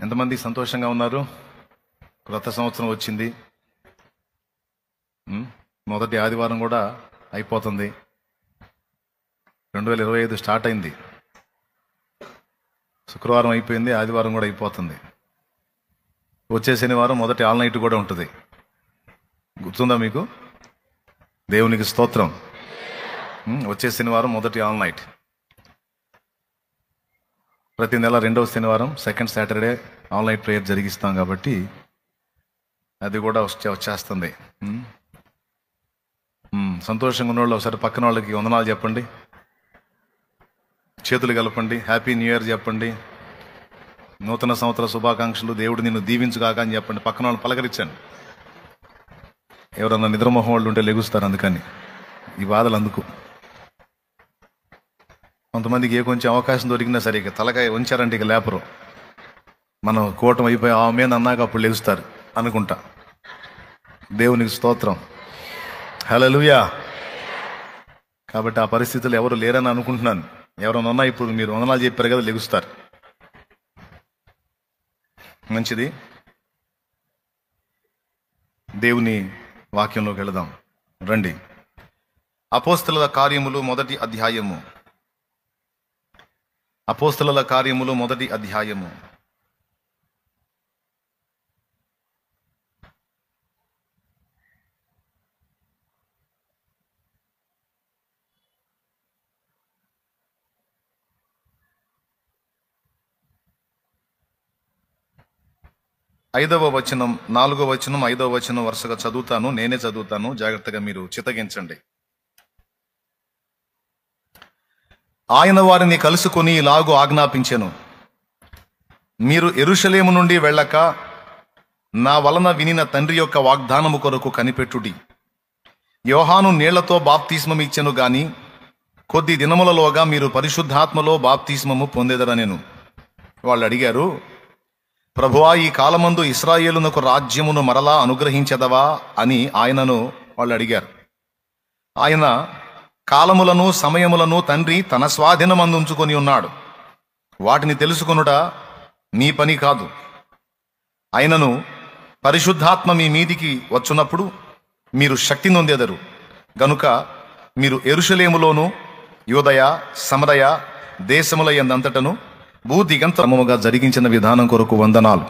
ఎంతమంది సంతోషంగా ఉన్నారు? క్రొత్త సంవత్సరం వచ్చింది. మొదటి ఆదివారం కూడా అయిపోతుంది. 2025 స్టార్ట్ అయింది. శుక్రవారం అయిపోయింది, ఆదివారం కూడా అయిపోతుంది. వచ్చే శనివారం మొదటి ఆల్ నైట్ కూడా ఉంటుంది. గుర్తుందా మీకు? దేవునికి స్తోత్రం. వచ్చే శనివారం మొదటి ఆల్ నైట్. ప్రతి నెల 2వ శనివారం second Saturday all night prayer జరిగిస్తాం కాబట్టి అది కూడా వచ్చేస్తుంది. సంతోషంగా ఉన్న వాళ్ళు ఒకసారి పక్కన వాళ్ళకి వందనాలు చెప్పండి, చేతులు కలపండి, హ్యాపీ న్యూ ఇయర్ చెప్పండి, నూతన సంవత్సర శుభాకాంక్షలు, దేవుడు నిన్ను దీవించుగాక అని చెప్పండి. పక్కన వాళ్ళు పలకరించండి. ఎవరన్నా నిద్రమోహం వాళ్ళు ఉంటే లెగుస్తారు, అందుకని ఈ బాధలు అందుకు. కొంతమందికి కొంచెం అవకాశం దొరికినా సరే ఇక తలకాయ ఉంచారంటే ఇక లేపరు. మనం కూటం అయిపోయి ఆమె అన్నాక అప్పుడు లెగుస్తారు అనుకుంటా. దేవునికి స్తోత్రం, హల్లెలూయా. కాబట్టి ఆ పరిస్థితులు ఎవరు లేరని అనుకుంటున్నాను. ఎవరైనా ఉన్నా ఇప్పుడు మీరు వందనాలు చెప్పారు కదా, లెగుస్తారు. మంచిది. దేవుని వాక్యంలోకి వెళదాం రండి. అపోస్తలుల కార్యములు మొదటి అధ్యాయము. అపోస్తలుల కార్యములు మొదటి అధ్యాయము. ఐదవ వచనం, 4వ వచనం, 5వ వచనం వరుసగా చదువుతాను. నేనే చదువుతాను, జాగ్రత్తగా మీరు చిత్తగించండి. ఆయన వారిని కలుసుకొని ఇలాగు ఆజ్ఞాపించెను, మీరు యెరూషలేము నుండి వెళ్ళక నా వలన వినిన తండ్రి యొక్క వాగ్దానము కొరకు కనిపెట్టుడి. యోహాను నీళ్లతో బాప్తిస్మం ఇచ్చెను గాని కొద్ది దినములలోగా మీరు పరిశుద్ధాత్మలో బాప్తిస్మము పొందెదరనెను. వాళ్ళు అడిగారు, ప్రభువా, ఈ కాలమందు ఇశ్రాయేలునకు రాజ్యమును మరలా అనుగ్రహించదవా అని ఆయనను వాళ్ళు అడిగారు. ఆయన కాలములను సమయములను తండ్రి తన స్వాధీనమందుంచుకొని ఉన్నాడు. వాటిని తెలుసుకొనుట మీ పని కాదు. ఆయనను పరిశుద్ధాత్మ మీ మీదికి వచ్చున్నప్పుడు మీరు శక్తి నొందెదరు. గనుక మీరు యెరూషలేములోను యూదయ సమరయ దేశముల యందంతటను భూదిగంతముగా జరిగించిన విధానం కొరకు వందనాలు.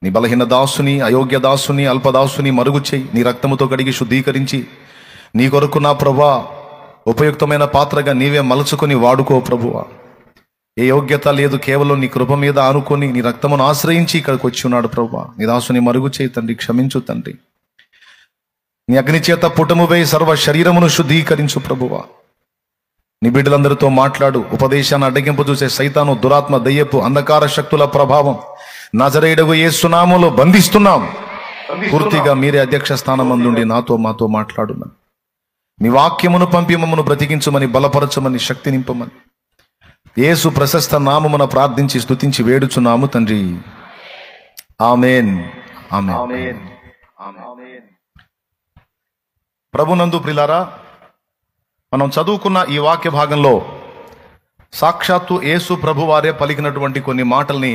నీ బలహీన దాసుని, అయోగ్య దాసుని, అల్పదాసుని మరుగు చేయి, నీ రక్తముతో కడిగి శుద్ధీకరించి నీ కొరకు నా ప్రభువా ఉపయుక్తమైన పాత్రగా నీవే మలుచుకొని వాడుకో ప్రభువా. ఏ యోగ్యత లేదు, కేవలం నీ కృప మీద ఆనుకొని నీ రక్తమును ఆశ్రయించి ఇక్కడికి వచ్చి ఉన్నాడు ప్రభువా. నీ దాసుని మరుగు చేయి తండ్రి, క్షమించు తండ్రి. నీ అగ్ని చేత పుటము వేయి సర్వ శరీరమును శుద్ధీకరించు ప్రభువా. నీ బిడ్డలందరితో మాట్లాడు. ఉపదేశాన్ని అడ్డగింపు చూసే సైతాను, దురాత్మ, దయ్యపు అంధకార శక్తుల ప్రభావం నజరేయుడగు యేసు నామములో బంధిస్తున్నాం. పూర్తిగా మీరే అధ్యక్ష స్థానం అందుండి మాతో మాట్లాడున్నాను. మీ వాక్యమును పంపి మమ్మను బ్రతికించమని, బలపరచమని, శక్తి నింపమని యేసు ప్రశస్త నామమున ప్రార్థించి స్తుతించి వేడుచున్నాము తండ్రి. ఆమేన్, ఆమేన్. ప్రభునందు ప్రియులారా, మనం చదువుకున్న ఈ వాక్య భాగంలో సాక్షాత్తు యేసు ప్రభు వారే పలికినటువంటి కొన్ని మాటల్ని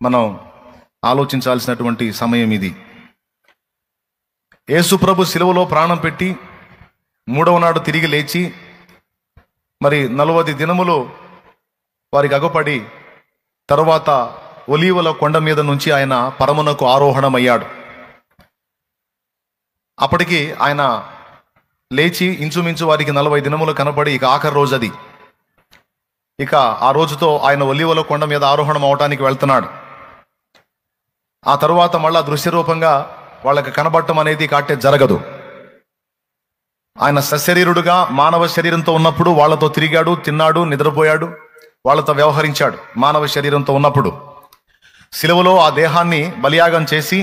మనం ఆలోచించాల్సినటువంటి సమయం ఇది. యేసు ప్రభు శిలువలో ప్రాణం పెట్టి 3వ నాడు తిరిగి లేచి మరి 40 దినములు వారికి అగపడి తరువాత ఒలీవల కొండ మీద నుంచి ఆయన పరమునకు ఆరోహణమయ్యాడు. అప్పటికి ఆయన లేచి ఇంచుమించు వారికి 40 దినములు కనబడి ఇక ఆఖరి రోజు అది. ఇక ఆ రోజుతో ఆయన ఒలీవల కొండ మీద ఆరోహణం అవటానికి వెళ్తున్నాడు. ఆ తరువాత మళ్ళా దృశ్యరూపంగా వాళ్ళకి కనబడటం అనేది కాటే జరగదు. ఆయన సశరీరుడుగా మానవ శరీరంతో ఉన్నప్పుడు వాళ్ళతో తిరిగాడు, తిన్నాడు, నిద్రపోయాడు, వాళ్ళతో వ్యవహరించాడు. మానవ శరీరంతో ఉన్నప్పుడు శిలువలో ఆ దేహాన్ని బలియాగం చేసి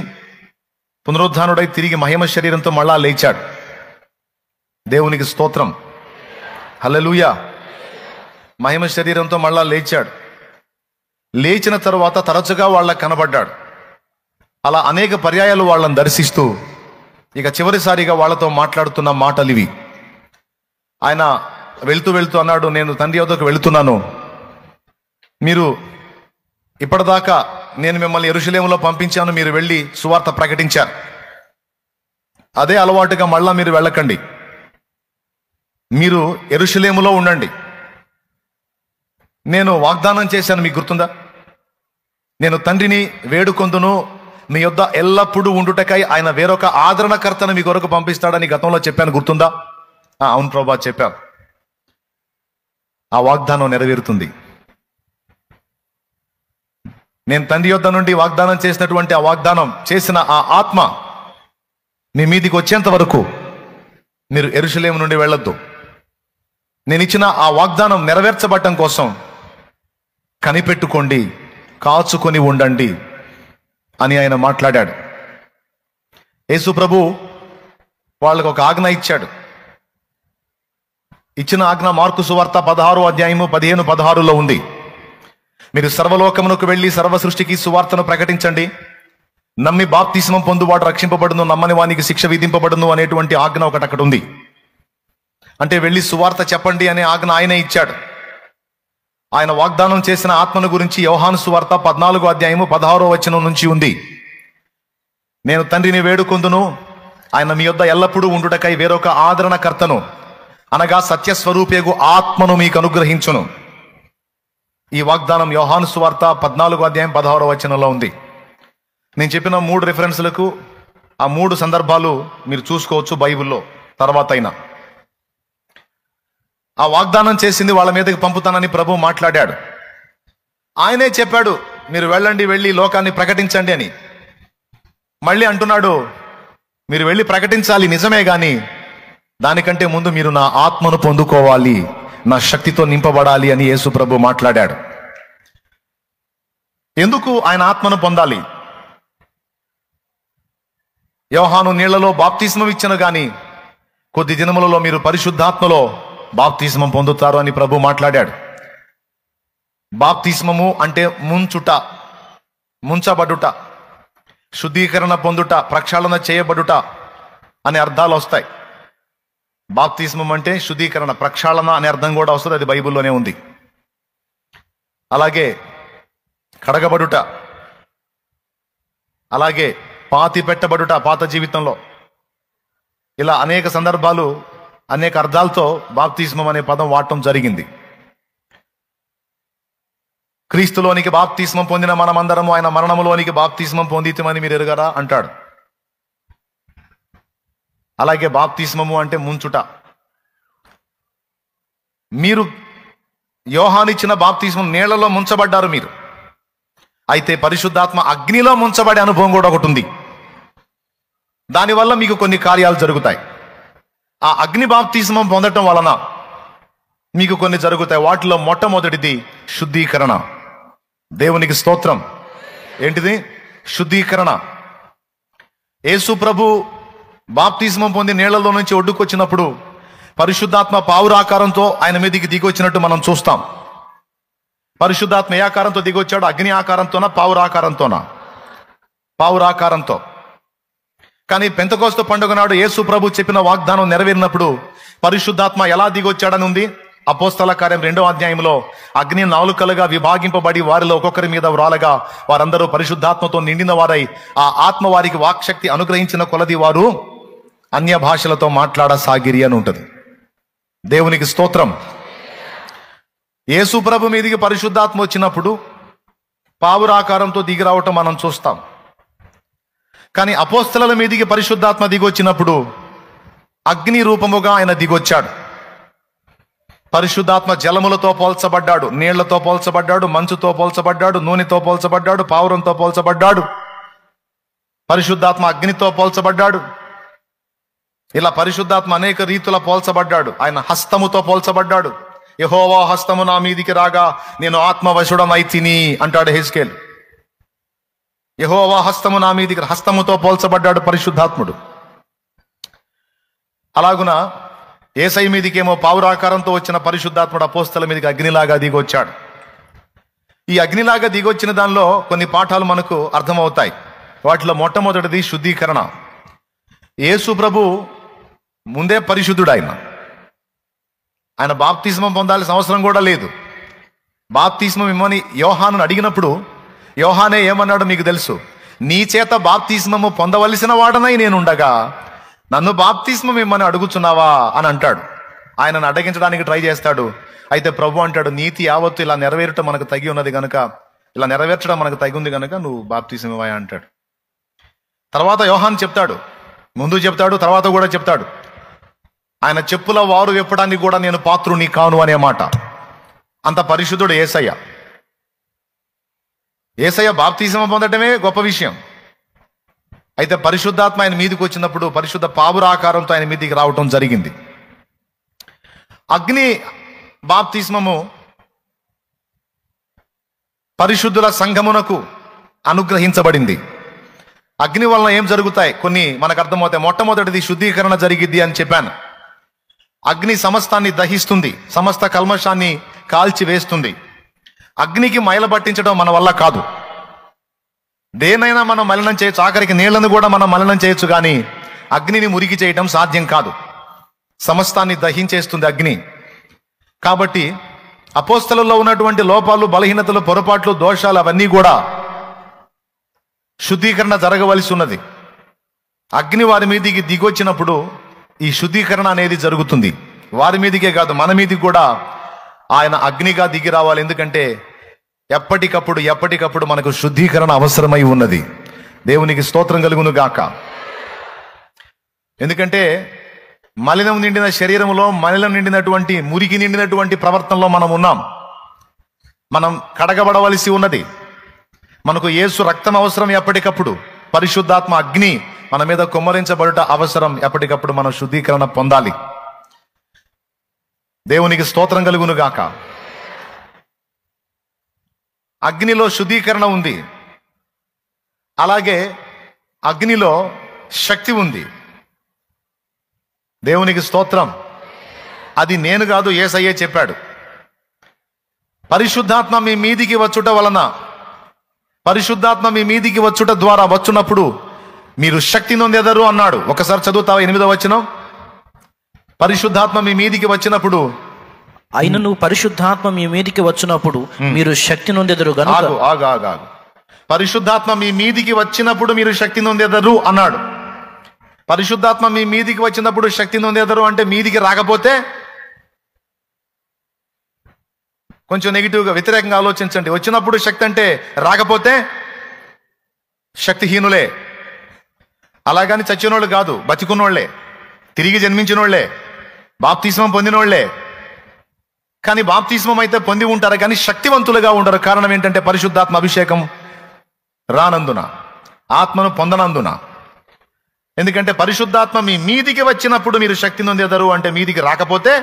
పునరుద్ధానుడై తిరిగి మహిమ శరీరంతో మళ్ళా లేచాడు. దేవునికి స్తోత్రం, హల్లెలూయా. మహిమ శరీరంతో మళ్ళా లేచాడు. లేచిన తరువాత తరచుగా వాళ్ళకి కనబడ్డాడు. అలా అనేక పర్యాయాలు వాళ్ళని దర్శిస్తూ ఇక చివరిసారిగా వాళ్ళతో మాట్లాడుతున్న మాటలు ఇవి. ఆయన వెళ్తూ అన్నాడు, నేను తండ్రి వద్దకు వెళుతున్నాను. మీరు ఇప్పటిదాకా నేను మిమ్మల్ని యెరూషలేములో పంపించాను, మీరు వెళ్ళి సువార్త ప్రకటించారు. అదే అలవాటుగా మళ్ళా మీరు వెళ్ళకండి. మీరు యెరూషలేములో ఉండండి. నేను వాగ్దానం చేశాను, మీకు గుర్తుందా? నేను తండ్రిని వేడుకొందును, మీ యొద్ద ఎల్లప్పుడూ ఉండుటకై ఆయన వేరొక ఆదరణకర్తను మీ కొరకు పంపిస్తాడని గతంలో చెప్పాను, గుర్తుందా? అవును ప్రభా, చెప్పాను. ఆ వాగ్దానం నెరవేరుతుంది. నేను తండ్రి యొద్ద నుండి వాగ్దానం చేసినటువంటి ఆ వాగ్దానం చేసిన ఆ ఆత్మ మీ మీదికి వచ్చేంత వరకు మీరు యెరూషలేము నుండి వెళ్ళొద్దు. నేను ఇచ్చిన ఆ వాగ్దానం నెరవేర్చబడటం కోసం కనిపెట్టుకోండి, కాచుకొని ఉండండి అని ఆయన మాట్లాడాడు. యేసు ప్రభు వాళ్ళకు ఒక ఆజ్ఞ ఇచ్చాడు. ఇచ్చిన ఆజ్ఞ మార్కు సువార్త 16వ అధ్యాయము 15-16లో ఉంది. మీరు సర్వలోకమునకు వెళ్ళి సర్వ సృష్టికి సువార్తను ప్రకటించండి. నమ్మి బాప్తిస్మం పొందువాడు రక్షింపబడును, నమ్మని వానికి శిక్ష విధింపబడును అనేటువంటి ఆజ్ఞ ఒకటి అక్కడ ఉంది. అంటే వెళ్ళి సువార్త చెప్పండి అనే ఆజ్ఞ ఆయనే ఇచ్చాడు. ఆయన వాగ్దానం చేసిన ఆత్మను గురించి యోహాను సువార్త 14వ అధ్యాయము 16వ వచనం నుంచి ఉంది. నేను తండ్రిని వేడుకొందును, ఆయన మీ యొద్ద ఎల్లప్పుడూ ఉండుటకై వేరొక ఆదరణకర్తను అనగా సత్యస్వరూపేగు ఆత్మను మీకు అనుగ్రహించును. ఈ వాగ్దానం యోహాను సువార్త 14వ అధ్యాయం 16వ వచనంలో ఉంది. నేను చెప్పిన 3 రిఫరెన్స్లకు ఆ 3 సందర్భాలు మీరు చూసుకోవచ్చు బైబిల్లో తర్వాత అయినా. ఆ వాగ్దానం చేసింది వాళ్ళ మీదకి పంపుతానని ప్రభు మాట్లాడాడు. ఆయనే చెప్పాడు, మీరు వెళ్ళండి, వెళ్ళి లోకాన్ని ప్రకటించండి అని. మళ్ళీ అంటున్నాడు, మీరు వెళ్ళి ప్రకటించాలి నిజమే, కానీ దానికంటే ముందు మీరు నా ఆత్మను పొందుకోవాలి, నా శక్తితో నింపబడాలి అని యేసు ప్రభు మాట్లాడాడు. ఎందుకు ఆయన ఆత్మను పొందాలి? యోహాను నీళ్లలో బాప్తిస్మం ఇచ్చను గాని కొద్ది దినములలో మీరు పరిశుద్ధాత్మలో బాప్తిస్మం పొందుతారు అని ప్రభు మాట్లాడాడు. బాప్తిస్మము అంటే ముంచుట, ముంచబడుట, శుద్ధీకరణ పొందుట, ప్రక్షాళన చేయబడుట అనే అర్థాలు వస్తాయి. బాప్తిస్మం అంటే శుద్ధీకరణ, ప్రక్షాళన అనే అర్థం కూడా వస్తుంది, అది బైబిల్లోనే ఉంది. అలాగే కడగబడుట, అలాగే పాతి పెట్టబడుట పాత జీవితంలో, ఇలా అనేక సందర్భాలు అనేక అర్థాలతో బాప్తిస్మం అనే పదం వాడటం జరిగింది. క్రీస్తులోనికి బాప్తిస్మం పొందిన మనమందరము ఆయన మరణములోనికి బాప్తిస్మం పొందితమని మీరు ఎరుగరా అంటాడు. అలాగే బాప్తిస్మము అంటే ముంచుట. మీరు యోహానిచ్చిన బాప్తిస్మం నీళ్లలో ముంచబడ్డారు మీరు. అయితే పరిశుద్ధాత్మ అగ్నిలో ముంచబడే అనుభవం కూడా ఒకటి ఉంది. దానివల్ల మీకు కొన్ని కార్యాలు జరుగుతాయి. ఆ అగ్ని బాప్తిస్మం పొందటం వలన మీకు కొన్ని జరుగుతాయి. వాటిలో మొట్టమొదటిది శుద్ధీకరణ. దేవునికి స్తోత్రం. ఏంటిది? శుద్ధీకరణ. యేసు ప్రభు బాప్తిస్మం పొంది నీళ్లలో నుంచి ఒడ్డుకొచ్చినప్పుడు పరిశుద్ధాత్మ పావురాకారంతో ఆయన మీదకి దిగొచ్చినట్టు మనం చూస్తాం. పరిశుద్ధాత్మ ఏ ఆకారంతో దిగొచ్చాడు? అగ్ని ఆకారంతోనా, పావురాకారంతోనా? పావురాకారంతో. కానీ పెంతెకోస్తు పండుగ నాడు యేసు ప్రభు చెప్పిన వాగ్దానం నెరవేరినప్పుడు పరిశుద్ధాత్మ ఎలా దిగొచ్చాడని ఉంది. అపోస్తల కార్యం 2వ అధ్యాయంలో అగ్ని నాలుకలుగా విభాగింపబడి వారిలో ఒక్కొక్కరి మీద వ్రాలగా వారందరూ పరిశుద్ధాత్మతో నిండిన వారై ఆ ఆత్మ వారికి వాక్శక్తి అనుగ్రహించిన కొలది వారు అన్య భాషలతో మాట్లాడసాగిరి అని ఉంటుంది. దేవునికి స్తోత్రం. యేసు ప్రభు మీదికి పరిశుద్ధాత్మ వచ్చినప్పుడు పావురాకారంతో దిగి రావటం మనం చూస్తాం. కానీ అపోస్తలుల మీదికి పరిశుద్ధాత్మ దిగొచ్చినప్పుడు అగ్ని రూపముగా ఆయన దిగొచ్చాడు. పరిశుద్ధాత్మ జలములతో పోల్చబడ్డాడు, నీళ్లతో పోల్చబడ్డాడు, మంచుతో పోల్చబడ్డాడు, నూనెతో పోల్చబడ్డాడు, పావురంతో పోల్చబడ్డాడు, పరిశుద్ధాత్మ అగ్నితో పోల్చబడ్డాడు. ఇలా పరిశుద్ధాత్మ అనేక రీతుల పోల్చబడ్డాడు. ఆయన హస్తముతో పోల్చబడ్డాడు. యెహోవా హస్తము నా మీదికి రాగా నేను ఆత్మవశుడనైతిని అంటాడు హెజ్కేలు. యెహోవా హస్తము నా మీదికి, హస్తముతో పోల్చబడ్డాడు పరిశుద్ధాత్ముడు. అలాగున యేసై మీదికేమో పావురాకారంతో వచ్చిన పరిశుద్ధాత్ముడు అపోస్తల మీదకి అగ్నిలాగా దిగొచ్చాడు. ఈ అగ్నిలాగా దిగొచ్చిన దానిలో కొన్ని పాఠాలు మనకు అర్థమవుతాయి. వాటిలో మొట్టమొదటిది శుద్ధీకరణ. యేసు ప్రభు ముందే పరిశుద్ధుడు. ఆయన బాప్తిస్మం పొందాల్సిన అవసరం కూడా లేదు. బాప్తిస్మం ఇమ్మని యోహానును అడిగినప్పుడు యోహానే ఏమన్నాడు మీకు తెలుసు, నీ చేత బాప్తిస్మము పొందవలసిన వాడనై నేనుండగా నన్ను బాప్తిస్మం ఇమ్మని అడుగుచున్నావా అని అంటాడు. ఆయనను అడ్డగించడానికి ట్రై చేస్తాడు. అయితే ప్రభు అంటాడు, నీతి యావత్తు ఇలా నెరవేరటం మనకు తగి ఉన్నది కనుక, ఇలా నెరవేర్చడం మనకు తగి ఉంది కనుక నువ్వు బాప్తిస్మం ఇవ్వా అంటాడు. తర్వాత యోహాన్ చెప్తాడు, ముందు చెప్తాడు, తర్వాత కూడా చెప్తాడు, ఆయన చెప్పుల వారు విప్పడానికి కూడా నేను పాత్రుని కాను అనే మాట. అంత పరిశుద్ధుడు యేసయ్య. యేసయ్య బాప్తిస్మం పొందటమే గొప్ప విషయం. అయితే పరిశుద్ధాత్మ ఆయన మీదికి వచ్చినప్పుడు పరిశుద్ధ పావురాకారంతో ఆయన మీదికి రావటం జరిగింది. అగ్ని బాప్తిస్మము పరిశుద్ధుల సంఘమునకు అనుగ్రహించబడింది. అగ్ని వలన ఏం జరుగుతాయి కొన్ని మనకు అర్థమవుతాయి. మొట్టమొదటిది శుద్ధీకరణ జరిగిద్ది అని చెప్పాను. అగ్ని సమస్తాన్ని దహిస్తుంది, సమస్త కల్మషాన్ని కాల్చి వేస్తుంది. అగ్నికి మైల పట్టించడం మన వల్ల కాదు. దేనైనా మనం మలినం చేయొచ్చు, ఆఖరికి నీళ్లను కూడా మనం మలినం చేయొచ్చు, కానీ అగ్నిని మురికి చేయటం సాధ్యం కాదు. సమస్తాన్ని దహించేస్తుంది అగ్ని. కాబట్టి అపోస్తలుల్లో ఉన్నటువంటి లోపాలు, బలహీనతలు, పొరపాట్లు, దోషాలు అవన్నీ కూడా శుద్ధీకరణ జరగవలసి ఉన్నది. అగ్ని వారి మీదికి దిగొచ్చినప్పుడు ఈ శుద్ధీకరణ అనేది జరుగుతుంది. వారి మీదికే కాదు, మన మీదికి కూడా ఆయన అగ్నిగా దిగి రావాలి. ఎందుకంటే ఎప్పటికప్పుడు మనకు శుద్ధీకరణ అవసరమై ఉన్నది. దేవునికి స్తోత్రం కలుగును గాక. ఎందుకంటే మలినం నిండిన శరీరంలో, మలినం నిండినటువంటి, మురికి నిండినటువంటి ప్రవర్తనలో మనం ఉన్నాం. మనం కడగబడవలసి ఉన్నది. మనకు యేసు రక్తం అవసరం ఎప్పటికప్పుడు. పరిశుద్ధాత్మ అగ్ని మన మీద కుమ్మరించబడుట అవసరం. ఎప్పటికప్పుడు మనం శుద్ధీకరణ పొందాలి. దేవునికి స్తోత్రం కలుగును గాక. అగ్నిలో శుద్ధీకరణ ఉంది, అలాగే అగ్నిలో శక్తి ఉంది. దేవునికి స్తోత్రం. అది నేను కాదు, యేసయ్యే చెప్పాడు. పరిశుద్ధాత్మ మీ మీదికి వచ్చుట వలన, పరిశుద్ధాత్మ మీ మీదికి వచ్చుట ద్వారా వచ్చునప్పుడు మీరు శక్తి నొందెదరు అన్నాడు. ఒకసారి చదువుతావా 8వ వచనం? పరిశుద్ధాత్మ మీ మీదికి వచ్చినప్పుడు, అయినను పరిశుద్ధాత్మ మీ మీదికి వచ్చినప్పుడు మీరు శక్తి నొందెదరు గనుక. ఆగు. పరిశుద్ధాత్మ మీ మీదికి వచ్చినప్పుడు మీరు శక్తి నొందెదరు అన్నాడు. పరిశుద్ధాత్మ మీ మీదికి వచ్చినప్పుడు శక్తి నొందెదరు అంటే మీదికి రాకపోతే, కొంచెం నెగిటివ్గా వ్యతిరేకంగా ఆలోచించండి. వచ్చినప్పుడు శక్తి అంటే రాకపోతే శక్తిహీనులే. అలాగని చచ్చినోళ్ళు కాదు, బతికున్నోళ్లే, తిరిగి జన్మించినోళ్లే, బాప్తిస్మం పొందినోళ్లే. కానీ బాప్తిస్మం అయితే పొంది ఉంటారు, కానీ శక్తివంతులుగా ఉండరు. కారణం ఏంటంటే పరిశుద్ధాత్మ అభిషేకం రానందున, ఆత్మను పొందనందున. ఎందుకంటే పరిశుద్ధాత్మ మీ మీదికి వచ్చినప్పుడు మీరు శక్తి నొందెదరు అంటే మీదికి రాకపోతే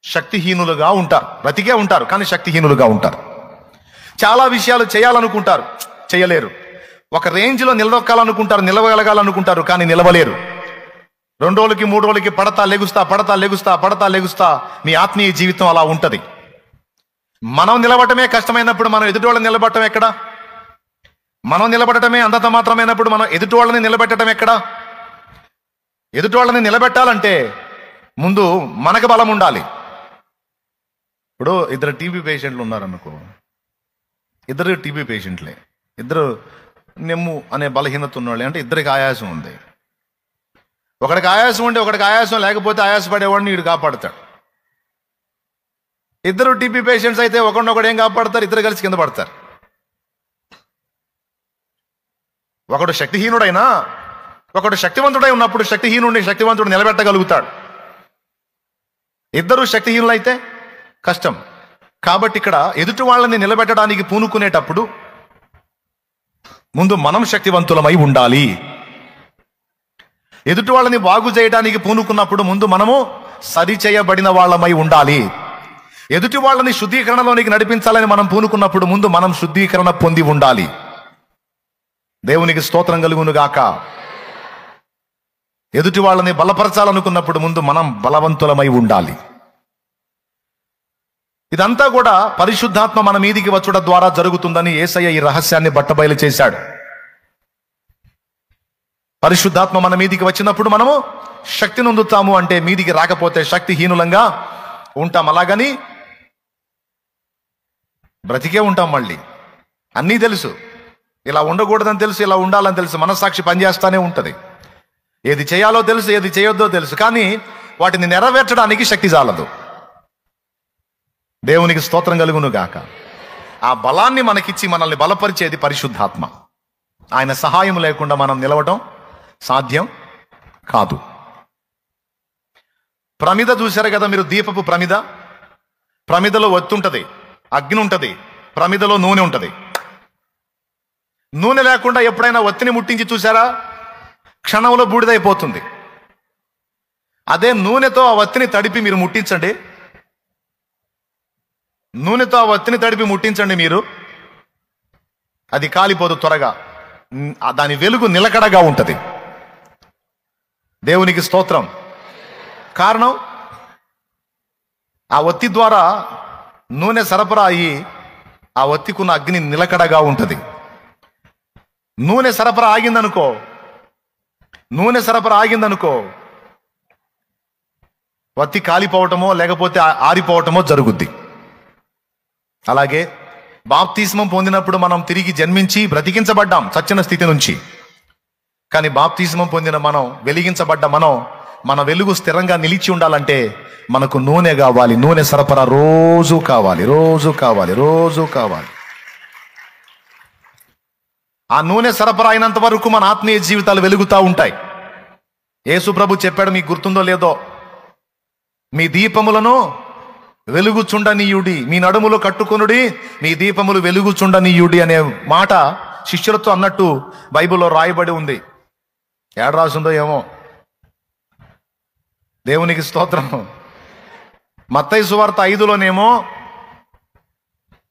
శక్తిహీనులుగా ఉంటారు. బ్రతికే ఉంటారు కానీ శక్తిహీనులుగా ఉంటారు. చాలా విషయాలు చేయాలనుకుంటారు, చేయలేరు. ఒక రేంజ్లో నిలదొక్కాలనుకుంటారు, నిలవగలగాలనుకుంటారు, కానీ నిలవలేరు. 2 రోజులకి 3 రోజులకి పడతా లెగుస్తా మీ ఆత్మీయ జీవితం అలా ఉంటది. మనం నిలబడటమే కష్టమైనప్పుడు మనం ఎదుటి వాళ్ళని నిలబడటం ఎక్కడ? మనం నిలబడటమే అంతంత మాత్రమైనప్పుడు మనం ఎదుటి వాళ్ళని నిలబెట్టడం ఎక్కడ? ఎదుటి వాళ్ళని నిలబెట్టాలంటే ముందు మనకు బలం ఉండాలి. ఇప్పుడు 2 టీబీ పేషెంట్లు ఉన్నారనుకో, 2 టీబీ పేషెంట్లే, 2 నెమ్ము అనే బలహీనత ఉన్నవాళ్ళే, అంటే 2కి ఆయాసం ఉంది. ఒకడికి ఆయాసం ఉంటే ఒకడికి ఆయాసం లేకపోతే ఆయాసపడేవాడిని వీడు కాపాడుతాడు. 2 టీబీ పేషెంట్స్ అయితే ఒకడినొకడు ఏం కాపాడతారు? 2 కలిసి కింద పడతారు. ఒకడు శక్తిహీనుడైనా ఒకడు శక్తివంతుడై ఉన్నప్పుడు శక్తిహీనుడిని శక్తివంతుడు నిలబెట్టగలుగుతాడు. 2 శక్తిహీనులైతే కష్టం. కాబట్టి ఇక్కడ ఎదుటి వాళ్ళని నిలబెట్టడానికి పూనుకునేటప్పుడు ముందు మనం శక్తివంతులమై ఉండాలి. ఎదుటి వాళ్ళని బాగు చేయడానికి పూనుకున్నప్పుడు ముందు మనము సరిచేయబడిన వాళ్ళమై ఉండాలి. ఎదుటి వాళ్ళని శుద్ధీకరణలోనికి నడిపించాలని మనం పూనుకున్నప్పుడు ముందు మనం శుద్ధీకరణ పొంది ఉండాలి. దేవునికి స్తోత్రం కలుగును గాక. ఎదుటి వాళ్ళని బలపరచాలనుకున్నప్పుడు ముందు మనం బలవంతులమై ఉండాలి. ఇదంతా కూడా పరిశుద్ధాత్మ మన మీదికి వచ్చుట ద్వారా జరుగుతుందని యేసయ్య ఈ రహస్యాన్ని బట్టబయలు చేశాడు. పరిశుద్ధాత్మ మన మీదికి వచ్చినప్పుడు మనము శక్తి నొందుతాము, అంటే మీదికి రాకపోతే శక్తిహీనులంగా ఉంటాం. అలాగని బ్రతికే ఉంటాం. మళ్ళీ అన్నీ తెలుసు, ఇలా ఉండకూడదని తెలుసు, ఇలా ఉండాలని తెలుసు, మనస్సాక్షి పనిచేస్తానే ఉంటుంది. ఏది చేయాలో తెలుసు, ఏది చేయొద్దో తెలుసు, కానీ వాటిని నెరవేర్చడానికి శక్తి చాలదు. దేవునికి స్తోత్రం కలుగును గాక. ఆ బలాన్ని మనకిచ్చి మనల్ని బలపరిచేది పరిశుద్ధాత్మ. ఆయన సహాయం లేకుండా మనం నిలవటం సాధ్యం కాదు. ప్రమిద చూశారు కదా మీరు, దీపపు ప్రమిద. ప్రమిదలో ఒత్తి ఉంటుంది, అగ్ని ఉంటుంది, ప్రమిదలో నూనె ఉంటుంది. నూనె లేకుండా ఎప్పుడైనా ఒత్తిని ముట్టించి చూసారా? క్షణంలో బూడిదైపోతుంది. అదే నూనెతో ఆ ఒత్తిని తడిపి మీరు ముట్టించండి, నూనెతో ఆ ఒత్తిని తడిపి ముట్టించండి మీరు, అది కాలిపోదు త్వరగా. దాని వెలుగు నిలకడగా ఉంటుంది. దేవునికి స్తోత్రం. కారణం, ఆ ఒత్తి ద్వారా నూనె సరఫరా అయ్యి ఆ ఒత్తికున్న అగ్ని నిలకడగా ఉంటుంది. నూనె సరఫరా ఆగిందనుకో ఒత్తి కాలిపోవటమో లేకపోతే ఆరిపోవటమో జరుగుద్ది. అలాగే బాప్తిస్మం పొందినప్పుడు మనం తిరిగి జన్మించి బ్రతికించబడ్డాం చచ్చిన స్థితి నుంచి. కానీ బాప్తిస్మం పొందిన మనం, వెలిగించబడ్డ మనం, మన వెలుగు స్థిరంగా నిలిచి ఉండాలంటే మనకు నూనె కావాలి. నూనె సరఫరా రోజు కావాలి. ఆ నూనె సరఫరా అయినంత వరకు మన ఆత్మీయ జీవితాలు వెలుగుతూ ఉంటాయి. యేసు ప్రభు చెప్పాడు, మీకు గుర్తుందో లేదో, మీ దీపములను వెలుగుచుండనీయుడి, మీ నడుములు కట్టుకొనుడి, మీ దీపములు వెలుగుచుండనీయుడి అనే మాట శిష్యులతో అన్నట్టు బైబిల్లో రాయబడి ఉంది. ఏడ రాసిందో ఏమో. దేవునికి స్తోత్రం. మత్తయి సువార్త 5లోనేమో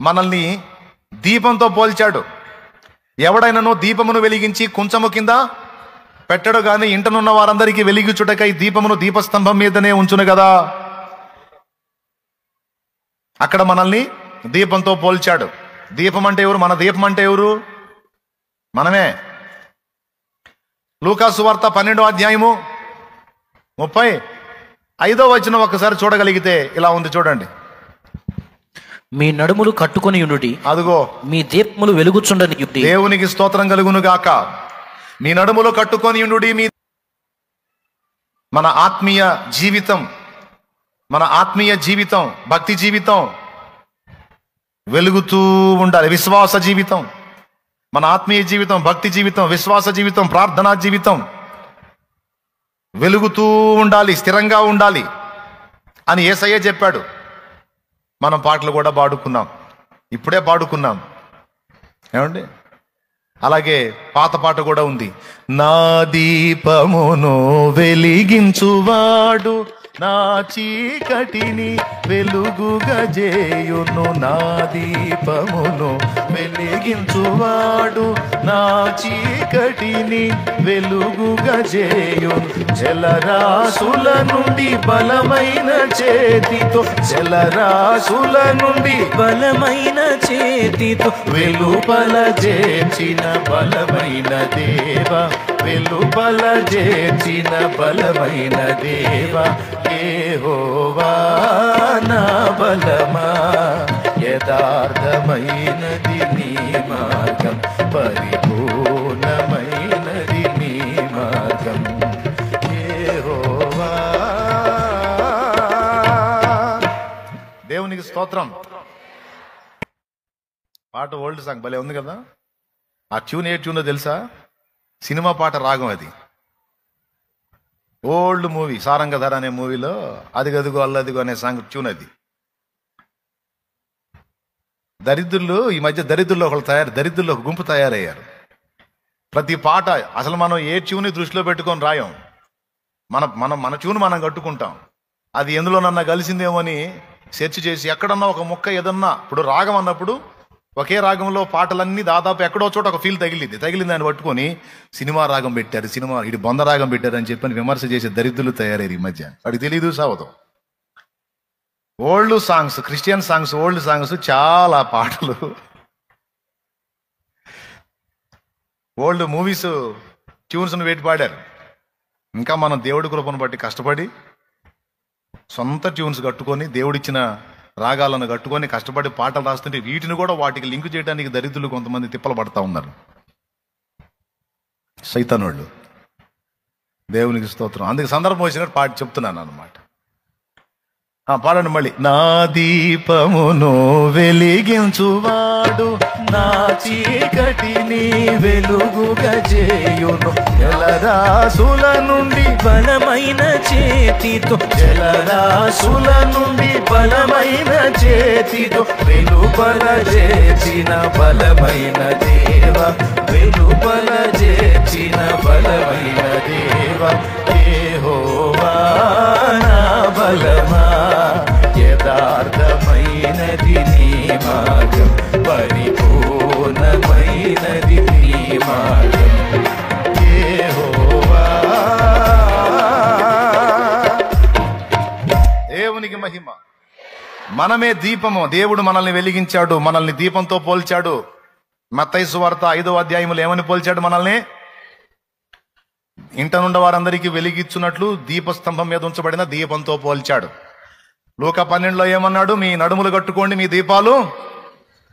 మనల్ని దీపంతో పోల్చాడు. ఎవడైనానో దీపమును వెలిగించి కుంచము కింద పెట్టడు గాని ఇంటనున్న వారందరికీ వెలిగించుటకై దీపమును దీపస్తంభం మీదనే ఉంచును కదా. అక్కడ మనల్ని దీపంతో పోల్చాడు. దీపం అంటే ఎవరు? మన దీపం అంటే ఎవరు? మనమే. లూకా సువార్త 12వ అధ్యాయము 35వ వచనం ఒక్కసారి చూడగలిగితే ఇలా ఉంది, చూడండి. మీ నడుములు కట్టుకొని యుండుడి, అదుగో మీ దీపములు వెలుగుచుండనీయుడి. దేవునికి స్తోత్రం కలుగును గాక. మీ నడుములు కట్టుకొని యుండుడి. మన ఆత్మీయ జీవితం, భక్తి జీవితం వెలుగుతూ ఉండాలి. విశ్వాస జీవితం, మన ఆత్మీయ జీవితం, భక్తి జీవితం, విశ్వాస జీవితం, ప్రార్థనా జీవితం వెలుగుతూ ఉండాలి, స్థిరంగా ఉండాలి అని యేసయ్య చెప్పాడు. మనం పాటలు కూడా పాడుకున్నాం, ఇప్పుడే పాడుకున్నాం ఏమండి. అలాగే పాత పాట కూడా ఉంది. నా దీపమును వెలిగించువాడు నా చీకటిని వెలుగుగా చేయును. నా దీపమును వెలిగించువాడు నా చీకటిని వెలుగుగా చేయును. జలరాశుల నుండి బలమైన చేతితో, జలరాశుల నుండి బలమైన చేతితో వెలుపల చేర్చిన బలమైన దేవ, వెలుపల చేర్చిన బలమైన దేవ, యెహోవా నా బలమా, యథార్థమైనది నీ మార్గం, పరిపూర్ణమైనది నీ మార్గం, యెహోవా. దేవునికి స్తోత్రం. పాట ఓల్డ్ సాంగ్ భలే ఉంది కదా. ఆ ట్యూన్ ఏ ట్యూనో తెలుసా? సినిమా పాట రాగం అది. ఓల్డ్ మూవీ సారంగధర అనే మూవీలో అదిగదిగో అల్లదిగో అనే సాంగ్ ట్యూన్ అది. దరిద్రులు ఈ మధ్య దరిద్రులు దరిద్రులు ఒక గుంపు తయారయ్యారు. ప్రతి పాట అసలు మనం ఏ ట్యూన్ని దృష్టిలో పెట్టుకొని రాయం. మన ట్యూన్ మనం కట్టుకుంటాం. అది ఎందులోనన్నా కలిసిందేమో అని సెర్చ్ చేసి ఎక్కడన్నా ఒక ముక్క ఏదన్నా, ఇప్పుడు రాగం అన్నప్పుడు ఒకే రాగంలో పాటలన్నీ దాదాపు ఎక్కడో చోట ఒక ఫీల్ తగిలింది దాన్ని పట్టుకొని సినిమా రాగం పెట్టారు, ఇటు బొంద రాగం పెట్టారు అని చెప్పని విమర్శ చేసే దరిద్రులు తయారయ్యారు ఈ మధ్య. వాడికి తెలీదు సావదు. Old songs, Christian songs, old songs చాలా పాటలు, ఓల్డ్ మూవీస్ ట్యూన్స్ను వేటి పాడారు. ఇంకా మనం దేవుడి కృపను బట్టి కష్టపడి సొంత ట్యూన్స్ కట్టుకొని దేవుడిచ్చిన రాగాలను కట్టుకొని కష్టపడి పాటలు రాస్తుంటే వీటిని కూడా వాటికి లింక్ చేయడానికి దరిద్రులు కొంతమంది తిప్పలు పడతా ఉన్నారు, సైతానోళ్ళు. దేవునికి స్తోత్రం. అందుకు సందర్భం వచ్చినట్టు పాట చెప్తున్నాను అన్నమాట. పాడండి మళ్ళీ. నా దీపమును వెలిగించువాడు నా చీకటిని వెలుగుగా చేయును, జలరాసుల నుండి బలమైన చేతితో జలరాసుల నుండి బలమైన చేతితో వెలుపల చేసిన బలమైన దేవ, వెలుపల చేసిన బలమైన దేవ, యెహోవా నా బలమా, యథార్థమైనది నీ మార్గం, పరిపూర్ణమైనది నీ మార్గం, యెహోవా. దేవునికి మహిమ. మనమే దీపము. దేవుడు మనల్ని వెలిగించాడు, మనల్ని దీపంతో పోల్చాడు. మత్తయి సువార్త 5వ అధ్యాయములో ఏమని పోల్చాడు మనల్ని? ఇంట నుండి వారందరికీ వెలిగిచ్చున్నట్లు దీపస్తంభం మీద ఉంచబడిన దీపంతో పోల్చాడు. లూకా 12లో ఏమన్నాడు? మీ నడుములు కట్టుకోండి, మీ దీపాలు.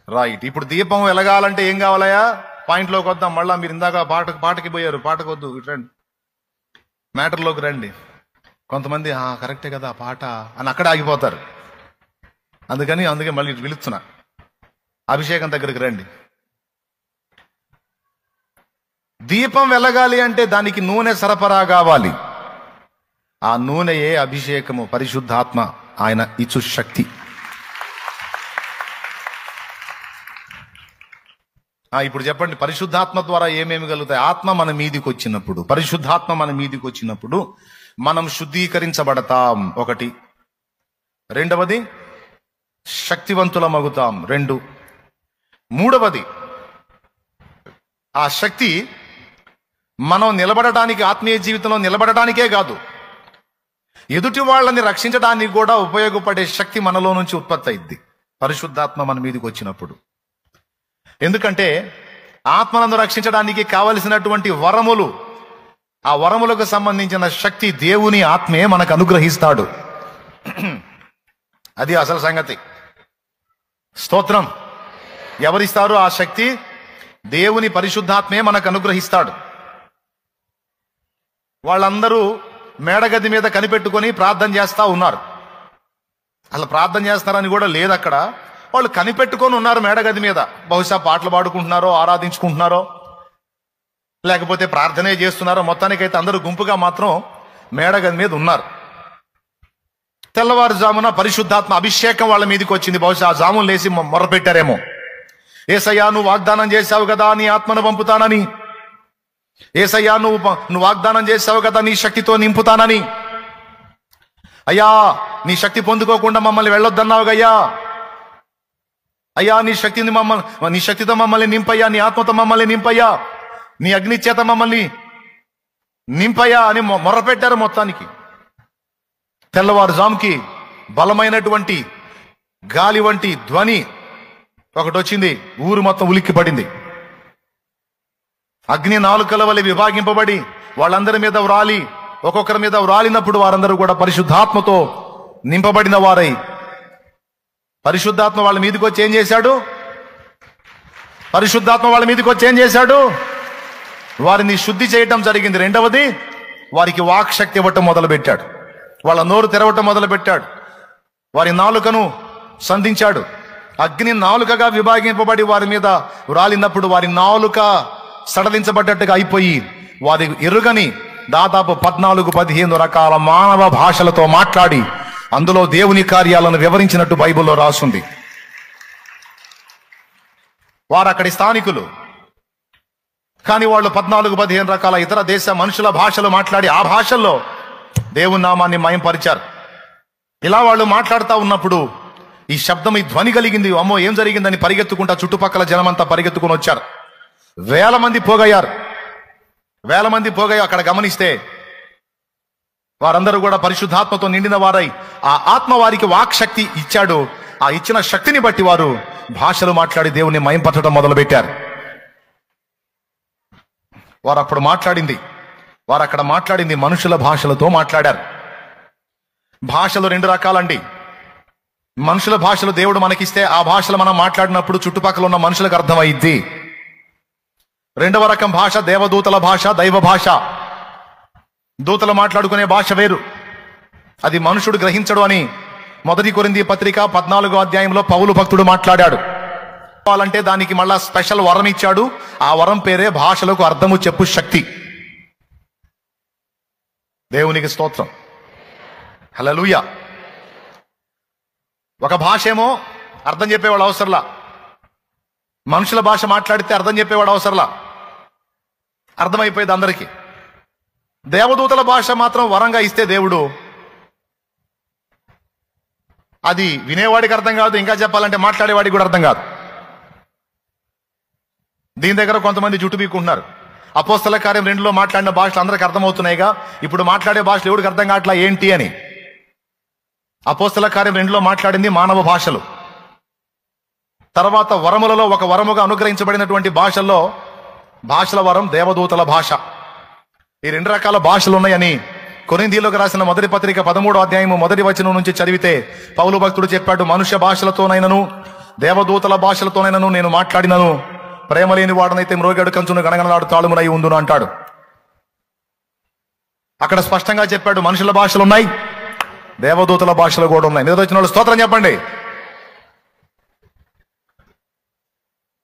రైట్. ఇప్పుడు దీపం వెలగాలంటే ఏం కావాలయా? పాయింట్లోకి వద్దాం. మళ్ళా మీరు ఇందాక పాటకి పోయారు, పాటకొద్దు, రండి, మ్యాటర్లోకి రండి. కొంతమంది కరెక్టే కదా పాట అని అక్కడ ఆగిపోతారు. అందుకే మళ్ళీ పిలుస్తున్నా, అభిషేకం దగ్గరికి రండి. దీపం వెలగాలి అంటే దానికి నూనె సరఫరా కావాలి. ఆ నూనెయే అభిషేకము, పరిశుద్ధాత్మ, ఆయన ఇచ్చు శక్తి. ఇప్పుడు చెప్పండి, పరిశుద్ధాత్మ ద్వారా ఏమేమి కలుగుతాయి? ఆత్మ మన మీదికి వచ్చినప్పుడు, పరిశుద్ధాత్మ మన మీదికి వచ్చినప్పుడు మనం శుద్ధీకరించబడతాం, ఒకటి. రెండవది, శక్తివంతులమగుతాం, 2. మూడవది, ఆ శక్తి మనం నిలబడటానికి, ఆత్మీయ జీవితంలో నిలబడటానికే కాదు, ఎదుటి వాళ్ళని రక్షించడానికి కూడా ఉపయోగపడే శక్తి మనలో నుంచి ఉత్పత్తి అయింది పరిశుద్ధాత్మ మన మీదకి వచ్చినప్పుడు. ఎందుకంటే ఆత్మలను రక్షించడానికి కావలసినటువంటి వరములు, ఆ వరములకు సంబంధించిన శక్తి దేవుని ఆత్మే మనకు అనుగ్రహిస్తాడు. అది అసలు సంగతి. స్తోత్రం. ఎవరిస్తారు ఆ శక్తి? దేవుని పరిశుద్ధాత్మే మనకు అనుగ్రహిస్తాడు. వాళ్ళందరూ మేడగది మీద కనిపెట్టుకొని ప్రార్థన చేస్తా ఉన్నారు. అసలు ప్రార్థన చేస్తారని కూడా లేదు అక్కడ. వాళ్ళు కనిపెట్టుకొని ఉన్నారు మేడగది మీద. బహుశా పాటలు పాడుకుంటున్నారో, ఆరాధించుకుంటున్నారో, లేకపోతే ప్రార్థనే చేస్తున్నారో, మొత్తానికైతే అందరూ గుంపుగా మాత్రం మేడగది మీద ఉన్నారు. తెల్లవారుజామున పరిశుద్ధాత్మ అభిషేకం వాళ్ళ మీదకి వచ్చింది. బహుశా ఆ జాములు లేసి మొర్రపెట్టారేమో. యేసయ్యా, నువ్వు వాగ్దానం చేశావు కదా నీ ఆత్మను పంపుతానని. యేసయ్యా, నువ్వు వాగ్దానం చేశావు కదా నీ శక్తితో నింపుతానని. అయ్యా, నీ శక్తి పొందుకోకుండా మమ్మల్ని వెళ్ళొద్దన్నావుగయ్యా. అయ్యా, నీ శక్తితో మమ్మల్ని నింపయ్యా, నీ ఆత్మతో మమ్మల్ని నింపయ్యా, నీ అగ్ని చేత మమ్మల్ని నింపయ్యా అని మొర్రపెట్టారు. మొత్తానికి తెల్లవారుజాముకి బలమైనటువంటి గాలి వంటి ధ్వని ఒకటి వచ్చింది. ఊరు మొత్తం ఉలిక్కి పడింది. అగ్ని 4 కలవలి విభాగింపబడి వాళ్ళందరి మీద వ్రాలి, ఒక్కొక్కరి మీద వ్రాలినప్పుడు వారందరూ కూడా పరిశుద్ధాత్మతో నింపబడిన వారై, పరిశుద్ధాత్మ వాళ్ళ మీదకి వచ్చి ఏం చేశాడు? పరిశుద్ధాత్మ వాళ్ళ మీదకి వచ్చి ఏం చేశాడు? వారిని శుద్ధి చేయటం జరిగింది. రెండవది, వారికి వాక్ శక్తి ఇవ్వటం మొదలుపెట్టాడు. వాళ్ళ నోరు తెరవటం మొదలుపెట్టాడు. వారి నాలుకను సంధించాడు. అగ్ని 4గా విభాగింపబడి వారి మీద వ్రాలినప్పుడు వారి నాలుక సడలించబడ్డట్టుగా అయిపోయి వారి ఎరుగని దాదాపు 14-15 రకాల మానవ భాషలతో మాట్లాడి అందులో దేవుని కార్యాలను వివరించినట్టు బైబిల్లో రాసుంది. వారు అక్కడి స్థానికులు, కానీ వాళ్ళు 14-15 రకాల ఇతర దేశ మనుషుల భాషలు మాట్లాడి ఆ భాషల్లో దేవుని నామాన్ని మయంపరిచారు. ఇలా వాళ్ళు మాట్లాడుతూ ఉన్నప్పుడు ఈ శబ్దం, ఈ ధ్వని కలిగింది. అమ్మో, ఏం జరిగిందని పరిగెత్తుకుంటా చుట్టుపక్కల జనమంతా పరిగెత్తుకుని వచ్చారు. వేల మంది పోగయ్యారు. అక్కడ గమనిస్తే వారందరూ కూడా పరిశుద్ధాత్మతో నిండిన వారై ఆ ఆత్మ వారికి వాక్ శక్తి ఇచ్చాడు. ఆ ఇచ్చిన శక్తిని బట్టి వారు భాషలు మాట్లాడి దేవుని మయంపరచడం మొదలుపెట్టారు. వారు అక్కడ మాట్లాడింది మనుషుల భాషలతో మాట్లాడారు. భాషలు 2 రకాలండి. మనుషుల భాషలు దేవుడు మనకిస్తే ఆ భాషలు మనం మాట్లాడినప్పుడు చుట్టుపక్కల ఉన్న మనుషులకు అర్థమైద్ది. రెండవ రకం భాష దేవదూతల భాష, దైవ భాష. దూతలు మాట్లాడుకునే భాష వేరు, అది మనుషుడు గ్రహించడు అని 1 కొరింథీ పత్రిక 14వ అధ్యాయంలో పౌలు భక్తుడు మాట్లాడాడు. అంటే దానికి మళ్ళా స్పెషల్ వరం ఇచ్చాడు. ఆ వరం పేరే భాషలకు అర్థము చెప్పు శక్తి. దేవునికి స్తోత్రం, హల్లెలూయా. ఒక భాష ఏమో అర్థం చెప్పేవాడు అవసరంలా, మనుషుల భాష మాట్లాడితే అర్థం చెప్పేవాడు అవసరంలా, అర్థమైపోయేది అందరికీ. దేవదూతల భాష మాత్రం వరంగా ఇస్తే దేవుడు, అది వినేవాడికి అర్థం కాదు, ఇంకా చెప్పాలంటే మాట్లాడేవాడికి కూడా అర్థం కాదు. దీని దగ్గర కొంతమంది జుట్టు పీక్కుంటున్నారు. అపోస్తల కార్యం 2లో మాట్లాడిన భాషలు అందరికి అర్థమవుతున్నాయిగా, ఇప్పుడు మాట్లాడే భాషలు ఎవడికి అర్థం కావట్లా ఏంటి అని. అపోస్తల కార్యం 2లో మాట్లాడింది మానవ భాషలు. తర్వాత వరములలో ఒక వరముగా అనుగ్రహించబడినటువంటి భాషల్లో భాషల వరం దేవదూతల భాష. ఈ 2 రకాల భాషలు ఉన్నాయని కొరింథీయులకు రాసిన 1 పత్రిక 13వ అధ్యాయము 1వ వచనం నుంచి చదివితే పౌలు భక్తుడు చెప్పాడు, మనుష్య భాషలతోనైనను దేవదూతల భాషలతోనైనను నేను మాట్లాడినను ప్రేమ లేని వాడనైతే మ్రోగాడు కంచును గణగణలాడు తాళమునై ఉండును అంటాడు. అక్కడ స్పష్టంగా చెప్పాడు, మనుషుల భాషలు ఉన్నాయి, దేవదూతల భాషలు కూడా ఉన్నాయి. నిద్ర వాళ్ళు స్తోత్రం చెప్పండి.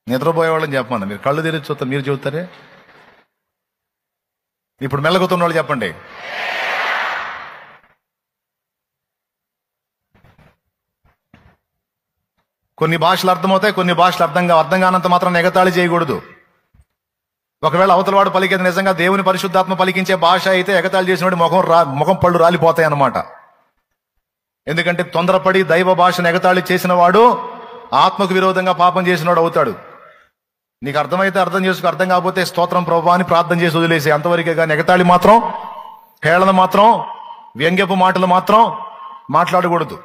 నిద్రపోయే వాళ్ళని చెప్పమన్నా, మీరు కళ్ళు తెరిచి చూస్తారు, మీరు చెబుతారే. ఇప్పుడు మెల్లగుతున్న వాళ్ళు చెప్పండి. కొన్ని భాషలు అర్థమవుతాయి, కొన్ని భాషలు అర్థం కానంత మాత్రం ఎగతాళి చేయకూడదు. ఒకవేళ అవతలవాడు పలికేది నిజంగా దేవుని పరిశుద్ధాత్మ పలికించే భాష అయితే ఎగతాళి చేసినవాడు ముఖం పళ్ళు రాలిపోతాయి అన్నమాట. ఎందుకంటే తొందరపడి దైవ భాషను ఎగతాళి చేసిన వాడు ఆత్మకు విరోధంగా పాపం చేసినవాడు అవుతాడు. నీకు అర్థమైతే అర్థం చేసుకో, అర్థం కాకపోతే స్తోత్రం ప్రభువా అని ప్రార్థన చేసి వదిలేసి అంతవరకే. కానీ ఎగతాళి మాత్రం, హేళన మాత్రం, వ్యంగ్యపు మాటలు మాత్రం మాట్లాడకూడదు.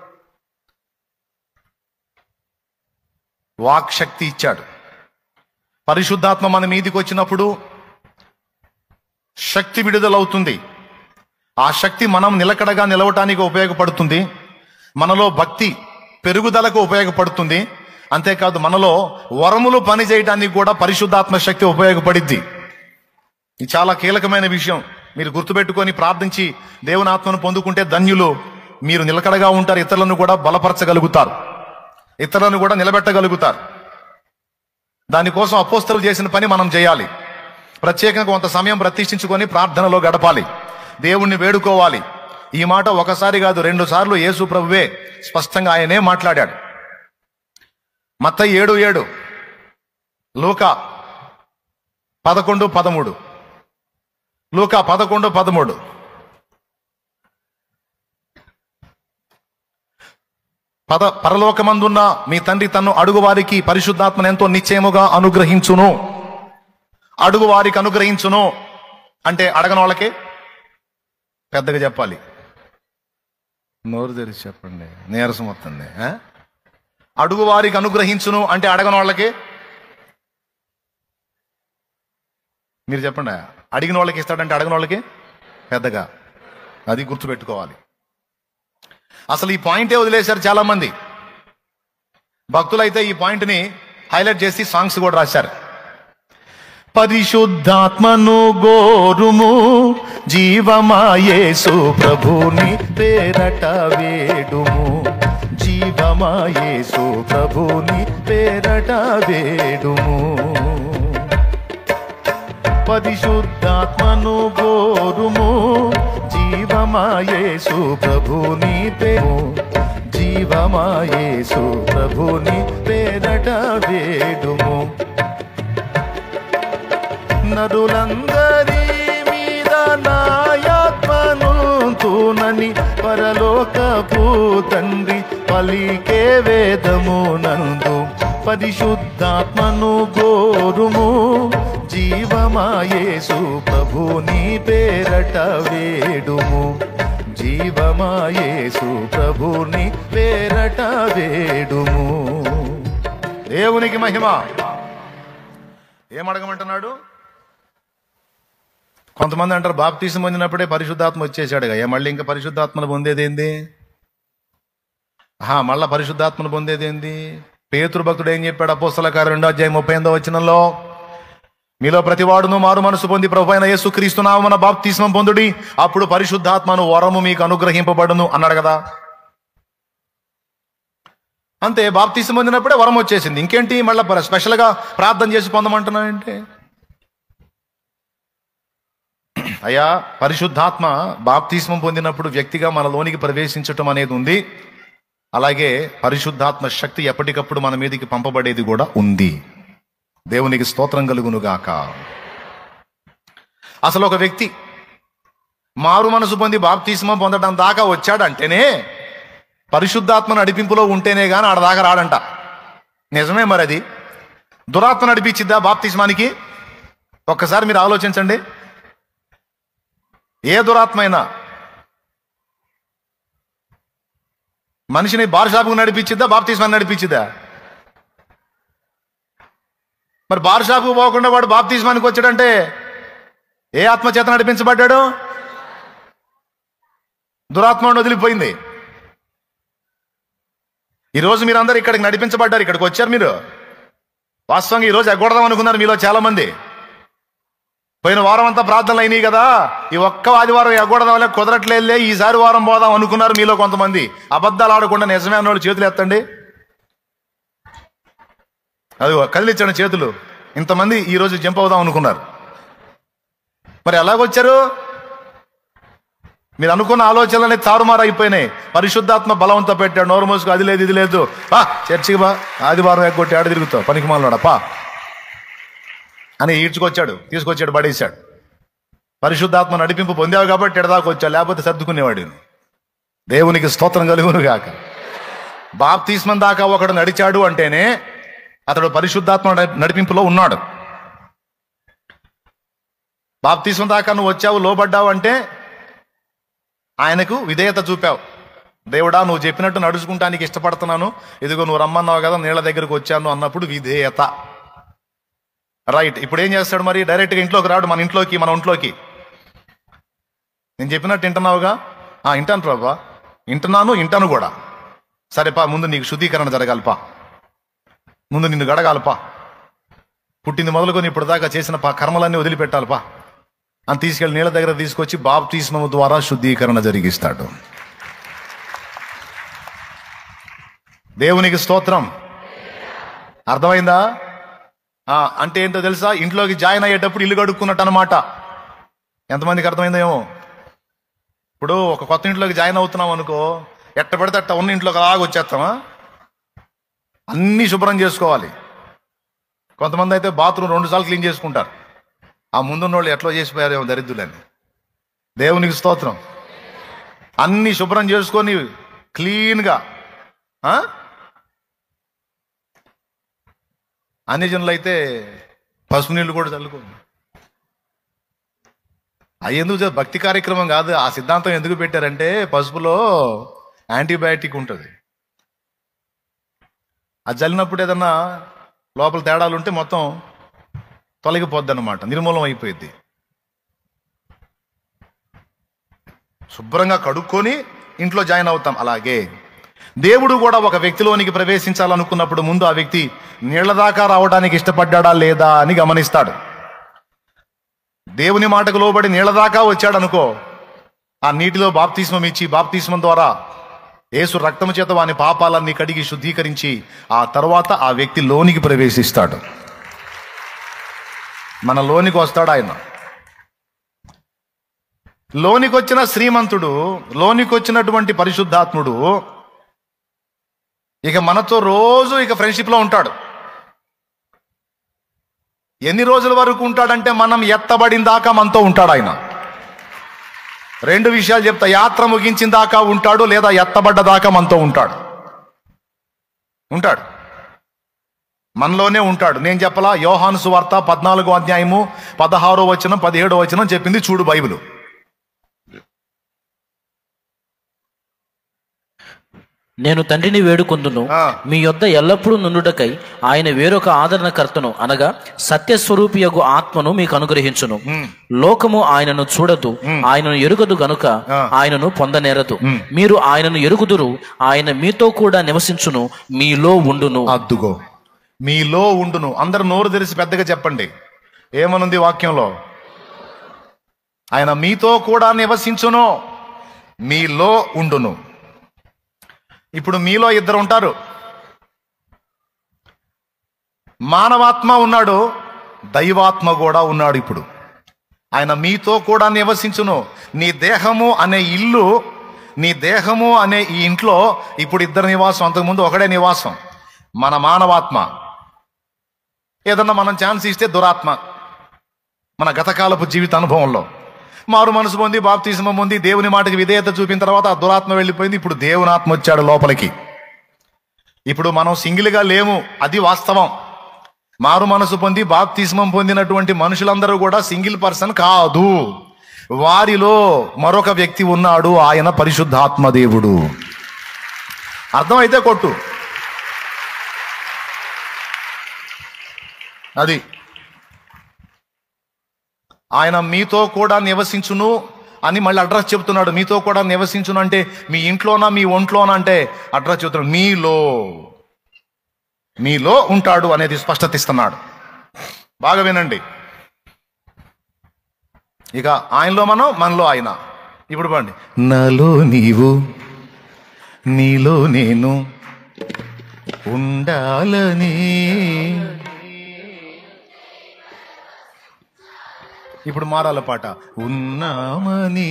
వాక్శక్తి ఇచ్చాడు. పరిశుద్ధాత్మ మన మీదికి వచ్చినప్పుడు శక్తి విడుదలవుతుంది. ఆ శక్తి మనం నిలకడగా నిలవటానికి ఉపయోగపడుతుంది, మనలో భక్తి పెరుగుదలకు ఉపయోగపడుతుంది. అంతేకాదు మనలో వరములు పని చేయడానికి కూడా పరిశుద్ధాత్మ శక్తి ఉపయోగపడిద్ది. ఇది చాలా కీలకమైన విషయం. మీరు గుర్తుపెట్టుకొని ప్రార్థించి దేవుని ఆత్మను పొందుకుంటే ధన్యులు. మీరు నిలకడగా ఉంటారు, ఇతరులను కూడా బలపరచగలుగుతారు, ఇతరులను కూడా నిలబెట్టగలుగుతారు. దానికోసం అపోస్తలులు చేసిన పని మనం చేయాలి. ప్రత్యేకంగా కొంత సమయం ప్రతిష్ఠించుకొని ప్రార్థనలో గడపాలి, దేవుణ్ణి వేడుకోవాలి. ఈ మాట ఒకసారి కాదు 2 సార్లు యేసు ప్రభువే స్పష్టంగా ఆయనే మాట్లాడాడు. మత్తయి 7:7, లూకా 11:13, లూకా 11:13. పరలోకమందున్న మీ తండ్రి తన్ను అడుగువారికి పరిశుద్ధాత్మను ఎంతో నిశ్చయముగా అనుగ్రహించును. అడుగువారికి అనుగ్రహించును అంటే అడగని వాళ్ళకి పెద్దగా చెప్పాలి. నోరు తెరిచి చెప్పండి, నీరసం వస్తుంది. అడుగువారికి అనుగ్రహించును అంటే అడగని వాళ్ళకి. మీరు చెప్పండి, అడిగిన వాళ్ళకి ఇస్తాడంటే అడగని వాళ్ళకి పెద్దగా. అది గుర్తుపెట్టుకోవాలి. అసలు ఈ పాయింటే వదిలేశారు చాలా మంది భక్తులైతే. ఈ పాయింట్ని హైలైట్ చేసి సాంగ్స్ కూడా రాశారు. పరిశుద్ధాత్మను గోరుము జీవమాయేసు ప్రభుని పేరట వేడుము, జీవమాయేసు ప్రభుని పేరట వేడుము. పరిశుద్ధాత్మను గోరుము జీవమాయేసు ప్రభుని పేరు, జీవమాయేసు ప్రభుని పేరట వేడుము. నరులందరి మీద నాయాత్మను తూనని పరలోకపు తండ్రి పలికే వేదము నందు. పరిశుద్ధాత్మను గోరుము జీవమాయేసు ప్రభుని పేరట వేడుము, జీవమాయేసు ప్రభుని పేరట వేడుము. దేవునికి మహిమ. ఏమడగమంటున్నాడు? కొంతమంది అంటారు బాప్తీసం పొందినప్పుడే పరిశుద్ధాత్మ వచ్చేసాడుగా, మళ్ళీ ఇంకా పరిశుద్ధాత్మను పొందేది ఏంది? మళ్ళా పరిశుద్ధాత్మను పొందేది ఏంది? పేతురు భక్తుడు ఏం చెప్పాడు? అపోస్తల కార్యం 2:38 మీలో ప్రతివాడును మారు మనసు పొంది ప్రభువైన యేసుక్రీస్తు నామమున బాప్తిస్మం పొందుడి, అప్పుడు పరిశుద్ధాత్మను వరము మీకు అనుగ్రహింపబడును అన్నాడు కదా. అంతే, బాప్తిస్మం పొందినప్పుడే వరం వచ్చేసింది. ఇంకేంటి మళ్ళీ స్పెషల్గా ప్రార్థన చేసి పొందమంటున్నానంటే? అయ్యా, పరిశుద్ధాత్మ బాప్తిస్మం పొందినప్పుడు వ్యక్తిగా మనలోనికి ప్రవేశించటం అనేది ఉంది. అలాగే పరిశుద్ధాత్మ శక్తి ఎప్పటికప్పుడు మన మీదకి పంపబడేది కూడా ఉంది. దేవునికి స్తోత్రం కలుగునుగాక. అసలు ఒక వ్యక్తి మారు మనసు పొంది బాప్తిస్మం పొందడం దాకా వచ్చాడంటేనే పరిశుద్ధాత్మ నడిపింపులో ఉంటేనే కానీ ఆడ దాకా రాడంట. నిజమే మరి. అది దురాత్మ నడిపించిద్దా బాప్తిస్మానికి? ఒక్కసారి మీరు ఆలోచించండి. ఏ దురాత్మ అయినా మనిషిని బార్ షాపుకు నడిపించిద్దా, బాప్తిస్మాన్ని నడిపించిద్దా? మరి బార్ షాపుకు పోకుండా వాడు బాప్తిస్మానికి వచ్చాడంటే ఏ ఆత్మ చేత నడిపించబడ్డాడు? దురాత్మ వదిలిపోయింది. ఈరోజు మీరందరూ ఇక్కడికి నడిపించబడ్డారు, ఇక్కడికి వచ్చారు మీరు. వాస్తవంగా ఈరోజు ఎగ్గొడదాం అనుకున్నారు మీలో చాలా మంది. పోయిన వారం అంతా ప్రార్థనలు అయినాయి కదా, ఈ ఒక్క ఆదివారం ఎగ్గొడదాంలే, కుదరట్లేదులే, ఈసారి వారం పోదాం అనుకున్నారు మీలో కొంతమంది. అబద్ధాలు ఆడకుండా నిజమే అన్నోళ్ళు చేతులు ఎత్తండి. అది కదిలించండి చేతులు. ఇంతమంది ఈరోజు జంప్ అవుదాం అనుకున్నారు. మరి ఎలాగొచ్చారు? మీరు అనుకున్న ఆలోచనలనే తారుమారు అయిపోయినాయి. పరిశుద్ధాత్మ బలవంతో పెట్టాడు. నోరు మోసుకు అది లేదు ఇది లేదు, చర్చికి బా, ఆదివారం ఎగ్గొట్టి ఆడ తిరుగుతావు పనికి మాలోడప్పా అని ఈడ్చుకొచ్చాడు, తీసుకొచ్చాడు, పడేశాడు. పరిశుద్ధాత్మ నడిపింపు పొందావు కాబట్టి ఎడదాకా వచ్చావు, లేకపోతే సర్దుకునేవాడు. దేవునికి స్తోత్రం కలుగును గాక. బాప్తిస్మం దాకా ఒకడు నడిచాడు అంటేనే అతడు పరిశుద్ధాత్మ నడిపింపులో ఉన్నాడు. బాప్తిస్మం దాకా నువ్వు వచ్చావు, లోబడ్డావు అంటే ఆయనకు విధేయత చూపావు. దేవుడా, నువ్వు చెప్పినట్టు నడుచుకుంటానికి ఇష్టపడుతున్నాను, ఇదిగో నువ్వు రమ్మన్నావు కదా, నీళ్ళ దగ్గరకు వచ్చాను అన్నప్పుడు విధేయత. రైట్. ఇప్పుడు ఏం చేస్తాడు మరి? డైరెక్ట్గా ఇంట్లోకి రాడు, మన ఇంట్లోకి, మన ఒంట్లోకి. నేను చెప్పినట్టు వింటున్నావుగా? వింటాను ప్రభా, వింటాను కూడా. సరే పా, ముందు నీకు శుద్ధీకరణ జరగాలిపా, ముందు నిన్ను గడగాలపా, పుట్టింది మొదలుకొని ఇప్పుడు దాకా చేసిన కర్మలన్నీ వదిలిపెట్టాలిపా అని తీసుకెళ్ళి నీళ్ళ దగ్గర తీసుకొచ్చి బాప్తిస్మము ద్వారా శుద్ధీకరణ జరిగిస్తాడు. దేవునికి స్తోత్రం. అర్థమైందా? అంటే ఏంటో తెలుసా? ఇంట్లోకి జాయిన్ అయ్యేటప్పుడు ఇల్లు కడుక్కున్నట్టు అనమాట. ఎంతమందికి అర్థమైందేమో? ఇప్పుడు ఒక కొత్త ఇంట్లోకి జాయిన్ అవుతున్నాం అనుకో, ఎట్ట పడితే అట్ట ఉన్న ఇంట్లోకి అలాగ వచ్చేస్తామా? అన్నీ శుభ్రం చేసుకోవాలి. కొంతమంది అయితే బాత్రూమ్ 2 సార్లు క్లీన్ చేసుకుంటారు. ఆ ముందున్న వాళ్ళు ఎట్లా చేసిపోయారేమో దరిద్రులని. దేవునికి స్తోత్రం. అన్నీ శుభ్రం చేసుకొని క్లీన్గా. అన్ని జనులు అయితే పసుపు నీళ్ళు కూడా చల్లుకోండి. అది ఎందుకు భక్తి కార్యక్రమం కాదు. ఆ సిద్ధాంతం ఎందుకు పెట్టారంటే పసుపులో యాంటీబయాటిక్ ఉంటుంది. అది చల్లినప్పుడు ఏదన్నా లోపల తేడాలు ఉంటే మొత్తం తొలగిపోద్ది అన్నమాట, నిర్మూలం అయిపోయింది. శుభ్రంగా కడుక్కొని ఇంట్లో జాయిన్ అవుతాం. అలాగే దేవుడు కూడా ఒక వ్యక్తిలోనికి ప్రవేశించాలనుకున్నప్పుడు ముందు ఆ వ్యక్తి నీళ్ల దాకా రావడానికి ఇష్టపడ్డా లేదా అని గమనిస్తాడు. దేవుని మాటకు లోబడి నీళ్ల దాకా వచ్చాడు అనుకో, ఆ నీటిలో బాప్తిస్మం ఇచ్చి బాప్తిస్మం ద్వారా యేసు రక్తము చేత వాని పాపాలన్నీ కడిగి శుద్ధీకరించి ఆ తర్వాత ఆ వ్యక్తి లోనికి ప్రవేశిస్తాడు. మన లోనికి వస్తాడు ఆయన. లోనికి వచ్చిన శ్రీమంతుడు, లోనికి వచ్చినటువంటి పరిశుద్ధాత్ముడు ఇక మనతో రోజు ఫ్రెండ్షిప్లో ఉంటాడు. ఎన్ని రోజుల వరకు ఉంటాడంటే మనం ఎత్తబడిన దాకా మనతో ఉంటాడు ఆయన. 2 విషయాలు చెప్తా. యాత్ర ముగించిన దాకా ఉంటాడు, లేదా ఎత్తబడ్డ దాకా మనతో ఉంటాడు. మనలోనే ఉంటాడు. నేను చెప్పలా? యోహాను సువార్త 14వ అధ్యాయము 16వ వచనం 17వ వచనం చెప్పింది చూడు బైబిల్. నేను తండ్రిని వేడుకొందును, ఆ. మీ యొద్ద ఎల్లప్పుడూ నుండుటకై ఆయన వేరొక ఆదరణకర్తను అనగా సత్యస్వరూపియగు ఆత్మను మీకు అనుగ్రహించును. లోకము ఆయనను చూడదు, ఆయనను ఎరుగదు గనుక ఆయనను పొందనేరదు. మీరు ఆయనను ఎరుగుదురు, ఆయన మీతో కూడా నివసించును, మీలో ఉండును. అద్దుగో, మీలో ఉండును. అందరు నోరు తెరిచి పెద్దగా చెప్పండి. ఏమనుంది వాక్యంలో? ఆయన మీతో కూడా నివసించును, మీలో ఉండును. ఇప్పుడు మీలో ఇద్దరు ఉంటారు. మానవాత్మ ఉన్నాడు, దైవాత్మ కూడా ఉన్నాడు. ఇప్పుడు ఆయన మీతో కూడా నివసించును. నీ దేహము అనే ఇల్లు, నీ దేహము అనే ఈ ఇంట్లో ఇప్పుడు ఇద్దరు నివాసం. అంతకుముందు ఒకడే నివాసం, మన మానవాత్మ. ఏదన్నా మనం ఛాన్స్ ఇస్తే దురాత్మ. మన గతకాలపు జీవిత అనుభవంలో మారు మనసు పొంది బాప్తిస్మం పొంది దేవుని మాటకి విధేయత చూపిన తర్వాత ఆ దురాత్మ వెళ్ళిపోయింది. ఇప్పుడు దేవుని ఆత్మ వచ్చాడు లోపలికి. ఇప్పుడు మనం సింగిల్గా లేము, అది వాస్తవం. మారు మనసు పొంది బాప్తిస్మం పొందినటువంటి మనుషులందరూ కూడా సింగిల్ పర్సన్ కాదు. వారిలో మరొక వ్యక్తి ఉన్నాడు, ఆయన పరిశుద్ధాత్మ దేవుడు. అర్థమైతే కొట్టు. అది ఆయన మీతో కూడా నివసించును అని మళ్ళీ అడ్రస్ చెప్తున్నాడు. మీతో కూడా నివసించును అంటే మీ ఇంట్లోనా మీ ఒంట్లోనా అంటే అడ్రస్ చెప్తున్నాడు. మీలో ఉంటాడు అనేది స్పష్టత ఇస్తున్నాడు. బాగా వినండి. ఇక ఆయనలో మనం, మనలో ఆయన. ఇప్పుడు పండి. నాలో నీవు, నీలో నేను ఉండాలని. ఇప్పుడు మారాల పాట. ఉన్నామని.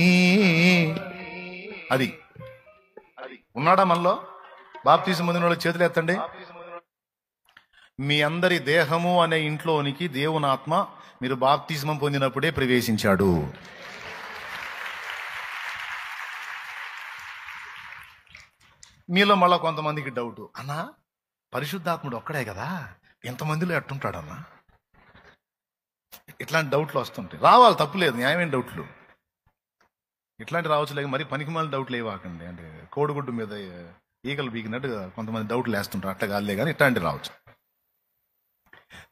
అది ఉన్నాడా మనలో? బాప్తిస్మం పొందిన వాళ్ళు చేతులు ఎత్తండి. మీ అందరి దేహము అనే ఇంట్లోనికి దేవుని ఆత్మ మీరు బాప్తిస్మం పొందినప్పుడే ప్రవేశించాడు. మీలో మళ్ళా కొంతమందికి డౌట్, అన్నా పరిశుద్ధాత్ముడు ఒక్కడే కదా, ఎంతమందిలో ఎట్టుంటాడన్నా? ఇట్లాంటి డౌట్లు వస్తుంటాయి. రావాలి, తప్పులేదు, న్యాయమైన డౌట్లు. ఇట్లాంటి రావచ్చు. లేక మరి పనికిమాలిన డౌట్లు ఏవాకండి. అంటే కోడిగుడ్డు మీద ఈగలు బీకినట్టు కొంతమంది డౌట్లు వేస్తుంటారు. అట్లా కాదులే కానీ ఇట్లాంటివి రావచ్చు.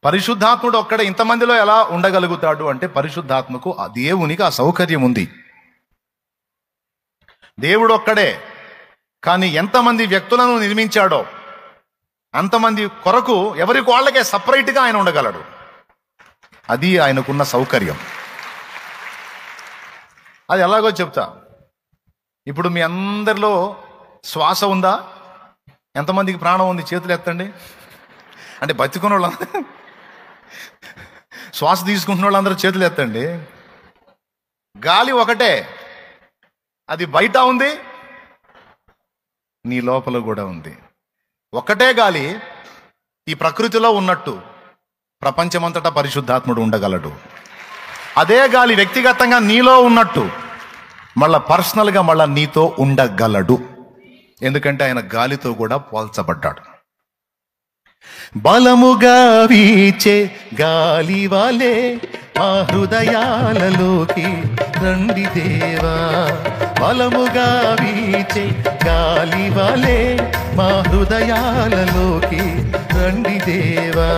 పరిశుద్ధాత్ముడు ఒక్కడే ఇంతమందిలో ఎలా ఉండగలుగుతాడు అంటే పరిశుద్ధాత్మకు ఆ దేవునికి ఆ సౌకర్యం ఉంది. దేవుడు ఒక్కడే, కానీ ఎంతమంది వ్యక్తులను నిర్మించాడో అంతమంది కొరకు ఎవరికి వాళ్ళకే సపరేట్గా ఆయన ఉండగలడు. అది ఆయనకున్న సౌకర్యం. అది ఎలాగో చెప్తా. ఇప్పుడు మీ అందరిలో శ్వాస ఉందా? ఎంతమందికి ప్రాణం ఉంది? చేతులు ఎత్తండి. అంటే బతికున్న వాళ్ళు, శ్వాస తీసుకుంటున్న వాళ్ళందరూ చేతులు ఎత్తండి. గాలి ఒకటే, అది బయట ఉంది, నీ లోపల కూడా ఉంది. ఒకటే గాలి ఈ ప్రకృతిలో ఉన్నట్టు ప్రపంచమంతటా పరిశుద్ధాత్ముడు ఉండగలడు. అదే గాలి వ్యక్తిగతంగా నీలో ఉన్నట్టు మళ్ళా పర్సనల్గా మళ్ళా నీతో ఉండగలడు. ఎందుకంటే ఆయన గాలితో కూడా పోల్చబడ్డాడు. బలముగా వీచే గాలి వాలే మా హృదయాలలోకి రండి దేవా. బలముగా వీచే గాలి వాలే మా హృదయాలలోకి రండి దేవా.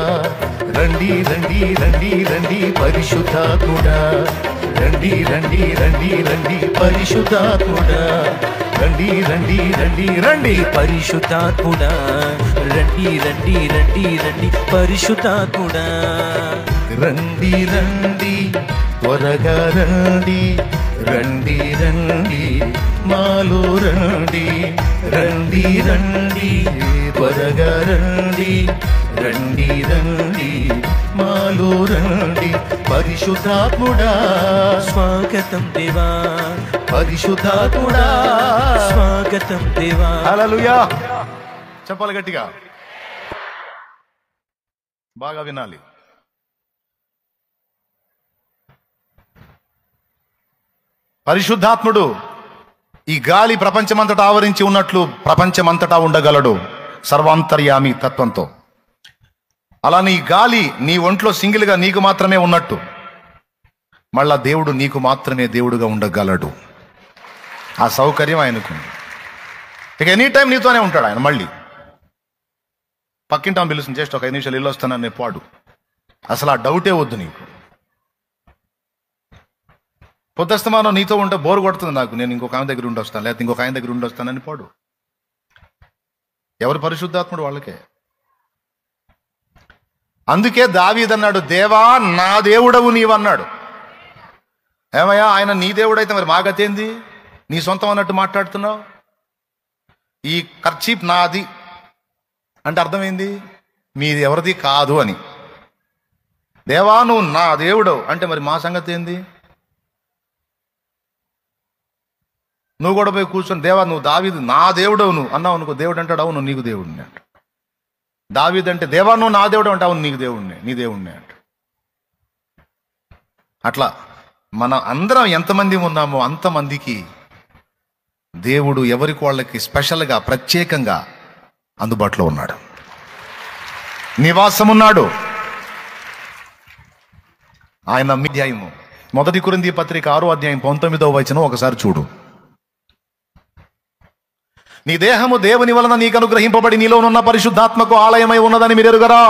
రండి రండి రండి రండి పరిశుద్ధాత్ముడా, రండి రండి రండి రండి పరిశుద్ధాత్ముడా, రండి రండి రండి రండి పరిశుద్ధాత్ముడా, రండి రండి రండి రండి పరిశుద్ధాత్ముడా. రండి రండి త్వరగా రండి, రండి రండి మాలో రండి, రండి రండి త్వరగా రండి, రండి రండి మాలో రండి. పరిశుద్ధాత్ముడా స్వాగతం దేవా, పరిశుద్ధాత్ముడా స్వాగతం దేవా. హల్లెలూయా. చెప్పాలి గట్టిగా, బాగా వినాలి. పరిశుద్ధాత్ముడు ఈ గాలి ప్రపంచమంతటా ఆవరించి ఉన్నట్లు ప్రపంచమంతటా ఉండగలడు సర్వాంతర్యామి తత్వంతో. అలా నీ గాలి నీ ఒంట్లో సింగిల్గా నీకు మాత్రమే ఉన్నట్టు మళ్ళా దేవుడు నీకు మాత్రమే దేవుడుగా ఉండగలడు. ఆ సౌకర్యం ఆయనకుంది. ఇక ఎనీ టైం నీతోనే ఉంటాడు ఆయన. మళ్ళీ పక్కింటాం పిలుస్తుంది, జస్ట్ ఒక 5 నిమిషాలు ఇల్లు వస్తానని పాడు. అసలు ఆ డౌటే వద్దు నీకు. పొద్దుస్తమానం నీతో ఉంటే బోరు కొడుతుంది నాకు, నేను ఇంకొక ఆయన దగ్గర ఉండి వస్తాను, లేకపోతే ఇంకొక ఆయన దగ్గర ఉండి వస్తానని పాడు. ఎవరు పరిశుద్ధాత్ముడు వాళ్ళకే. అందుకే దావీదు అన్నాడు, దేవా నా దేవుడవు నీవన్నాడు. ఏమయ్యా, ఆయన నీ దేవుడైతే మరి మా గతి ఏంది? నీ సొంతం అన్నట్టు మాట్లాడుతున్నావు. ఈ కర్చీప్ నాది అంటే అర్థమైంది, మీది ఎవరిది కాదు అని. దేవా నువ్వు నా దేవుడవు అంటే మరి మా సంగతి ఏంది? నువ్వు కూడా పోయి కూర్చొని, దేవా నువ్వు దావీదు నా దేవుడవు నువ్వు అన్నావు అనుకో, దేవుడు అంటాడు అవును నీకు దేవుడిని అంట. దావీదు అంటే దేవా నువ్వు నా దేవుడు అంటే అవును నీకు దేవుడిని, నీ దేవుడిని అంట. అట్లా మనం అందరం ఎంతమంది ఉన్నామో అంతమందికి దేవుడు ఎవరికి వాళ్ళకి స్పెషల్గా ప్రత్యేకంగా అందుబాటులో ఉన్నాడు, నివాసం ఉన్నాడు. ఆయన అధ్యాయము 1 కొరింథీ పత్రిక 6వ అధ్యాయం 19వ వచనం ఒకసారి చూడు. నీ దేహము దేవుని వలన నీకు అనుగ్రహింపబడి నీలోనున్న పరిశుద్ధాత్మకు ఆలయమై ఉన్నదని మీరు ఎరుగరా?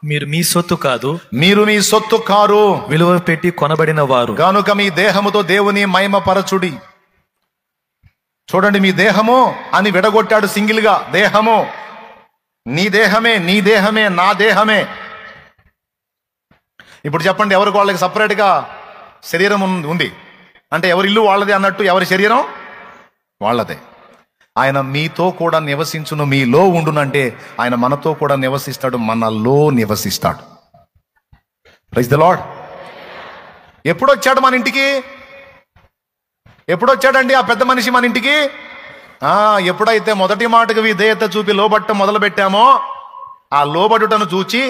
మీరు మీ సొత్తు కాదు, మీరు మీ సొత్తు కారు, విలువ పెట్టి కొనబడిన వారు. గనుక మీ దేహముతో దేవుని మహిమపరచుడి. చూడండి, మీ దేహము అని విడగొట్టాడు సింగిల్ గా. దేహము నీ దేహమే, నీ దేహమే, నా దేహమే. ఇప్పుడు చెప్పండి, ఎవరికి వాళ్ళకి సపరేట్గా శరీరం ఉంది అంటే ఎవరి ఇల్లు వాళ్ళదే అన్నట్టు, ఎవరి శరీరం వాళ్ళదే. ఆయన మీతో కూడా నివసించును, మీలో ఉండునంటే ఆయన మనతో కూడా నివసిస్తాడు, మనలో నివసిస్తాడు. Praise the Lord. ఎప్పుడొచ్చాడు మన ఇంటికి? ఎప్పుడొచ్చాడండి ఆ పెద్ద మనిషి మన ఇంటికి? ఎప్పుడైతే మొదటి మాటకు విధేయత చూపి లోబట్టం మొదలు పెట్టామో, ఆ లోబడుటను చూచి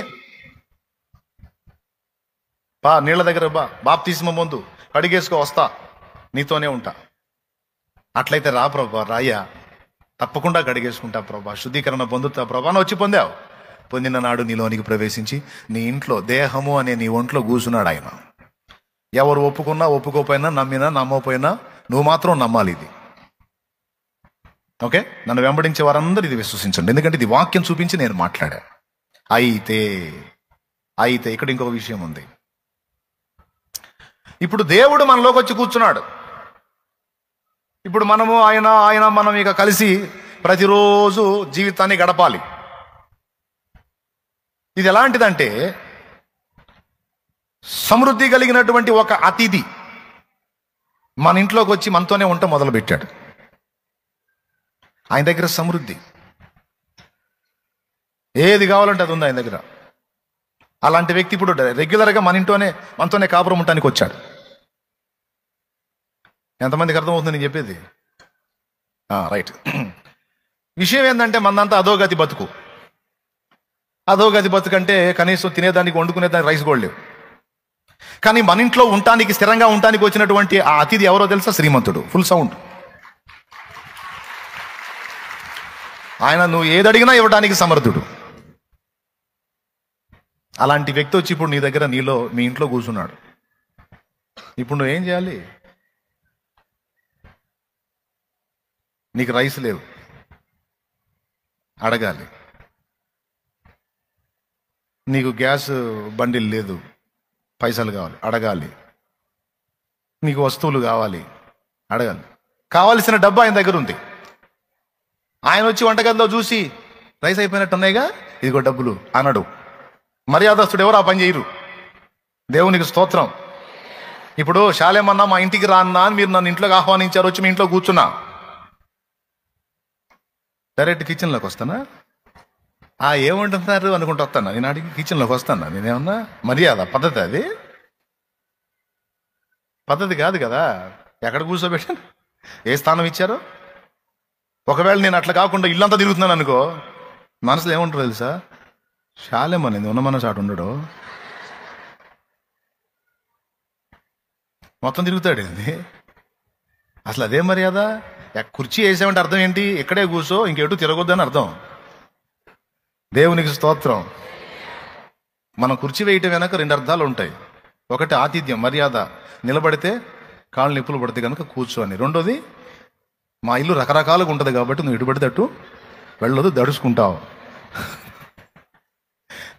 నీళ్ళ దగ్గర బాప్తిస్మం పొందు, కడిగేసుకో, వస్తా, నీతోనే ఉంటా. అట్లయితే రా ప్రభా, రాయ్యా, తప్పకుండా కడిగేసుకుంటా ప్రభా, శుద్ధీకరణ పొందుతా ప్రభా అని వచ్చి పొందావు. పొందిన నాడు నీలోనికి ప్రవేశించి నీ ఇంట్లో దేహము అనే నీ ఒంట్లో కూర్చున్నాడు ఆయన. ఎవరు ఒప్పుకున్నా ఒప్పుకోపోయినా, నమ్మినా నమ్మకపోయినా నువ్వు మాత్రం నమ్మాలి ఇది. ఓకే, నన్ను వెంబడించే వారందరూ ఇది విశ్వసించండి, ఎందుకంటే ఇది వాక్యం చూపించి నేను మాట్లాడా. అయితే ఇక్కడ ఇంకొక విషయం ఉంది. ఇప్పుడు దేవుడు మనలోకి వచ్చి కూర్చున్నాడు. ఇప్పుడు మనం ఇక కలిసి ప్రతిరోజు జీవితాన్ని గడపాలి. ఇది ఎలాంటిదంటే, సమృద్ధి కలిగినటువంటి ఒక అతిథి మన ఇంట్లోకి వచ్చి మనతోనే ఉండటం మొదలుపెట్టాడు. ఆయన దగ్గర సమృద్ధి, ఏది కావాలంటే అది ఉంది ఆయన దగ్గర. అలాంటి వ్యక్తి ఇప్పుడు రెగ్యులర్గా మనతోనే కాపురం ఉండటానికి వచ్చాడు. ఎంతమందికి అర్థమవుతుంది నేను చెప్పేది? రైట్. విషయం ఏంటంటే, మనంతా అధోగతి బతుకు. అధోగతి బతుకంటే కనీసం తినేదానికి, వండుకునేదానికి రైస్ కూడా లేవు. కానీ మన ఇంట్లో ఉండటానికి, స్థిరంగా ఉండటానికి వచ్చినటువంటి ఆ అతిథి ఎవరో తెలుసా? శ్రీమంతుడు. Full sound. ఆయన నువ్వు ఏదడిగినా ఇవ్వడానికి సమర్థుడు. అలాంటి వ్యక్తి వచ్చి ఇప్పుడు నీ దగ్గర, మీ ఇంట్లో కూర్చున్నాడు. ఇప్పుడు నువ్వేం చేయాలి? నీకు రైస్ లేవు, అడగాలి. నీకు గ్యాస్ బండిల్ లేదు, పైసలు కావాలి, అడగాలి. నీకు వస్తువులు కావాలి, అడగాలి. కావాల్సిన డబ్బు ఆయన దగ్గర ఉంది. ఆయన వచ్చి వంటగదిలో చూసి రైస్ అయిపోయినట్టు ఉన్నాయిగా, ఇదిగో డబ్బులు అనడు. మర్యాదస్తుడు ఎవరు ఆ పని చేయరు. దేవునికి స్తోత్రం. ఇప్పుడు శాలేమన్నా మా ఇంటికి రాన్నా అని మీరు నన్ను ఇంట్లోకి ఆహ్వానించారు, వచ్చి మీ ఇంట్లో కూర్చున్నా, డైరెక్ట్ కిచెన్లోకి వస్తానా? ఏమంటున్నారు అనుకుంటూ వస్తాను నేను, అడిగి కిచెన్లోకి వస్తాను నేనేమన్నా? మర్యాద పద్ధతి అది? పద్ధతి కాదు కదా. ఎక్కడ కూర్చోబెట్టాను, ఏ స్థానం ఇచ్చారో? ఒకవేళ నేను అట్లా కాకుండా ఇల్లంతా తిరుగుతున్నాను అనుకో, మనసులో ఏముంటారు తెలుసా? శాలేమనేది ఉన్న మనసు అటు ఉండడు, మొత్తం తిరుగుతాడు. ఏంది అసలు? అదే మర్యాద. కుర్చీ వేసామంటే అర్థం ఏంటి? ఇక్కడే కూర్చో, ఇంకెటు తిరగొద్దని అర్థం. దేవునికి స్తోత్రం. మనం కుర్చీ వేయటం వెనక 2 అర్థాలు ఉంటాయి. ఒకటి ఆతిథ్యం, మర్యాద, నిలబడితే కాళ్ళు నిప్పులు పడితే కనుక కూర్చో అని. రెండోది మా ఇల్లు రకరకాలుగా ఉంటుంది కాబట్టి నువ్వు ఇటు పడితే అటు వెళ్ళదు, దడుచుకుంటావు.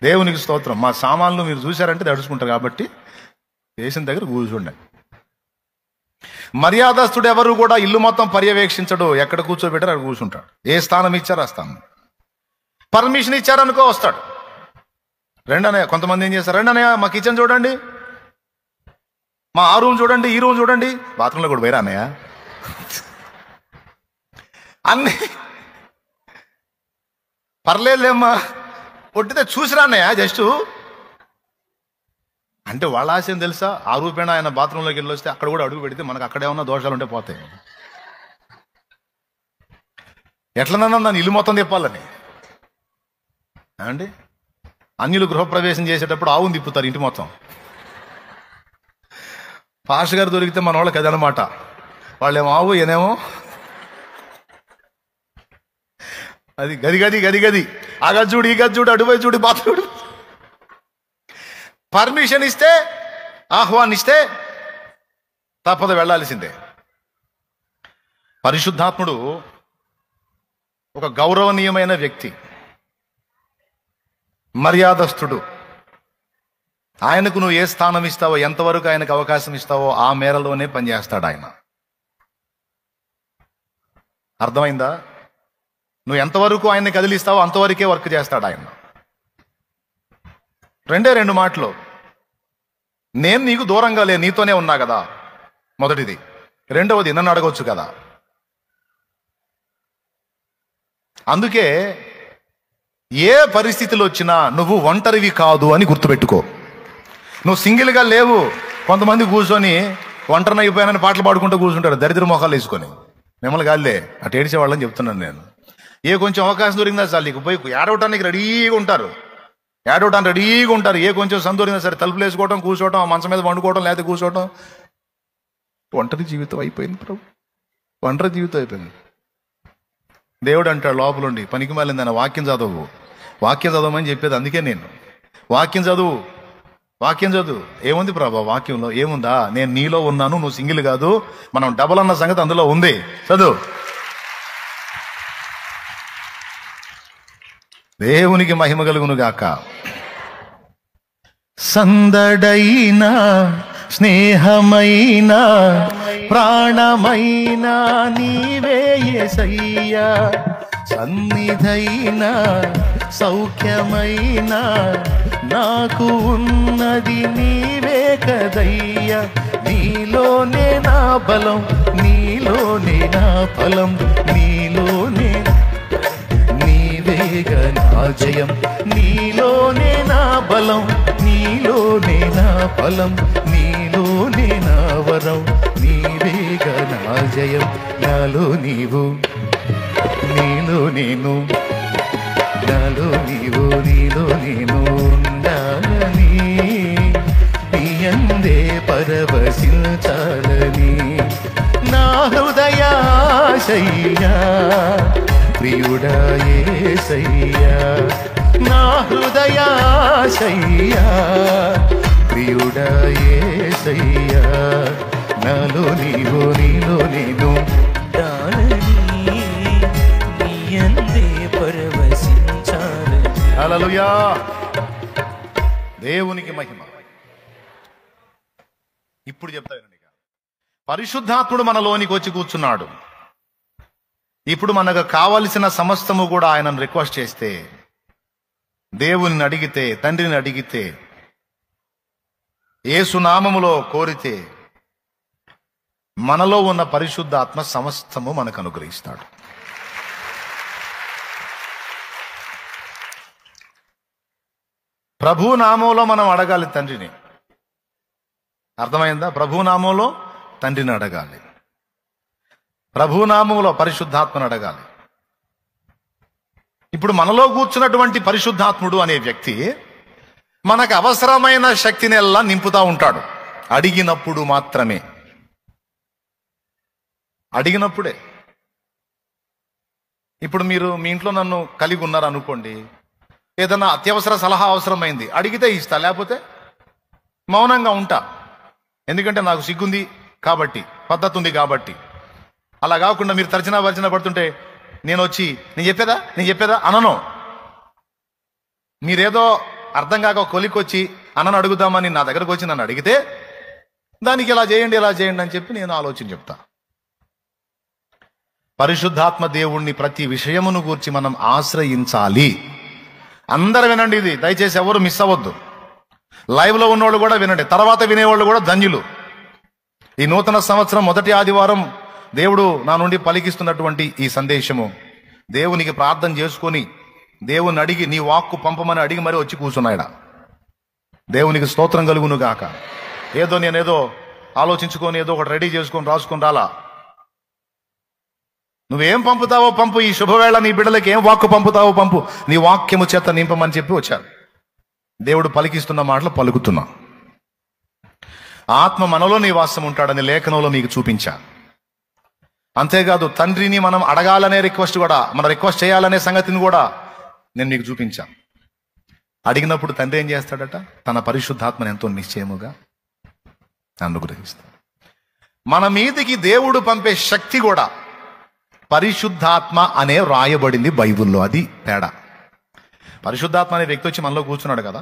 దేవునికి స్తోత్రం. మా సామాన్లు మీరు చూశారంటే దడుచుకుంటారు కాబట్టి చేసిన దగ్గర కూర్చోండి. మర్యాదస్తుడు ఎవరు కూడా ఇల్లు మొత్తం పర్యవేక్షించడు. ఎక్కడ కూర్చోబెట్టారు అక్కడ కూర్చుంటాడు. ఏ స్థానం ఇచ్చారో ఆ స్థానం. పర్మిషన్ ఇచ్చారనుకో వస్తాడు. రెండనే కొంతమంది ఏం చేస్తారు, రెండనయ్య మా కిచెన్ చూడండి, మా ఆ రూమ్ చూడండి, ఈ రూమ్ చూడండి, బాత్రూంలో కూడా పోయిరా అన్నయ్య, అన్ని పర్లేదులేమ్మా కొట్టితే చూసిరా అన్నయ్య జస్ట్ అంటే వాళ్ళ ఆశయం తెలుసా? ఆ రూపేణ ఆయన బాత్రూంలోకి వెళ్ళి వస్తే అక్కడ కూడా అడుగు పెడితే మనకు అక్కడే ఉన్న దోషాలు ఉంటే పోతాయి. ఎట్లనన్నా దాన్ని ఇల్లు మొత్తం తిప్పాలని అండి. అన్యులు గృహప్రవేశం చేసేటప్పుడు ఆవును తిప్పుతారు ఇంటి మొత్తం. పాస్టర్ గారు దొరికితే మన వాళ్ళకి అదనమాట. వాళ్ళేమో ఆవు, ఈయనేమో అది గది గది గది గది, ఆ గది చూడు, ఈ గది చూడు, అటువై చూడు, బాత్రూడు. పర్మిషన్ ఇస్తే, ఆహ్వానిస్తే తప్పదు, వెళ్ళాల్సిందే. పరిశుద్ధాత్ముడు ఒక గౌరవనీయమైన వ్యక్తి, మర్యాదస్తుడు. ఆయనకు నువ్వు ఏ స్థానం ఇస్తావో, ఎంతవరకు ఆయనకు అవకాశం ఇస్తావో ఆ మేరలోనే పనిచేస్తాడు ఆయన. అర్థమైందా? నువ్వు ఎంతవరకు ఆయన్ని కదిలిస్తావో అంతవరకే వర్క్ చేస్తాడు ఆయన. రెండు మాటలు. నేను నీకు దూరంగా లే, నీతోనే ఉన్నా కదా, మొదటిది. రెండవది, నన్ను అడగొచ్చు కదా. అందుకే ఏ పరిస్థితులు వచ్చినా నువ్వు ఒంటరివి కాదు అని గుర్తుపెట్టుకో. నువ్వు సింగిల్గా లేవు. కొంతమంది కూర్చొని ఒంటరిని అయిపోయానని పాటలు పాడుకుంటూ కూర్చుంటారు, దరిద్ర మొఖాలు వేసుకొని. మిమ్మల్ని కాదులే, అటు ఏడిచే వాళ్ళని చెప్తున్నాను నేను. ఏ కొంచెం అవకాశం దొరికిందా చాలు, నీకు పోయి ఏడవటానికి రెడీగా ఉంటారు, ఏడవటానికి రెడీగా ఉంటారు. ఏ కొంచెం సందు దొరికినా సరే తలుపులు వేసుకోవటం, కూర్చోవటం, ఆ మంచం మీద వండుకోవటం, లేకపోతే కూర్చోవటం. ఒంటరి జీవితం అయిపోయింది ప్రభు, ఒంటరి జీవితం అయిపోయింది. దేవుడు అంటాడు లోపలుండి, పనికి మాలింది ఆయన వాక్యం చదవు, వాక్యం చదవమని చెప్పేది. అందుకే నేను వాక్యం చదువు, వాక్యం చదువు. ఏముంది ప్రభా వాక్యంలో? ఏముందా? నేను నీలో ఉన్నాను, నువ్వు సింగిల్ కాదు, మనం డబల్ అన్న సంగతి అందులో ఉంది. చదువు. దేవునికి మహిమ కలుగును గాక. సందడైన స్నేహమైన ప్రాణమైన నీవే యేసయ్యా, సన్నిధైన సౌఖ్యమైన నాకు ఉన్నది నీవే కదయ్యా. నీలోనే నా బలం, నీలోనే నా ఫలం, నీలోనే నీవేగా నా జయం. నీలోనే నా బలం, నీలోనే నా ఫలం, నీలోనే నా వరం, నీవేగా నా జయం. నాలో నీవు, నీలో నేను, నాలో నీవు, నీలో నేను ఉండాలని, నీ అందే పరవశించాలని నా హృదయాశయ్యా, ప్రియుడా యేసయ్యా. నా హృదయాశయ్యా, ప్రియుడా యేసయ్యా. నాలో నీవు, నీలో నేను హల్లెలూయా. దేవునికి మహిమ. ఇప్పుడు చెప్తానండి, పరిశుద్ధాత్ముడు మనలోనికి వచ్చి కూర్చున్నాడు. ఇప్పుడు మనకు కావలసిన సమస్తము కూడా ఆయనను రిక్వెస్ట్ చేస్తే, దేవుని అడిగితే, తండ్రిని అడిగితే, యేసునామములో కోరితే, మనలో ఉన్న పరిశుద్ధాత్మ సమస్తము మనకు అనుగ్రహిస్తాడు. ప్రభు నామంలో మనం అడగాలి తండ్రిని. అర్థమైందా? ప్రభు నామంలో తండ్రిని అడగాలి, ప్రభు నామంలో పరిశుద్ధాత్మను అడగాలి. ఇప్పుడు మనలో కూర్చున్నటువంటి పరిశుద్ధాత్ముడు అనే వ్యక్తి మనకు అవసరమైన శక్తిని ఎల్లా నింపుతా ఉంటాడు. అడిగినప్పుడు మాత్రమే, అడిగినప్పుడే. ఇప్పుడు మీరు మీ ఇంట్లో నన్ను కలిగి ఉన్నారు అనుకోండి, ఏదన్నా అత్యవసర సలహా అవసరమైంది, అడిగితే ఇస్తా, లేకపోతే మౌనంగా ఉంటా. ఎందుకంటే నాకు సిగ్గుంది కాబట్టి, పద్ధతి ఉంది కాబట్టి. అలా కాకుండా మీరు తర్జనా భర్జన పడుతుంటే నేను వచ్చి నేను చెప్పేదా అనను. మీరేదో అర్థం కాక కొలికొచ్చి అన్నను అడుగుదామని నా దగ్గరకు వచ్చి నన్ను అడిగితే దానికి ఇలా చేయండి అని చెప్పి నేను ఆలోచన చెప్తా. పరిశుద్ధాత్మ దేవుణ్ణి ప్రతి విషయమును గూర్చి మనం ఆశ్రయించాలి. అందరూ వినండి, ఇది దయచేసి ఎవరు మిస్ అవ్వద్దు. లైవ్ లో ఉన్నోళ్ళు కూడా వినండి, తర్వాత వినేవాళ్ళు కూడా ధన్యులు. ఈ నూతన సంవత్సరం మొదటి ఆదివారం దేవుడు నా నుండి పలికిస్తున్నటువంటి ఈ సందేశము, దేవునికి ప్రార్థన చేసుకొని దేవుని అడిగి నీ వాక్కు పంపమని అడిగి మరి వచ్చి కూర్చున్నాయడ. దేవునికి స్తోత్రం కలుగును గాక. నేనేదో ఆలోచించుకొని ఏదో ఒకటి రెడీ చేసుకొని రాసుకొని రాలా. నువ్వేం పంపుతావో పంపు, ఈ శుభవేళ నీ బిడ్డలకి ఏం వాక్కు పంపుతావో పంపు, నీ వాక్యము చేత నింపమని చెప్పి వచ్చారు. దేవుడు పలికిస్తున్న మాటలు పలుకుతున్నా. ఆత్మ మనలో నివాసం ఉంటాడని లేఖనంలో మీకు చూపించా. అంతేకాదు తండ్రిని మనం అడగాలనే రిక్వెస్ట్ కూడా, మన రిక్వెస్ట్ చేయాలనే సంగతిని కూడా నేను మీకు చూపించా. అడిగినప్పుడు తండ్రి ఏం చేస్తాడట? తన పరిశుద్ధాత్మను ఎంతో నిశ్చయముగా అనుగ్రహిస్తాడు. మన మీదికి దేవుడు పంపే శక్తి కూడా పరిశుద్ధాత్మ అనే రాయబడింది బైబిల్లో. అది తేడా. పరిశుద్ధాత్మ అనే వ్యక్తి వచ్చి మనలో కూర్చున్నాడు కదా.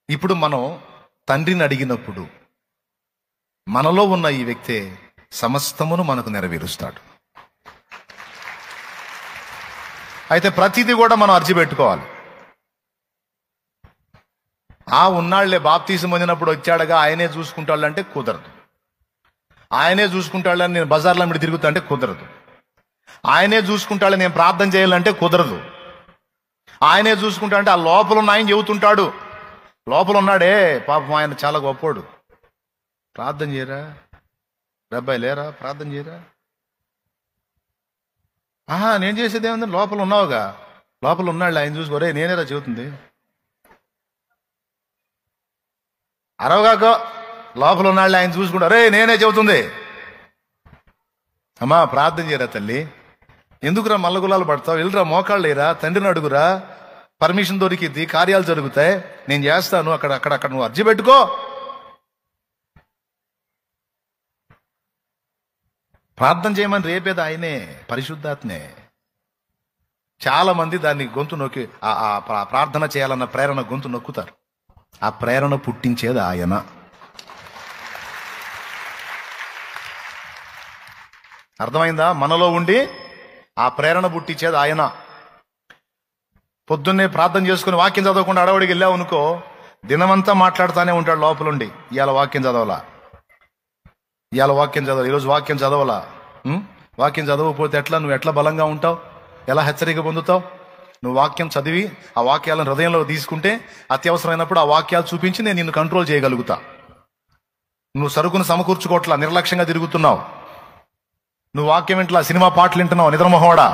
ఇప్పుడు మనం తండ్రిని అడిగినప్పుడు మనలో ఉన్న ఈ వ్యక్తే సమస్తమును మనకు నెరవేరుస్తాడు. అయితే ప్రతిదీ కూడా మనం అర్జీ పెట్టుకోవాలి. ఉన్నాళ్లే బాప్తీసం పొందినప్పుడు వచ్చాడుగా ఆయనే చూసుకుంటాడంటే కుదరదు. ఆయనే చూసుకుంటాడని నేను బజార్లో మీద తిరుగుతా అంటే కుదరదు. ఆయనే చూసుకుంటాడని నేను ప్రార్థన చేయాలంటే కుదరదు. ఆయనే చూసుకుంటా అంటే ఆ లోపల ఉన్న ఆయన చెబుతుంటాడు. లోపల ఉన్నాడే పాపం, ఆయన చాలా గొప్పోడు, ప్రార్థన చేయరా డబ్బాయి లేరా, ప్రార్థన చేయరా. నేను చేసేది ఏముంది, లోపల ఉన్నావుగా, లోపల ఉన్నాడు ఆయన చూసుకోరే, నేనేరా చెబుతుంది. అరవగాక లోపల ఉన్నాళ్ళు ఆయన చూసుకుంటారే, నేనే చెబుతుంది. అమ్మా ప్రార్థన చేయరా తల్లి, ఎందుకురా మల్లగులాలు పడతావు, వెళ్ళరా మోకాళ్ళు లేరా, తండ్రిని అడుగురా, పర్మిషన్ దొరికిద్ది, కార్యాలు జరుగుతాయి, నేను చేస్తాను, అక్కడ నువ్వు అర్జీ పెట్టుకో. ప్రార్థన చేయమని రేపేది ఆయనే, పరిశుద్ధాత్మే. చాలా మంది దాన్ని గొంతు నొక్కి ఆ ప్రార్థన చేయాలన్న ప్రేరణ గొంతు నొక్కుతారు. ఆ ప్రేరణ పుట్టించేది ఆయన. అర్థమైందా? మనలో ఉండి ఆ ప్రేరణ పుట్టించేది ఆయన. పొద్దున్నే ప్రార్థన చేసుకుని వాక్యం చదవకుండా అడవడికి వెళ్ళావు అనుకో, దినమంతా మాట్లాడుతూనే ఉంటాడు లోపలుండి. ఇవాళ వాక్యం చదవాలా, ఈరోజు వాక్యం చదవాలా. వాక్యం చదవకపోతే ఎట్లా, నువ్వు ఎట్లా బలంగా ఉంటావు, ఎలా హెచ్చరిక పొందుతావు? నువ్వు వాక్యం చదివి ఆ వాక్యాలను హృదయంలో తీసుకుంటే అత్యవసరమైనప్పుడు ఆ వాక్యాలు చూపించి నేను నిన్ను కంట్రోల్ చేయగలుగుతా. నువ్వు సరుకును సమకూర్చుకోవట్లా, నిర్లక్ష్యంగా తిరుగుతున్నావు. నువ్వు వాక్యం వింటలా, సినిమా పాటలు వింటున్నావు, నిద్రమోహవాడా.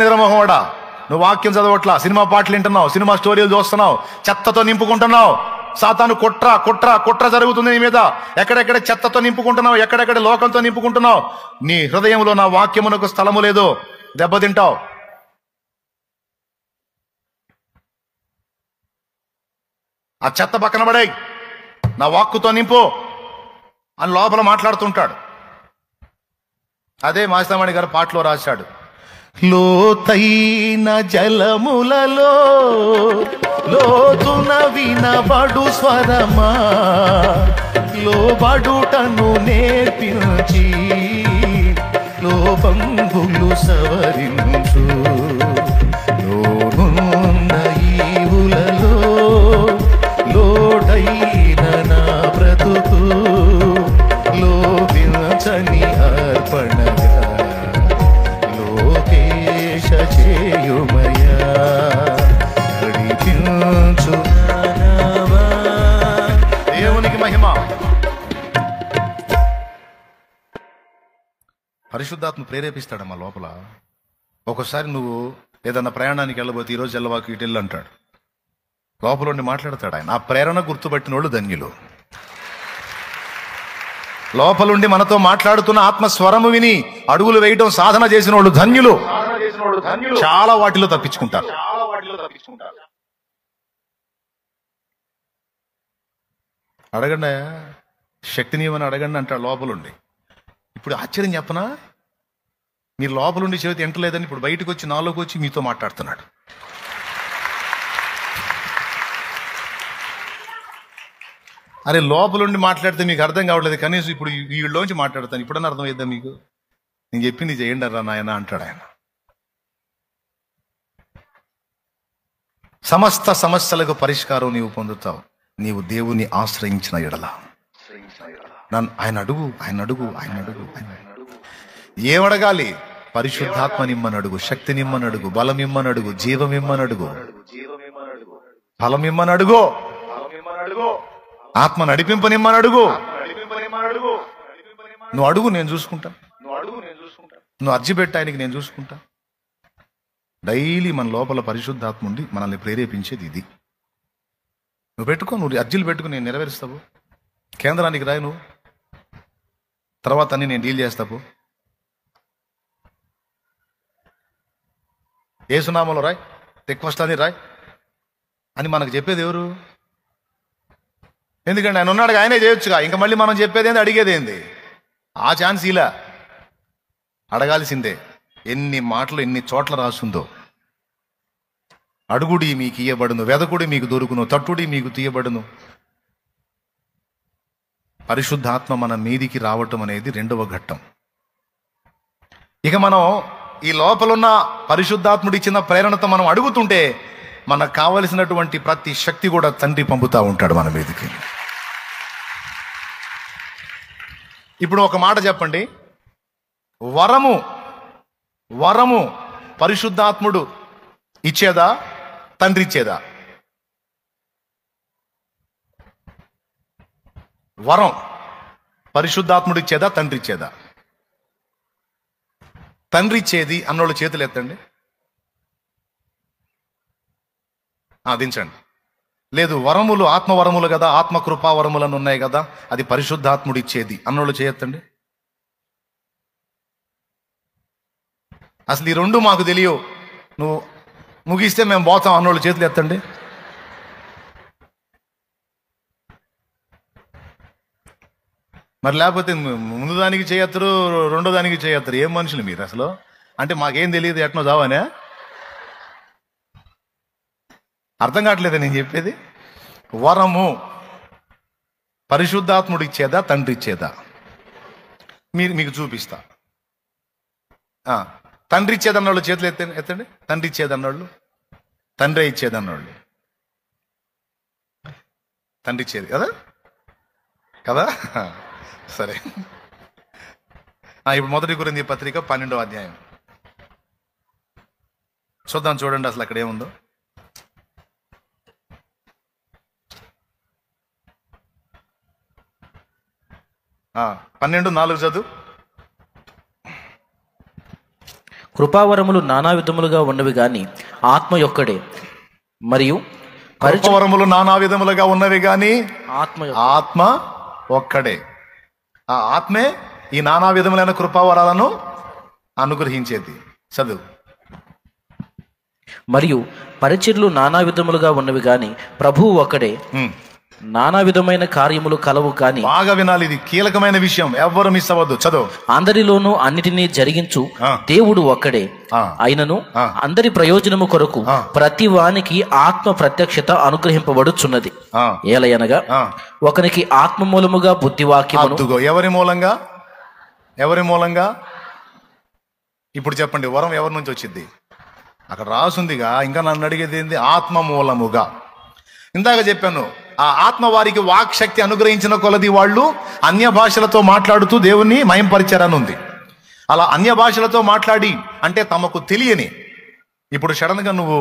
నిద్రమోహవాడా, నువ్వు వాక్యం చదవట్లా, సినిమా పాటలు వింటున్నావు, సినిమా స్టోరీలు చూస్తున్నావు, చెత్తతో నింపుకుంటున్నావు. సాతాను కుట్ర జరుగుతుంది నీ మీద. ఎక్కడెక్కడ చెత్తతో నింపుకుంటున్నావు, ఎక్కడెక్కడ లోకంతో నింపుకుంటున్నావు. నీ హృదయంలో నా వాక్యమునకు స్థలము లేదు, దెబ్బతింటావు. ఆ చెత్త పక్కన పడేయ్, నా వాక్కుతో నింపు అని లోపల మాట్లాడుతుంటాడు. అదే మాసినామణి గారు పాటలో రాశాడు, లోతైన జలములలో లోతున వినబడు స్వరమా, లోబడుటను నేర్పించి లోపంబులు సవరించు, లోనున్న ఈవులలో లోడైన నా బ్రతుకు లోపించని అర్పణగా లోకేశ చేయుమయా, నడిపించు దేవునికి మహిమ. పరిశుద్ధాత్మ ప్రేరేపిస్తాడమ్మా లోపల. ఒక్కోసారి నువ్వు ఏదన్నా ప్రయాణానికి వెళ్ళబోతే ఈరోజు వెళ్ళవాకు ఇటు వెళ్ళు అంటాడు, లోపల ఉండి మాట్లాడతాడు ఆయన. ఆ ప్రేరణ గుర్తుపట్టిన వాళ్ళు ధన్యులు. లోపలుండి మనతో మాట్లాడుతున్న ఆత్మస్వరము విని అడుగులు వేయటం సాధన చేసిన వాళ్ళు ధన్యులు. చాలా వాటిలో తప్పించుకుంటారు. అడగండి, శక్తిని ఇవ్వని అడగండి అంటాడు లోపలుండి. ఇప్పుడు ఆశ్చర్యం చెప్పనా, మీరు లోపలుండి చెవితి ఎంటలేదని ఇప్పుడు బయటకు వచ్చి నాలోకి వచ్చి మీతో మాట్లాడుతున్నాడు. అరే లోపలుండి మాట్లాడితే మీకు అర్థం కావట్లేదు, కనీసం ఇప్పుడు వీళ్ళలోంచి మాట్లాడతాను, ఇప్పుడన్నా అర్థం అవుద్దా మీకు? నేను చెప్పింది చేయండి అరా నాయన అంటాడు ఆయన. సమస్త సమస్యలకు పరిష్కారం నీవు పొందుతావు నీవు దేవుని ఆశ్రయించిన ఎడల. ఆయన అడుగు, ఆయన అడుగు, ఆయన అడుగు, ఆయన అడుగు. ఏమడగాలి? పరిశుద్ధాత్మ నిమ్మని అడుగు, శక్తి నిమ్మని అడుగు, బలం ఇమ్మని అడుగు, జీవం ఇమ్మని అడుగు, బలం ఇమ్మని అడుగు, ఆత్మ నడిపింపనిమ్మని అడుగు. నువ్వు అడుగు, నేను చూసుకుంటా. నువ్వు అర్జీ పెట్ట ఆయనకి, నేను చూసుకుంటా. డైలీ మన లోపల పరిశుద్ధాత్మ ఉండి మనల్ని ప్రేరేపించేది ఇది. నువ్వు పెట్టుకో, నువ్వు అర్జీలు పెట్టుకో, నేను నెరవేరుస్తావు. కేంద్రానికి రాయి నువ్వు, తర్వాత అన్ని నేను డీల్ చేస్తావు. ఏసునామలో రాయ్, రిక్వెస్ట్ అని రాయ్ అని మనకు చెప్పేది ఎవరు? ఎందుకంటే ఆయన ఉన్నాడుగా, ఆయనే చేయొచ్చుగా. ఇంకా మళ్ళీ మనం చెప్పేది ఏంది, అడిగేది ఏంది? ఆ ఛాన్స్ ఇలా అడగాల్సిందే. ఎన్ని మాటలు ఎన్ని చోట్ల రాసుందో. అడుగుడి మీకు ఇయ్యబడును, వెదకుడి మీకు దొరుకును, తట్టుడి మీకు తీయబడును. పరిశుద్ధాత్మ మన మీదికి రావటం అనేది రెండవ ఘట్టం. ఇక మనం ఈ లోపలున్న పరిశుద్ధాత్ముడు ఇచ్చిన ప్రేరణతో మనం అడుగుతుంటే మనకు కావలసినటువంటి ప్రతి శక్తి కూడా తండ్రి పంపుతా ఉంటాడు మన మీదికి. ఇప్పుడు ఒక మాట చెప్పండి, వరము వరము పరిశుద్ధాత్ముడు ఇచ్చేదా, తండ్రి ఇచ్చేదా? వరం పరిశుద్ధాత్ముడు ఇచ్చేదా, తండ్రి ఇచ్చేదా? తండ్రి ఇచ్చేది అన్నోళ్ళు చేతులు ఎత్తండి, దించండి. లేదు, వరములు ఆత్మవరములు కదా, ఆత్మకృపా వరములను ఉన్నాయి కదా, అది పరిశుద్ధాత్ముడు ఇచ్చేది అన్నోళ్ళు చేయొత్తండి. అసలు ఈ రెండు మాకు తెలియవు, నువ్వు ముగిస్తే మేము పోతాం అన్నోళ్ళు చేతులు ఎత్తండి. మరి లేకపోతే ముందు దానికి చేయత్తరు, రెండో దానికి చేయత్తరు. ఏం మనుషులు మీరు అసలు? అంటే మాకేం తెలియదు, ఎట్నో చావానే? అర్థం కావట్లేదా నేను చెప్పేది? వరము పరిశుద్ధాత్ముడు ఇచ్చేదా, తండ్రి ఇచ్చేదా? మీకు చూపిస్తా. తండ్రి ఇచ్చేదన్నోళ్ళు చేతులు ఎత్తండి. తండ్రి ఇచ్చేదన్నోళ్ళు, తండ్రి ఇచ్చేదన్నోళ్ళు. తండ్రి ఇచ్చేది కదా కదా సరే. ఇప్పుడు 1 కొరింథీ పత్రిక 12వ అధ్యాయం చూద్దాం. చూడండి అసలు అక్కడ ఏముందో. 12:4 చదువు. కృపావరములు నానా విధములుగా ఉన్నవి గాని ఆత్మ యొక్కడే, మరియు కృపావరములు నానా విధములుగా ఉన్నవి గాని ఆత్మ ఒక్కడే. ఆ ఆత్మే ఈ నానా విధములైన కృపావరాలను అనుగ్రహించేది. చదువు. మరియు పరిచర్లు నానా విధములుగా ఉన్నవి గాని ప్రభువు ఒక్కడే, నానా విధమైన కార్యములు కలవు కాని. బాగా వినాలి, ఇది కీలకమైన విషయం, ఎవ్వరు మిస్ అవ్వద్దు. చదువు. అందరిలోనూ అన్నిటినీ జరిగించు దేవుడు ఒక్కడే, అయినను అందరి ప్రయోజనము కొరకు ప్రతి వానికి ఆత్మ ప్రత్యక్షత అనుగ్రహింపబడుచున్నది. ఏలయనగా ఒకనికి ఆత్మ మూలముగా బుద్ధివాక్యమును. ఎవరి మూలంగా? ఎవరి మూలంగా? ఇప్పుడు చెప్పండి, వరం ఎవరి నుంచి వచ్చింది? అక్కడ రాసుందిగా. ఇంకా నన్ను అడిగేది ఏంది? ఆత్మ మూలముగా. ఇందాక చెప్పాను, ఆ ఆత్మ వారికి వాక్ శక్తి అనుగ్రహించిన కొలది వాళ్ళు అన్య భాషలతో మాట్లాడుతూ దేవుణ్ణి మయంపరిచారని ఉంది. అలా అన్య భాషలతో మాట్లాడి అంటే తమకు తెలియని, ఇప్పుడు సడన్గా నువ్వు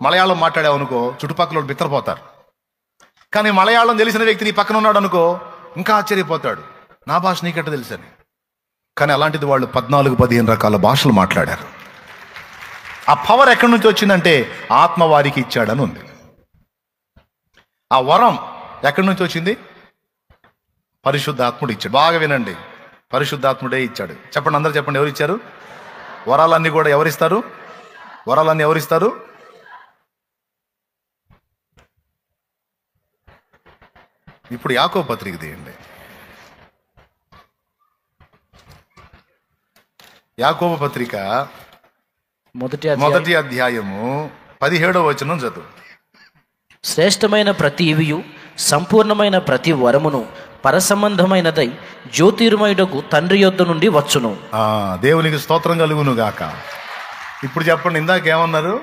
మలయాళం మాట్లాడావు అనుకో, చుట్టుపక్కల బిత్తరపోతారు. కానీ మలయాళం తెలిసిన వ్యక్తి నీ పక్కన ఉన్నాడు అనుకో, ఇంకా ఆశ్చర్యపోతాడు, నా భాష నీకెట్ట తెలుసని. కానీ అలాంటిది వాళ్ళు 14-15 రకాల భాషలు మాట్లాడారు. ఆ పవర్ ఎక్కడి నుంచి వచ్చిందంటే ఆత్మ వారికి ఇచ్చాడని ఉంది. ఆ వరం ఎక్కడి నుంచి వచ్చింది? పరిశుద్ధాత్ముడు ఇచ్చాడు. బాగా వినండి, పరిశుద్ధాత్ముడే ఇచ్చాడు. చెప్పండి, అందరూ చెప్పండి, ఎవరు ఇచ్చారు? వరాలన్నీ కూడా ఎవరిస్తారు? వరాలన్నీ ఎవరిస్తారు? ఇప్పుడు యాకోబు పత్రిక తీయండి. యాకోబు పత్రిక మొదటి అధ్యాయము 17వ వచనం చదువు. శ్రేష్టమైన ప్రతి ఇవియు సంపూర్ణమైన ప్రతి వరమును పరసంబంధమైనదై జ్యోతిర్మయుడకు తండ్రి యొద్ద నుండి వచ్చును. దేవునికి స్తోత్రం కలుగును గాక. ఇప్పుడు చెప్పండి, ఇందాకేమన్నారు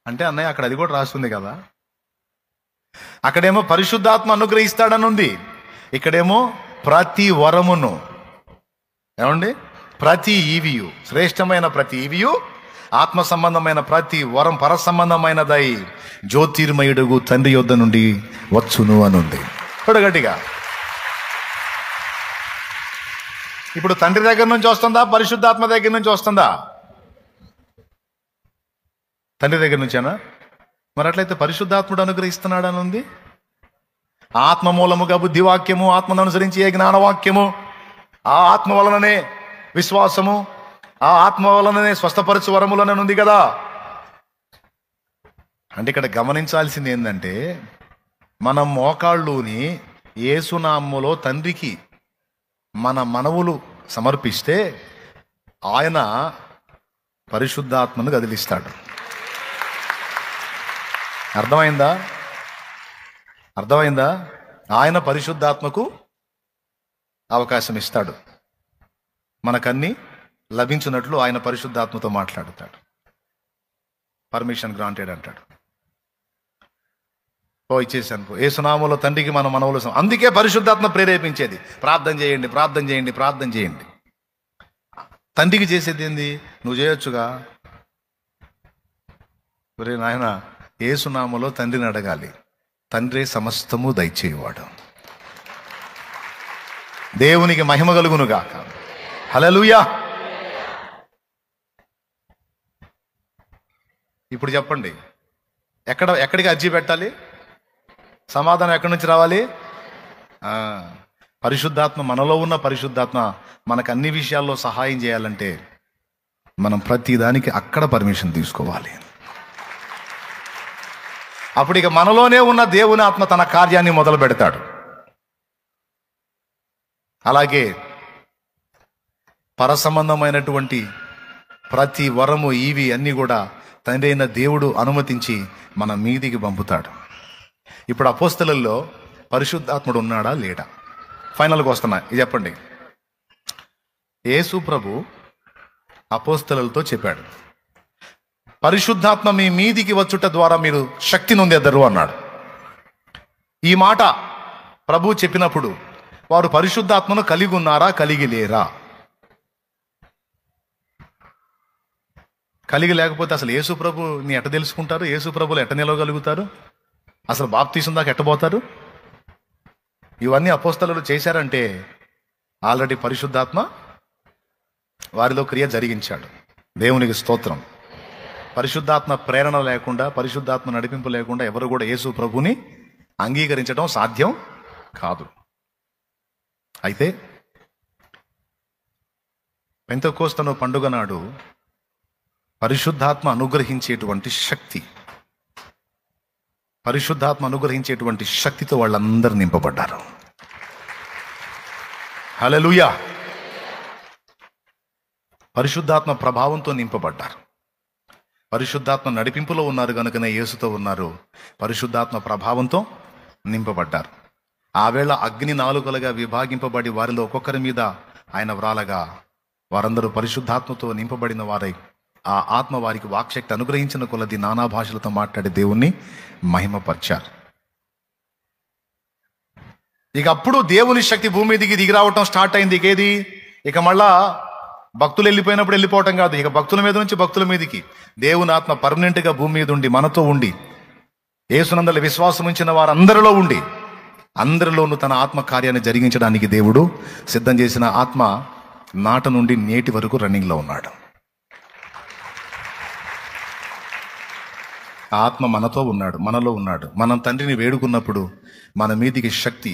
అంటే అన్నయ్య అక్కడ అది కూడా రాస్తుంది కదా, అక్కడేమో పరిశుద్ధాత్మ అనుగ్రహిస్తాడని ఉంది, ఇక్కడేమో ప్రతి వరమును, ఏమండి, ప్రతి ఈవియు, శ్రేష్టమైన ప్రతి ఈవియు, ఆత్మ సంబంధమైన ప్రతి వరం పర సంబంధమైనదై జ్యోతిర్మయుడుగు తండ్రి యొద్ద నుండి వచ్చును అని ఉంది. గట్టిగా ఇప్పుడు తండ్రి దగ్గర నుంచి వస్తుందా, పరిశుద్ధాత్మ దగ్గర నుంచి వస్తుందా? తండ్రి దగ్గర నుంచేనా? మరి అట్లయితే పరిశుద్ధాత్ముడు అనుగ్రహిస్తున్నాడు అని ఉంది. ఆత్మ మూలముగా బుద్ధివాక్యము, ఆత్మను అనుసరించి ఏ జ్ఞానవాక్యము, ఆ ఆత్మ వలననే విశ్వాసము, ఆ ఆత్మ వలననే స్వస్థపరచు వరములని ఉంది కదా. అంటే ఇక్కడ గమనించాల్సింది ఏంటంటే, మనం మోకాళ్ళుని యేసునామములో తండ్రికి మన మనవులు సమర్పిస్తే ఆయన పరిశుద్ధాత్మను కదిలిస్తాడు. అర్థమైందా? ఆయన పరిశుద్ధాత్మకు అవకాశం ఇస్తాడు. మనకన్నీ లభించినట్లు ఆయన పరిశుద్ధాత్మతో మాట్లాడుతాడు. పర్మిషన్ గ్రాంటెడ్ అంటాడు. ఇచ్చేసాను యేసునామములో తండ్రికి మన మనవులు. అందుకే పరిశుద్ధాత్మ ప్రేరేపించేది, ప్రార్థన చేయండి. తండ్రికి చేసేది ఏంది? నువ్వు చేయొచ్చుగా. ఒరే నాయన, యేసునామములో తండ్రిని అడగాలి. తండ్రే సమస్తము దయచేయవాడు. దేవునికి మహిమ కలుగును గాక. హల్లెలూయా. ఇప్పుడు చెప్పండి, ఎక్కడికి అర్జీ పెట్టాలి? సమాధానం ఎక్కడి నుంచి రావాలి? పరిశుద్ధాత్మ, మనలో ఉన్న పరిశుద్ధాత్మ మనకు అన్ని విషయాల్లో సహాయం చేయాలంటే మనం ప్రతి దానికి అక్కడ పర్మిషన్ తీసుకోవాలి. అప్పుడు ఇక మనలోనే ఉన్న దేవుని ఆత్మ తన కార్యాన్ని మొదలు పెడతాడు. అలాగే పరసంబంధమైనటువంటి ప్రతి వరము, ఇవి అన్నీ కూడా తండ్రి అయిన దేవుడు అనుమతించి మన మీదికి పంపుతాడు. ఇప్పుడు అపోస్తలుల్లో పరిశుద్ధాత్ముడు ఉన్నాడా లేడా? ఫైనల్గా వస్తున్నా, ఇది చెప్పండి. యేసు ప్రభు అపోస్తలులతో చెప్పాడు, పరిశుద్ధాత్మ మీ మీదికి వచ్చుట ద్వారా మీరు శక్తి నొందెదరు అన్నాడు. ఈ మాట ప్రభు చెప్పినప్పుడు వారు పరిశుద్ధాత్మను కలిగి ఉన్నారా, కలిగి లేరా? కలిగి లేకపోతే అసలు యేసు ప్రభుని ఎట్ట తెలుసుకుంటారు? యేసు ప్రభులు ఎట్ట నిలవగలుగుతారు? అసలు బాప్తీసం దాకా ఎట్టబోతారు? ఇవన్నీ అపోస్తలులు చేశారంటే ఆల్రెడీ పరిశుద్ధాత్మ వారిలో క్రియ జరిగించాడు. దేవునికి స్తోత్రం. పరిశుద్ధాత్మ ప్రేరణ లేకుండా, పరిశుద్ధాత్మ నడిపింపు లేకుండా ఎవరు కూడా యేసు ప్రభుని అంగీకరించడం సాధ్యం కాదు. అయితే పెంతెకోస్తు పండుగ నాడు పరిశుద్ధాత్మ అనుగ్రహించేటువంటి శక్తితో వాళ్ళందరూ నింపబడ్డారు. హల్లెలూయా. పరిశుద్ధాత్మ ప్రభావంతో నింపబడ్డారు. పరిశుద్ధాత్మ నడిపింపులో ఉన్నారు కనుకనే యేసుతో ఉన్నారు. పరిశుద్ధాత్మ ప్రభావంతో నింపబడ్డారు. ఆ వేళ అగ్ని నాలుకలుగా విభాగింపబడి వారిలో ఒక్కొక్కరి మీద ఆయన వ్రాలగా వారందరూ పరిశుద్ధాత్మతో నింపబడిన వారై ఆ ఆత్మ వారికి వాక్శక్తి అనుగ్రహించిన కొలది నానా భాషలతో మాట్లాడే దేవుణ్ణి మహిమపరిచారు. ఇక అప్పుడు దేవుని శక్తి భూమి మీదికి దిగి రావటం స్టార్ట్ అయింది. ఇకేది? ఇక మళ్ళా భక్తులు వెళ్ళిపోయినప్పుడు వెళ్ళిపోవటం కాదు, ఇక భక్తుల మీద నుంచి భక్తుల మీదికి దేవుని ఆత్మ పర్మనెంట్ గా భూమి మీద ఉండి మనతో ఉండి యేసునందలి విశ్వాసం ఉంచిన వారందరిలో ఉండి అందరిలోనూ తన ఆత్మ కార్యాన్ని జరిగించడానికి దేవుడు సిద్ధం చేసిన ఆత్మ నాట నుండి నేటి వరకు రన్నింగ్ లో ఉన్నాడు. ఆత్మ మనతో ఉన్నాడు, మనలో ఉన్నాడు. మనం తండ్రిని వేడుకున్నప్పుడు మన మీదికి శక్తి,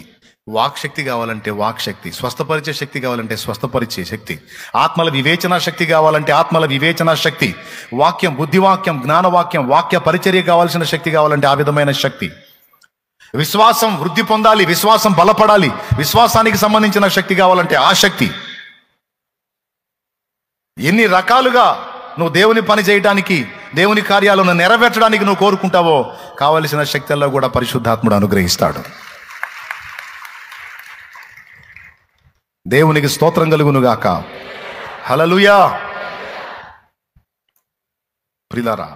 వాక్శక్తి కావాలంటే వాక్శక్తి, స్వస్థపరిచే శక్తి కావాలంటే స్వస్థపరిచే శక్తి, ఆత్మల వివేచన శక్తి కావాలంటే ఆత్మల వివేచన శక్తి, వాక్యం, బుద్ధివాక్యం, జ్ఞానవాక్యం, వాక్య పరిచర్య కావాల్సిన శక్తి కావాలంటే ఆ విధమైన శక్తి, విశ్వాసం వృద్ధి పొందాలి, విశ్వాసం బలపడాలి, విశ్వాసానికి సంబంధించిన శక్తి కావాలంటే ఆ శక్తి. ఎన్ని రకాలుగా నువ్వు దేవుని పని చేయడానికి, దేవుని కార్యాలను నెరవేర్చడానికి నువ్వు కోరుకుంటావో కావలసిన శక్తుల్లో కూడా పరిశుద్ధాత్ముడు అనుగ్రహిస్తాడు. దేవునికి స్తోత్రం కలుగునుగాక. హల్లెలూయా. ప్రియులారా,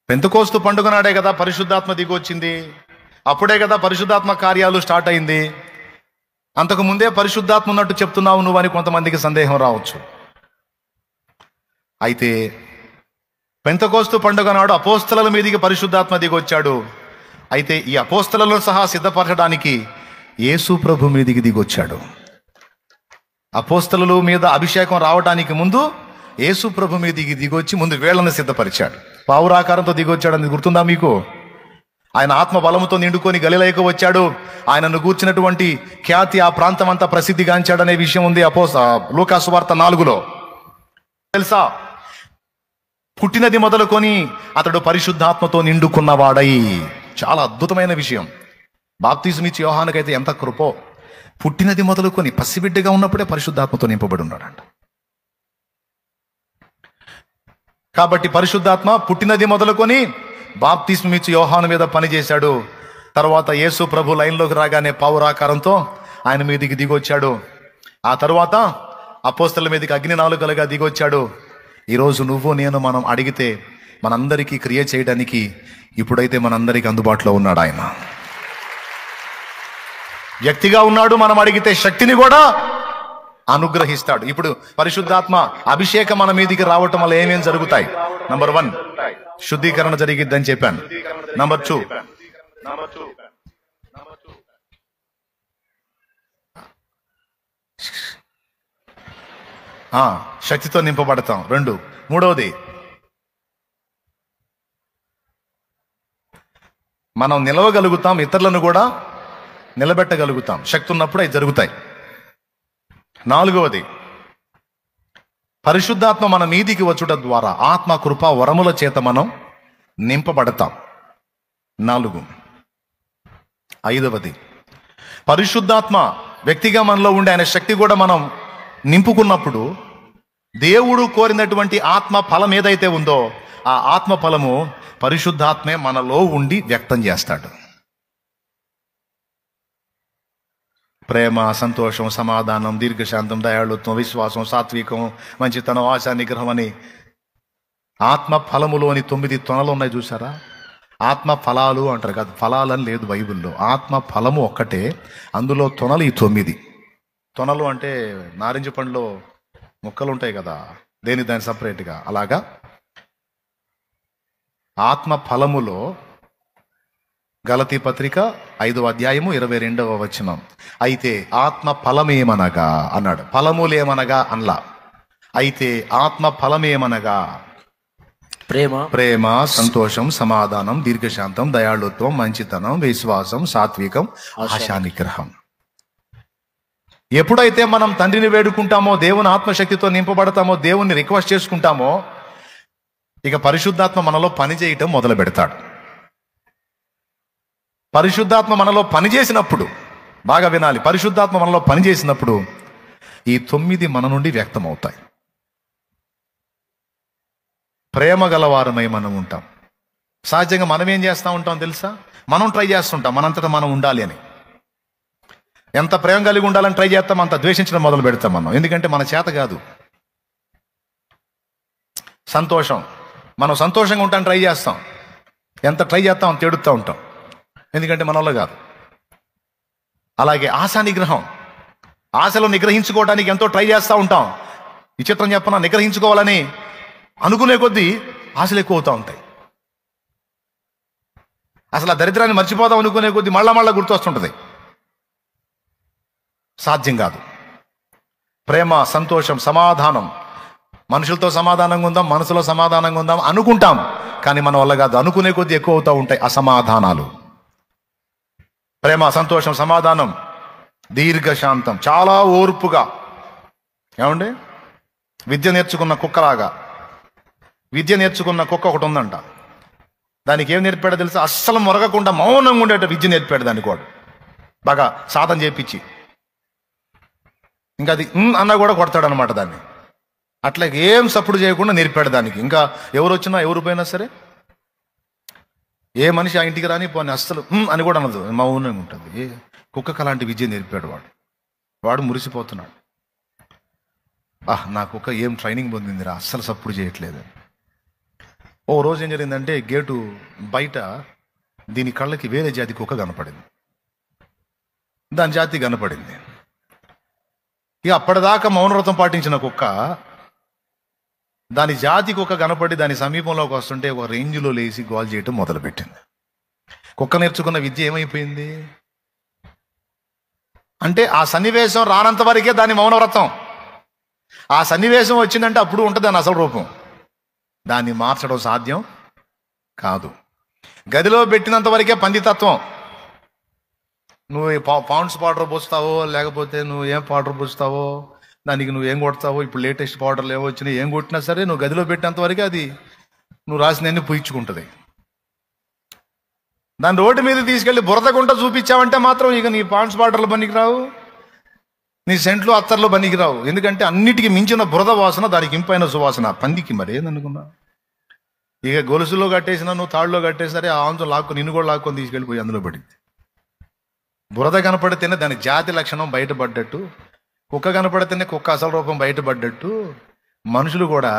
పెంతెకోస్తు పండుగ నాడే కదా పరిశుద్ధాత్మ దిగి వచ్చింది. అప్పుడే కదా పరిశుద్ధాత్మ కార్యాలు స్టార్ట్ అయింది. అంతకు ముందే పరిశుద్ధాత్మ ఉన్నట్టు చెప్తున్నావు నువ్వు అని కొంతమందికి సందేహం రావచ్చు. అయితే పెంతెకోస్తు పండుగ నాడు అపోస్తలుల మీదికి పరిశుద్ధాత్మ దిగి వచ్చాడు. అయితే ఈ అపోస్తలులను సహా సిద్ధపరచడానికి యేసు ప్రభు మీదికి దిగొచ్చాడు. అపోస్తలుల మీద అభిషేకం రావడానికి ముందు యేసు ప్రభు మీదికి దిగొచ్చి ముందు వీళ్ళని సిద్ధపరిచాడు. పావురాకారంతో దిగొచ్చాడు. అని గుర్తుందా మీకు? ఆయన ఆత్మ బలముతో నిండుకొని గలిలయకు వచ్చాడు. ఆయనను గూర్చినటువంటి ఖ్యాతి ఆ ప్రాంతం అంతా ప్రసిద్ధిగాంచాడనే విషయం ఉంది లూకా సువార్త 4లో. తెలుసా? పుట్టినది మొదలుకొని అతడు పరిశుద్ధాత్మతో నిండుకున్నవాడై. చాలా అద్భుతమైన విషయం. బాప్తిజమిచ్చి యోహానుకైతే ఎంత కృపో. పుట్టినది మొదలుకొని పసిబిడ్డగా ఉన్నప్పుడే పరిశుద్ధాత్మతో నింపబడి ఉన్నాడంట. కాబట్టి పరిశుద్ధాత్మ పుట్టినది మొదలుకొని బాప్తిస్మమిచ్చి యోహాను మీద పనిచేశాడు. తర్వాత యేసు ప్రభు లైన్లోకి రాగానే పావురాకారంతో ఆయన మీదికి దిగొచ్చాడు. ఆ తర్వాత అపోస్తలుల మీదకి అగ్ని నాలుకలుగా దిగొచ్చాడు. ఈరోజు నువ్వు నేను మనం అడిగితే మనందరికీ క్రియ చేయడానికి ఇప్పుడైతే మనందరికీ అందుబాటులో ఉన్నాడు. ఆయన వ్యక్తిగా ఉన్నాడు. మనం అడిగితే శక్తిని కూడా అనుగ్రహిస్తాడు. ఇప్పుడు పరిశుద్ధాత్మ అభిషేకం మన మీదికి రావటం వల్ల ఏమేం జరుగుతాయి? నంబర్ 1, శుద్ధీకరణ జరిగిద్దని చెప్పాను. నంబర్ 2, శక్తితో నింపబడతాం. 2, మూడవది మనం నిలవగలుగుతాం, ఇతరులను కూడా నిలబెట్టగలుగుతాం. శక్తి ఉన్నప్పుడు అవి జరుగుతాయి. 4వది పరిశుద్ధాత్మ మన మీదికి వచ్చుట ద్వారా ఆత్మ కృప వరముల చేత మనం నింపబడతాం. 4. 5వది పరిశుద్ధాత్మ వ్యక్తిగా మనలో ఉండే ఆయన శక్తి కూడా మనం నింపుకున్నప్పుడు దేవుడు కోరినటువంటి ఆత్మ ఫలం ఏదైతే ఉందో ఆ ఆత్మ ఫలము పరిశుద్ధాత్మే మనలో ఉండి వ్యక్తం చేస్తాడు. ప్రేమ, సంతోషం, సమాధానం, దీర్ఘశాంతం, దయాళుత్వం, విశ్వాసం, సాత్వికం, మంచితనం, ఆశా నిగ్రహం అని ఆత్మ ఫలములోని 9 తొనలు ఉన్నాయి. చూసారా? ఆత్మ ఫలాలు అంటారు కాదు, ఫలాలని లేదు బైబిల్లో. ఆత్మ ఫలము ఒక్కటే, అందులో తొనలు ఈ 9. తొనలు అంటే నారింజ పండులో ముక్కలు ఉంటాయి కదా, దాని సపరేట్గా. అలాగా ఆత్మ ఫలములో గలతీ పత్రిక 5వ అధ్యాయము 22వ వచనం. అయితే ఆత్మ ఫలమేమనగా అన్నాడు. ఫలములేమనగా అనలా. అయితే ఆత్మ ఫలమేమనగా ప్రేమ, సంతోషం, సమాధానం, దీర్ఘశాంతం, దయాళుత్వం, మంచితనం, విశ్వాసం, సాత్వికం, ఆశా నిగ్రహం. ఎప్పుడైతే మనం తండ్రిని వేడుకుంటామో, దేవుని ఆత్మశక్తితో నింపబడతామో, దేవుణ్ణి రిక్వెస్ట్ చేసుకుంటామో, ఇక పరిశుద్ధాత్మ మనలో పని చేయటం మొదలు పెడతాడు. పరిశుద్ధాత్మ మనలో పనిచేసినప్పుడు, బాగా వినాలి, పరిశుద్ధాత్మ మనలో పనిచేసినప్పుడు ఈ 9 మన నుండి వ్యక్తం అవుతాయి. ప్రేమ గలవారమై మనం ఉంటాం. సహజంగా మనం ఏం చేస్తూ ఉంటాం తెలుసా? మనం ట్రై చేస్తుంటాం మనంతటా మనం ఉండాలి అని. ఎంత ప్రేమ కలిగి ఉండాలని ట్రై చేస్తాం, అంత ద్వేషించడం మొదలు పెడతాం మనం. ఎందుకంటే మన చేత కాదు. సంతోషం, మనం సంతోషంగా ఉంటాం ట్రై చేస్తాం. ఎంత ట్రై చేస్తాం అంత ఏడుస్తూ ఉంటాం, ఎందుకంటే మన వల్ల కాదు. అలాగే ఆశా నిగ్రహం, ఆశలు నిగ్రహించుకోవడానికి ఎంతో ట్రై చేస్తూ ఉంటాం. విచిత్రం చెప్పనా, నిగ్రహించుకోవాలని అనుకునే కొద్దీ ఆశలు ఎక్కువ అవుతూ ఉంటాయి. అసలు ఆ దరిద్రాన్ని మర్చిపోదాం అనుకునే కొద్దీ మళ్ళా గుర్తొస్తుంటుంది. సాధ్యం కాదు. ప్రేమ, సంతోషం, సమాధానం, మనుషులతో సమాధానంగా ఉందాం, మనసులో సమాధానంగా ఉందాం అనుకుంటాం, కానీ మన వల్ల కాదు. అనుకునే కొద్దీ ఎక్కువ అవుతూ ఉంటాయి అసమాధానాలు. ప్రేమ, సంతోషం, సమాధానం, దీర్ఘశాంతం, చాలా ఓర్పుగా. ఏమండి, విద్య నేర్చుకున్న కుక్కలాగా. విద్య నేర్చుకున్న కుక్క ఒకటి ఉందంట. దానికి ఏం నేర్పాడో తెలుసా? అస్సలు మొరగకుండా మౌనంగా ఉండేట విద్య నేర్పాడు దానికి వాడు, బాగా సాధన చేపించి. ఇంకా అది అన్నా కూడా కొడతాడు అనమాట దాన్ని. అట్లా ఏం సప్పుడు చేయకుండా నేర్పాడు దానికి. ఇంకా ఎవరు వచ్చినా ఎవరు పోయినా సరే, ఏ మనిషి ఆ ఇంటికి రాని పోనీ అస్సలు అని కూడా అనదు, మౌనంగా ఉంటుంది. కుక్కకు అలాంటి విద్య నేర్పాడు వాడు మురిసిపోతున్నాడు. నా కుక్క ఏం ట్రైనింగ్ పొందిందిరా, అస్సలు సప్పుడు చేయట్లేదు. ఓ రోజు ఏం జరిగిందంటే, గేటు బయట దీని కళ్ళకి వేరే జాతి కుక్క కనపడింది, దాని జాతి కనపడింది. ఇక అప్పటిదాకా మౌనవ్రతం పాటించిన కుక్క దాని జాతి కుక్క కనపడి దాని సమీపంలోకి వస్తుంటే ఒక రేంజ్లో లేచి గోల్ చేయటం మొదలుపెట్టింది. కుక్క నేర్చుకున్న విద్య ఏమైపోయింది అంటే, ఆ సన్నివేశం రానంత వరకే దాని మౌనవ్రతం. ఆ సన్నివేశం వచ్చిందంటే అప్పుడు ఉంటుంది దాని అసలు రూపం. దాన్ని మార్చడం సాధ్యం కాదు. గదిలో పెట్టినంత వరకే పందితత్వం. నువ్వు పాండ్స్ పౌడర్ పోస్తావో, లేకపోతే నువ్వు ఏం పౌడర్ పోస్తావో, దానికి నువ్వు ఏం కొడతావో, ఇప్పుడు లేటెస్ట్ పౌడర్లు ఏమో వచ్చినాయి, ఏం కొట్టినా సరే నువ్వు గదిలో పెట్టినంత వరకే అది నువ్వు రాసినన్ని పూయించుకుంటుంది. దాని రోడ్డు మీద తీసుకెళ్ళి బురదగుంట చూపించావంటే మాత్రం ఇక నీ పాండ్స్ పౌడర్లు పనికిరావు, నీ సెంట్లు అత్తర్లు పనికిరావు. ఎందుకంటే అన్నిటికీ మించిన బురద వాసన దానికి ఇంపైన సువాసన పందికి. మరి ఏందనుకున్నా, ఇక గొలుసులో కట్టేసినా నువ్వు తాడులో కట్టేసరే ఆ ఆంచం లాక్కొని నిన్ను కూడా లాక్కొని తీసుకెళ్ళిపోయి అందులో పడింది. బురద కనపడితేనే దాని జాతి లక్షణం బయటపడ్డట్టు, కుక్క కనపడితేనే కుక్క అసలు రూపం బయటపడ్డట్టు, మనుషులు కూడా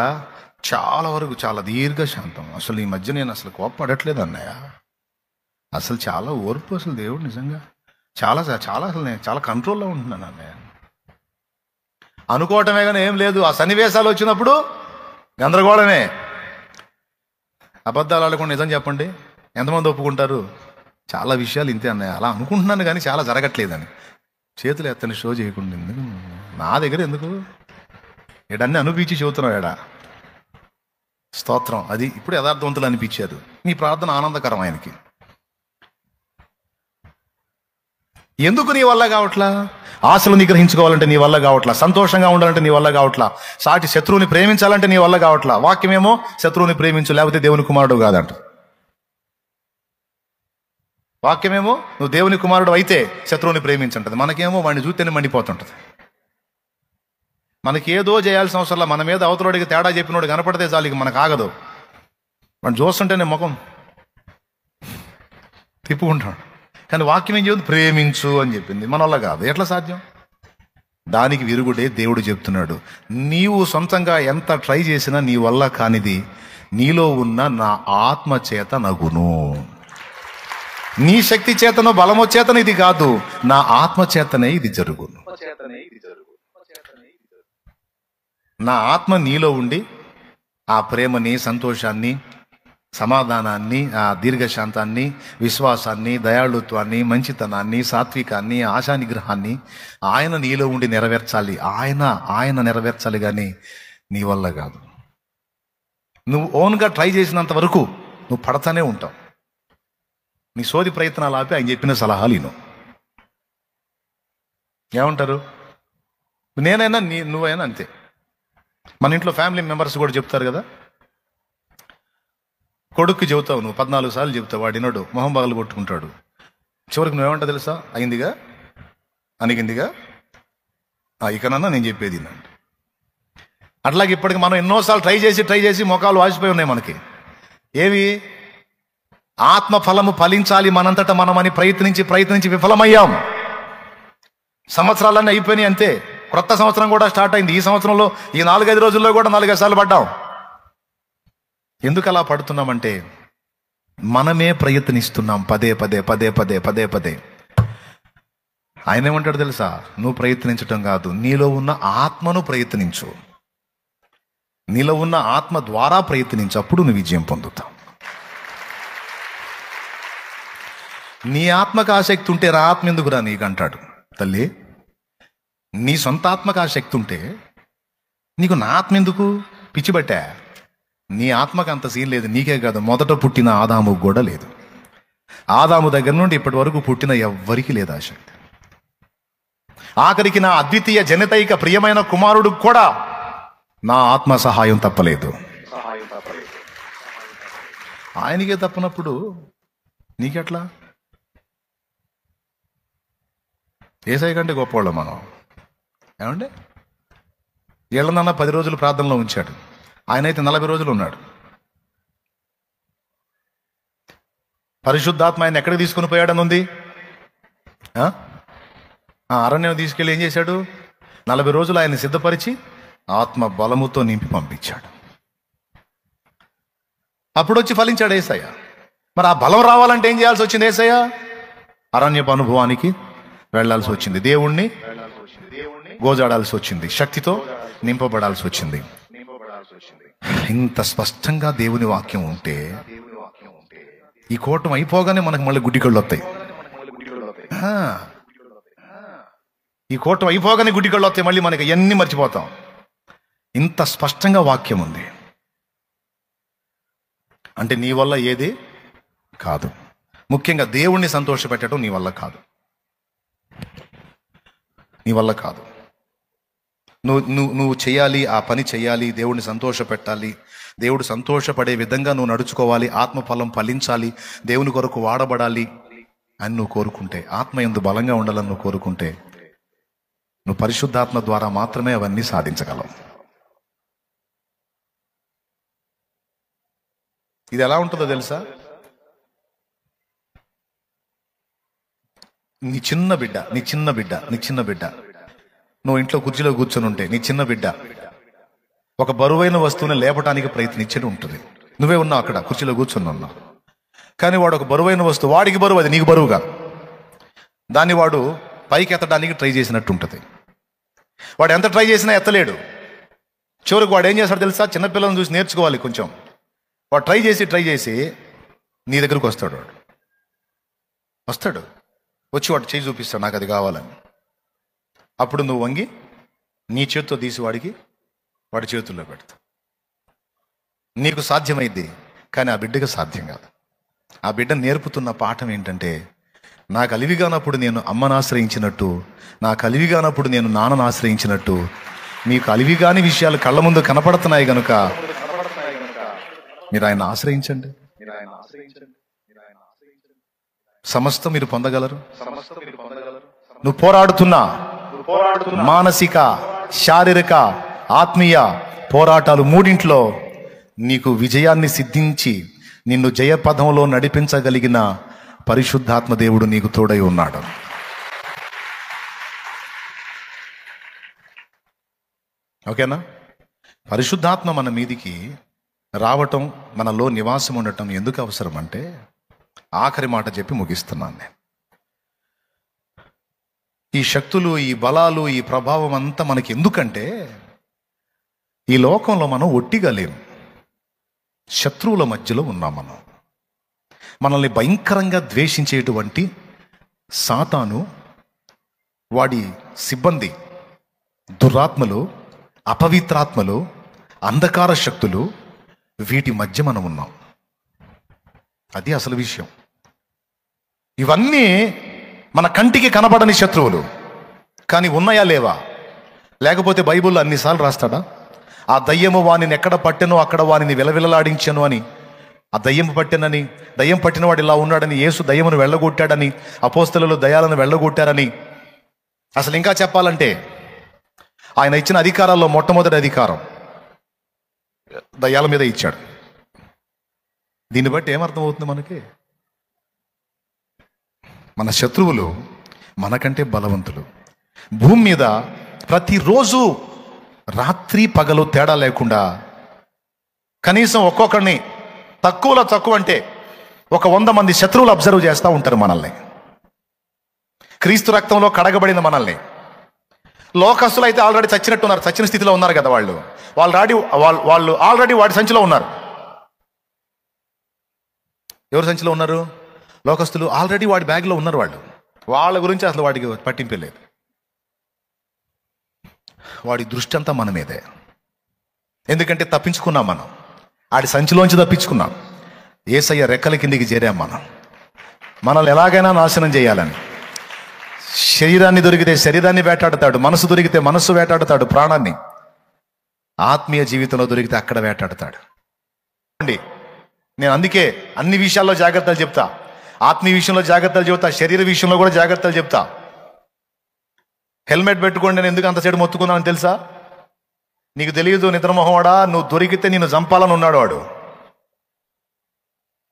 చాలా వరకు చాలా దీర్ఘశాంతం. అసలు ఈ మధ్య నేను అసలు కోప్పడట్లేదు అన్నయ్య, అసలు చాలా ఓర్పు. అసలు దేవుడు నిజంగా చాలా చాలా అసలు నేను చాలా కంట్రోల్లో ఉంటున్నాను అన్నయ్య అనుకోవటమే కానీ ఏం లేదు. ఆ సన్నివేశాలు వచ్చినప్పుడు గందరగోళమే. అబద్ధాలు ఆడకుండా నిజం చెప్పండి, ఎంతమంది ఒప్పుకుంటారు? చాలా విషయాలు ఇంతే అన్నయ్య, అలా అనుకుంటున్నాను కానీ చాలా జరగట్లేదని. చేతులు ఎత్తని షో చేయకుండా ఎందుకు నా దగ్గర ఎందుకు, ఎడన్నీ అనిపించి చెబుతున్నావు ఎడా. స్తోత్రం. అది ఇప్పుడు యథార్థవంతులు అనిపించారు. మీ ప్రార్థన ఆనందకరం ఆయనకి. ఎందుకు నీ వల్ల కావట్లా? ఆశలు నిగ్రహించుకోవాలంటే నీ వల్ల కావట్లా, సంతోషంగా ఉండాలంటే నీ వల్ల కావట్లా, సాటి శత్రువుని ప్రేమించాలంటే నీ వల్ల కావట్లా. వాక్యమేమో శత్రువుని ప్రేమించు లేకపోతే దేవుని కుమారుడు కాదంట. వాక్యమేమో నువ్వు దేవుని కుమారుడు అయితే శత్రువుని ప్రేమించంటది, మనకేమో వాడిని చూస్తేనే మండిపోతుంటది. మనకి ఏదో చేయాల్సిన అవసరంలా, మన మీద అవతలోడికి తేడా చెప్పినోడు కనపడితే చాలు, ఇక మనకు ఆగదు. వాడిని చూస్తుంటేనే ముఖం తిప్పుకుంటాడు. కానీ వాక్యం ఏం చెబుతుంది? ప్రేమించు అని చెప్పింది. మన వల్ల కాదు. ఎట్లా సాధ్యం? దానికి విరుగుడే దేవుడు చెప్తున్నాడు. నీవు సొంతంగా ఎంత ట్రై చేసినా నీ వల్ల కానిది నీలో ఉన్న నా ఆత్మ చేత నగును. నీ శక్తి చేతనో బలమో చేతన ఇది కాదు, నా ఆత్మ చేతనే ఇది జరుగును. నా ఆత్మ నీలో ఉండి ఆ ప్రేమని, సంతోషాన్ని, సమాధానాన్ని, ఆ దీర్ఘశాంతాన్ని, విశ్వాసాన్ని, దయాళుత్వాన్ని, మంచితనాన్ని, సాత్వికాన్ని, ఆశానిగ్రహాన్ని ఆయన నీలో ఉండి నెరవేర్చాలి. ఆయన నెరవేర్చాలి, కానీ నీ వల్ల కాదు. నువ్వు ఓన్గా ట్రై చేసినంత వరకు నువ్వు పడతానే ఉంటావు. నీ సోది ప్రయత్నాలు ఆపి ఆయన చెప్పిన సలహాలు విను. ఏమంటారు? నేనైనా నువ్వైనా అంతే. మన ఇంట్లో ఫ్యామిలీ మెంబర్స్ కూడా చెప్తారు కదా, కొడుక్కి చెబుతావు నువ్వు 14 సార్లు చెబుతావు, వాడు వినడు, మొహం బాగలు కొట్టుకుంటాడు. చివరికి నువ్వేమంటా తెలుసా? అయిందిగా, అనిగిందిగా, ఇకనన్నా నేను చెప్పేది అండి. అట్లాగే ఇప్పటికి మనం ఎన్నోసార్లు ట్రై చేసి మొఖాలు వాసిపోయి ఉన్నాయి మనకి. ఏవి? ఆత్మ ఫలము ఫలించాలి మనంతటా మనమని ప్రయత్నించి విఫలమయ్యాం. సంవత్సరాలన్నీ అయిపోయినాయి అంతే. క్రొత్త సంవత్సరం కూడా స్టార్ట్ అయింది. ఈ సంవత్సరంలో ఈ 4-5 రోజుల్లో కూడా 4-5 సార్లు పడ్డాం. ఎందుకు అలా పడుతున్నామంటే మనమే ప్రయత్నిస్తున్నాం పదే. ఆయన ఏమంటాడు తెలుసా? నువ్వు ప్రయత్నించటం కాదు, నీలో ఉన్న ఆత్మను ప్రయత్నించు. నీలో ఉన్న ఆత్మ ద్వారా ప్రయత్నించు, అప్పుడు నువ్వు విజయం పొందుతావు. నీ ఆత్మకు ఆసక్తి ఉంటే రా ఆత్మ ఎందుకురా నీకు అంటాడు తల్లి. నీ సొంత ఆత్మకు ఆసక్తి ఉంటే నీకు నా ఆత్మ ఎందుకు? పిచ్చిబట్టా. నీ ఆత్మకు అంత సీన్ లేదు. నీకే కాదు, మొదట పుట్టిన ఆదాముకు కూడా లేదు. ఆదాము దగ్గర నుండి ఇప్పటి వరకు పుట్టిన ఎవ్వరికి లేదు ఆసక్తి. ఆఖరికి నా అద్వితీయ జనితైక ప్రియమైన కుమారుడు కూడా నా ఆత్మ సహాయం తప్పలేదు. ఆయనకే తప్పనప్పుడు నీకెట్లా? ఏసై కంటే గొప్పవాళ్ళం మనం. ఏమండి? వీళ్ళనన్నా 10 రోజులు ప్రార్థనలో ఉంచాడు, ఆయన అయితే 40 రోజులు ఉన్నాడు. పరిశుద్ధాత్మ ఆయన ఎక్కడికి తీసుకుని పోయాడని ఉంది? అరణ్యం తీసుకెళ్ళి ఏం చేశాడు? 40 రోజులు ఆయన సిద్ధపరిచి ఆత్మ బలముతో నింపి పంపించాడు. అప్పుడు వచ్చి ఫలించాడు యేసయ్య. మరి ఆ బలం రావాలంటే ఏం చేయాల్సి వచ్చింది? యేసయ్య అరణ్యపు అనుభవానికి వెళ్లాల్సి వచ్చింది, దేవుణ్ణి గోజాడాల్సి వచ్చింది, శక్తితో నింపబడాల్సి వచ్చింది. ఇంత స్పష్టంగా దేవుని వాక్యం ఉంటే ఈ కూటం అయిపోగానే మనకు మళ్ళీ గుడ్డి కళ్ళు వస్తాయి. ఈ కూటం అయిపోగానే గుడ్డి కళ్ళు వస్తాయి, మళ్ళీ మనకి అవన్నీ మర్చిపోతాం. ఇంత స్పష్టంగా వాక్యం ఉంది అంటే నీ వల్ల ఏది కాదు. ముఖ్యంగా దేవుణ్ణి సంతోషపెట్టడం నీ వల్ల కాదు, నీ వల్ల కాదు. నువ్వు చేయాలి, ఆ పని చేయాలి, దేవుడిని సంతోషపెట్టాలి, దేవుడు సంతోషపడే విధంగా నువ్వు నడుచుకోవాలి, ఆత్మఫలం ఫలించాలి, దేవుని కొరకు వాడబడాలి అని నువ్వు కోరుకుంటే, ఆత్మ యందు బలంగా ఉండాలని నువ్వు కోరుకుంటే, నువ్వు పరిశుద్ధాత్మ ద్వారా మాత్రమే అవన్నీ సాధించగలవు. ఇది ఎలా ఉంటుందో తెలుసా? నీ చిన్న బిడ్డ నువ్వు ఇంట్లో కుర్చీలో కూర్చొని ఉంటే, నీ చిన్న బిడ్డ ఒక బరువైన వస్తువుని లేపటానికి ప్రయత్నించడం ఉంటుంది. నువ్వే ఉన్నావు అక్కడ కుర్చీలో కూర్చొని ఉన్నావు, కానీ వాడు ఒక బరువైన వస్తువు, వాడికి బరువు, అది నీకు బరువుగా, దాన్ని వాడు పైకి ఎత్తడానికి ట్రై చేసినట్టు ఉంటుంది. వాడు ఎంత ట్రై చేసినా ఎత్తలేడు. చివరికి వాడు ఏం చేస్తాడు తెలుసా? చిన్నపిల్లలను చూసి నేర్చుకోవాలి కొంచెం. వాడు ట్రై చేసి నీ దగ్గరకు వస్తాడు. వచ్చి వాడు చేయి చూపిస్తాడు, నాకు అది కావాలని. అప్పుడు నువ్వు వంగి నీ చేతితో తీసి వాడి చేతుల్లో పెడతావు. నీకు సాధ్యమైంది, కానీ ఆ బిడ్డకు సాధ్యం కాదు. ఆ బిడ్డ నేర్పుతున్న పాఠం ఏంటంటే, నాకు అలివిగానప్పుడు నేను అమ్మను ఆశ్రయించినట్టు, నాకు అలివిగానప్పుడు నేను నాన్నను ఆశ్రయించినట్టు, మీకు అలివిగాని విషయాలు కళ్ళ ముందు కనపడుతున్నాయి కనుక మీరు ఆయన ఆశ్రయించండి. సమస్తం మీరు పొందగలరు. నువ్వు పోరాడుతున్నా మానసిక, శారీరక, ఆత్మీయ పోరాటాలు మూడింట్లో నీకు విజయాన్ని సిద్ధించి నిన్ను జయపథంలో నడిపించగలిగిన పరిశుద్ధాత్మ దేవుడు నీకు తోడై ఉన్నాడు. ఓకేనా? పరిశుద్ధాత్మ మన మీదికి రావటం, మనలో నివాసం ఉండటం ఎందుకు అవసరం అంటే, ఆఖరి మాట చెప్పి ముగిస్తున్నాను నేను. ఈ శక్తులు, ఈ బలాలు, ఈ ప్రభావం అంతా మనకి ఎందుకంటే, ఈ లోకంలో మనం ఒట్టిగా లేము, శత్రువుల మధ్యలో ఉన్నాం. మనల్ని భయంకరంగా ద్వేషించేటువంటి సాతాను, వాడి సిబ్బంది, దురాత్మలు, అపవిత్రాత్మలు, అంధకార శక్తులు, వీటి మధ్య మనం ఉన్నాం. అది అసలు విషయం. ఇవన్నీ మన కంటికి కనబడని శత్రువులు, కానీ ఉన్నాయా లేవా? లేకపోతే బైబిల్లో అన్నిసార్లు రాస్తాడా? ఆ దయ్యము వానిని ఎక్కడ పట్టెనో అక్కడ వానిని విలవిలలాడించను అని, ఆ దయ్యము పట్టెనని, దయ్యం పట్టినవాడు ఇలా ఉన్నాడని, యేసు దయ్యమును వెళ్ళగొట్టాడని, అపోస్తలులు దయ్యాలను వెళ్ళగొట్టారని. అసలు ఇంకా చెప్పాలంటే ఆయన ఇచ్చిన అధికారాల్లో మొట్టమొదటి అధికారం దయ్యాల మీద ఇచ్చాడు. దీన్ని బట్టి ఏమర్థమవుతుంది మనకి? మన శత్రువులు మనకంటే బలవంతులు. భూమి మీద ప్రతిరోజు రాత్రి పగలు తేడా లేకుండా కనీసం ఒక్కొక్కడిని తక్కువలో తక్కువ అంటే ఒక 100 మంది శత్రువులు అబ్జర్వ్ చేస్తూ ఉంటారు మనల్ని. క్రీస్తు రక్తంలో కడగబడిన మనల్ని. లోకస్తులు అయితే ఆల్రెడీ చచ్చినట్టున్నారు, చచ్చిన స్థితిలో ఉన్నారు కదా వాళ్ళు ఆల్రెడీ వాడి సంచిలో ఉన్నారు. ఎవరు సంచిలో ఉన్నారు? లోకస్తులు ఆల్రెడీ వాడి బ్యాగ్లో ఉన్నారు. వాళ్ళ గురించి అసలు వాడికి పట్టింపే లేదు. వాడి దృష్టి అంతా మన మీదే. ఎందుకంటే తప్పించుకున్నాం మనం, ఆడి సంచిలోంచి తప్పించుకున్నాం. యేసయ్య రెక్కల కిందికి చేరాం మనం. మనల్ని ఎలాగైనా నాశనం చేయాలని. శరీరాన్ని దొరికితే శరీరాన్ని వేటాడతాడు, మనసు దొరికితే మనస్సు వేటాడతాడు, ప్రాణాన్ని. ఆత్మీయ జీవితంలో దొరికితే అక్కడ వేటాడతాడు. నేను అందుకే అన్ని విషయాల్లో జాగ్రత్తలు చెప్తా. ఆత్మీయ విషయంలో జాగ్రత్తలు చెబుతా, శరీర విషయంలో కూడా జాగ్రత్తలు చెప్తా. హెల్మెట్ పెట్టుకోండి నేను ఎందుకు అంత చెడు మొత్తుకున్నానని తెలుసా? నీకు తెలియదు నిద్రమోహవాడా, నువ్వు దొరికితే నిన్ను చంపాలని ఉన్నాడు వాడు.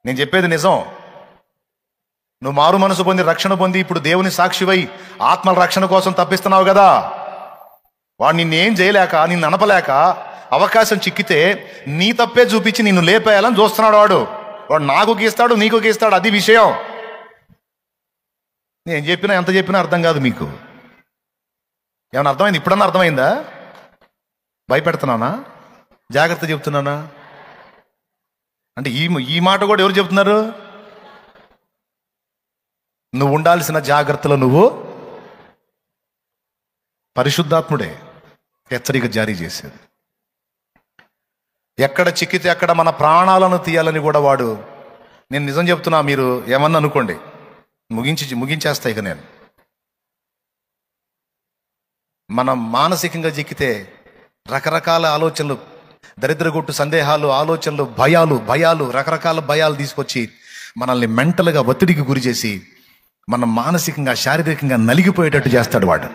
నేను చెప్పేది నిజం. నువ్వు మారు మనసు పొంది రక్షణ పొంది ఇప్పుడు దేవుని సాక్షివై ఆత్మల రక్షణ కోసం తప్పిస్తున్నావు కదా. వాడు నిన్నేం చేయలేక, నిన్ను అనపలేక అవకాశం చిక్కితే నీ తప్పే చూపించి నిన్ను లేపేయాలని చూస్తున్నాడు వాడు. వాడు నాకు గీస్తాడు, నీకు గీస్తాడు, అది విషయం. నేను చెప్పినా ఎంత చెప్పినా అర్థం కాదు మీకు. ఏమన్నా అర్థమైంది? ఇప్పుడన్నా అర్థమైందా? భయపెడుతున్నానా? జాగ్రత్త చెప్తున్నానా? అంటే ఈ మాట కూడా ఎవరు చెప్తున్నారు? నువ్వు ఉండాల్సిన జాగ్రత్తలో నువ్వు పరిశుద్ధాత్ముడే హెచ్చరిక జారీ చేసేది. ఎక్కడ చిక్కితే అక్కడ మన ప్రాణాలను తీయాలని కూడా వాడు. నేను నిజం చెప్తున్నా, మీరు ఏమన్నా అనుకోండి, ముగించేస్తా ఇక నేను. మనం మానసికంగా చిక్కితే రకరకాల ఆలోచనలు, దరిద్రగొట్టు సందేహాలు, ఆలోచనలు, భయాలు రకరకాల భయాలు తీసుకొచ్చి మనల్ని మెంటల్గా ఒత్తిడికి గురి చేసి మనం మానసికంగా శారీరకంగా నలిగిపోయేటట్టు చేస్తాడు వాడు.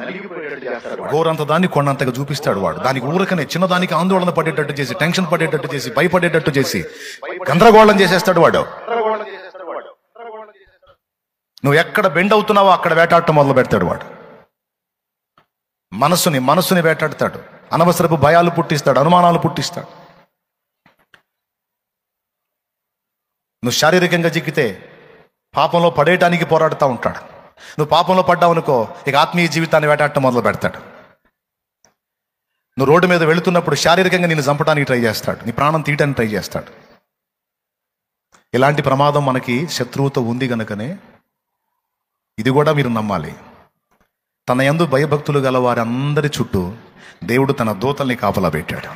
గోరంత దాన్ని కొన్నంతగా చూపిస్తాడు వాడు. దానికి ఊరకనే చిన్నదానికి ఆందోళన పడేటట్టు చేసి, టెన్షన్ పడేటట్టు చేసి, భయపడేటట్టు చేసి గందరగోళం చేసేస్తాడు వాడు. నువ్వు ఎక్కడ బెండ్ అవుతున్నావో అక్కడ వేటాడటం మొదలు పెడతాడు వాడు. మనస్సుని వేటాడతాడు. అనవసరపు భయాలు పుట్టిస్తాడు, అనుమానాలు పుట్టిస్తాడు. నువ్వు శారీరకంగా చిక్కితే పాపంలో పడేయటానికి పోరాడుతూ ఉంటాడు. నువ్వు పాపంలో పడ్డావు అనుకో, ఇక ఆత్మీయ జీవితాన్ని వేటాడటం మొదలు పెడతాడు. నువ్వు రోడ్డు మీద వెళుతున్నప్పుడు శారీరకంగా నిన్ను చంపడానికి ట్రై చేస్తాడు, నీ ప్రాణం తీయటానికి ట్రై చేస్తాడు. ఇలాంటి ప్రమాదం మనకి శత్రువుతో ఉంది గనుకనే ఇది కూడా మీరు నమ్మాలి. తన యందు భయభక్తులు గల వారందరి చుట్టూ దేవుడు తన దూతల్ని కాపలా పెట్టాడు.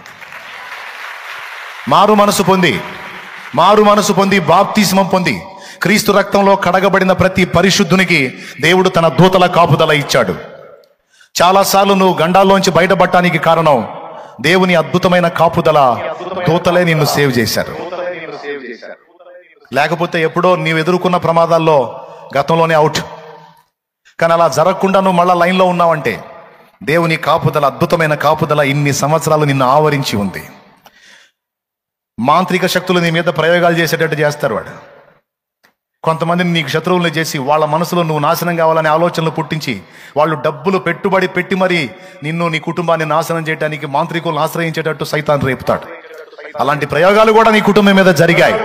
మారు మనసు పొంది బాప్తిస్మం పొంది క్రీస్తు రక్తంలో కడగబడిన ప్రతి పరిశుద్ధునికి దేవుడు తన దూతల కాపుదల ఇచ్చాడు. చాలాసార్లు నువ్వు గండాల్లోంచి బయటపడటానికి కారణం దేవుని అద్భుతమైన కాపుదల. దూతలే నిన్ను సేవ్ చేశారు. లేకపోతే ఎప్పుడో నీవు ఎదుర్కొన్న ప్రమాదాల్లో గతంలోనే అవుట్. కానీ అలా జరగకుండా నువ్వు మళ్ళా లైన్లో ఉన్నావంటే దేవుని కాపుదల, అద్భుతమైన కాపుదల ఇన్ని సంవత్సరాలు నిన్ను ఆవరించి ఉంది. మాంత్రిక శక్తులు నీ మీద ప్రయోగాలు చేసేటట్టు చేస్తారు వాడు. కొంతమందిని నీకు శత్రువులను చేసి వాళ్ళ మనసులో నువ్వు నాశనం కావాలనే ఆలోచనలు పుట్టించి వాళ్ళు డబ్బులు పెట్టుబడి పెట్టి మరి నిన్ను, నీ కుటుంబాన్ని నాశనం చేయడానికి మాంత్రికులను ఆశ్రయించేటట్టు సైతాన్ రేపుతాడు. అలాంటి ప్రయోగాలు కూడా నీ కుటుంబం మీద జరిగాయి,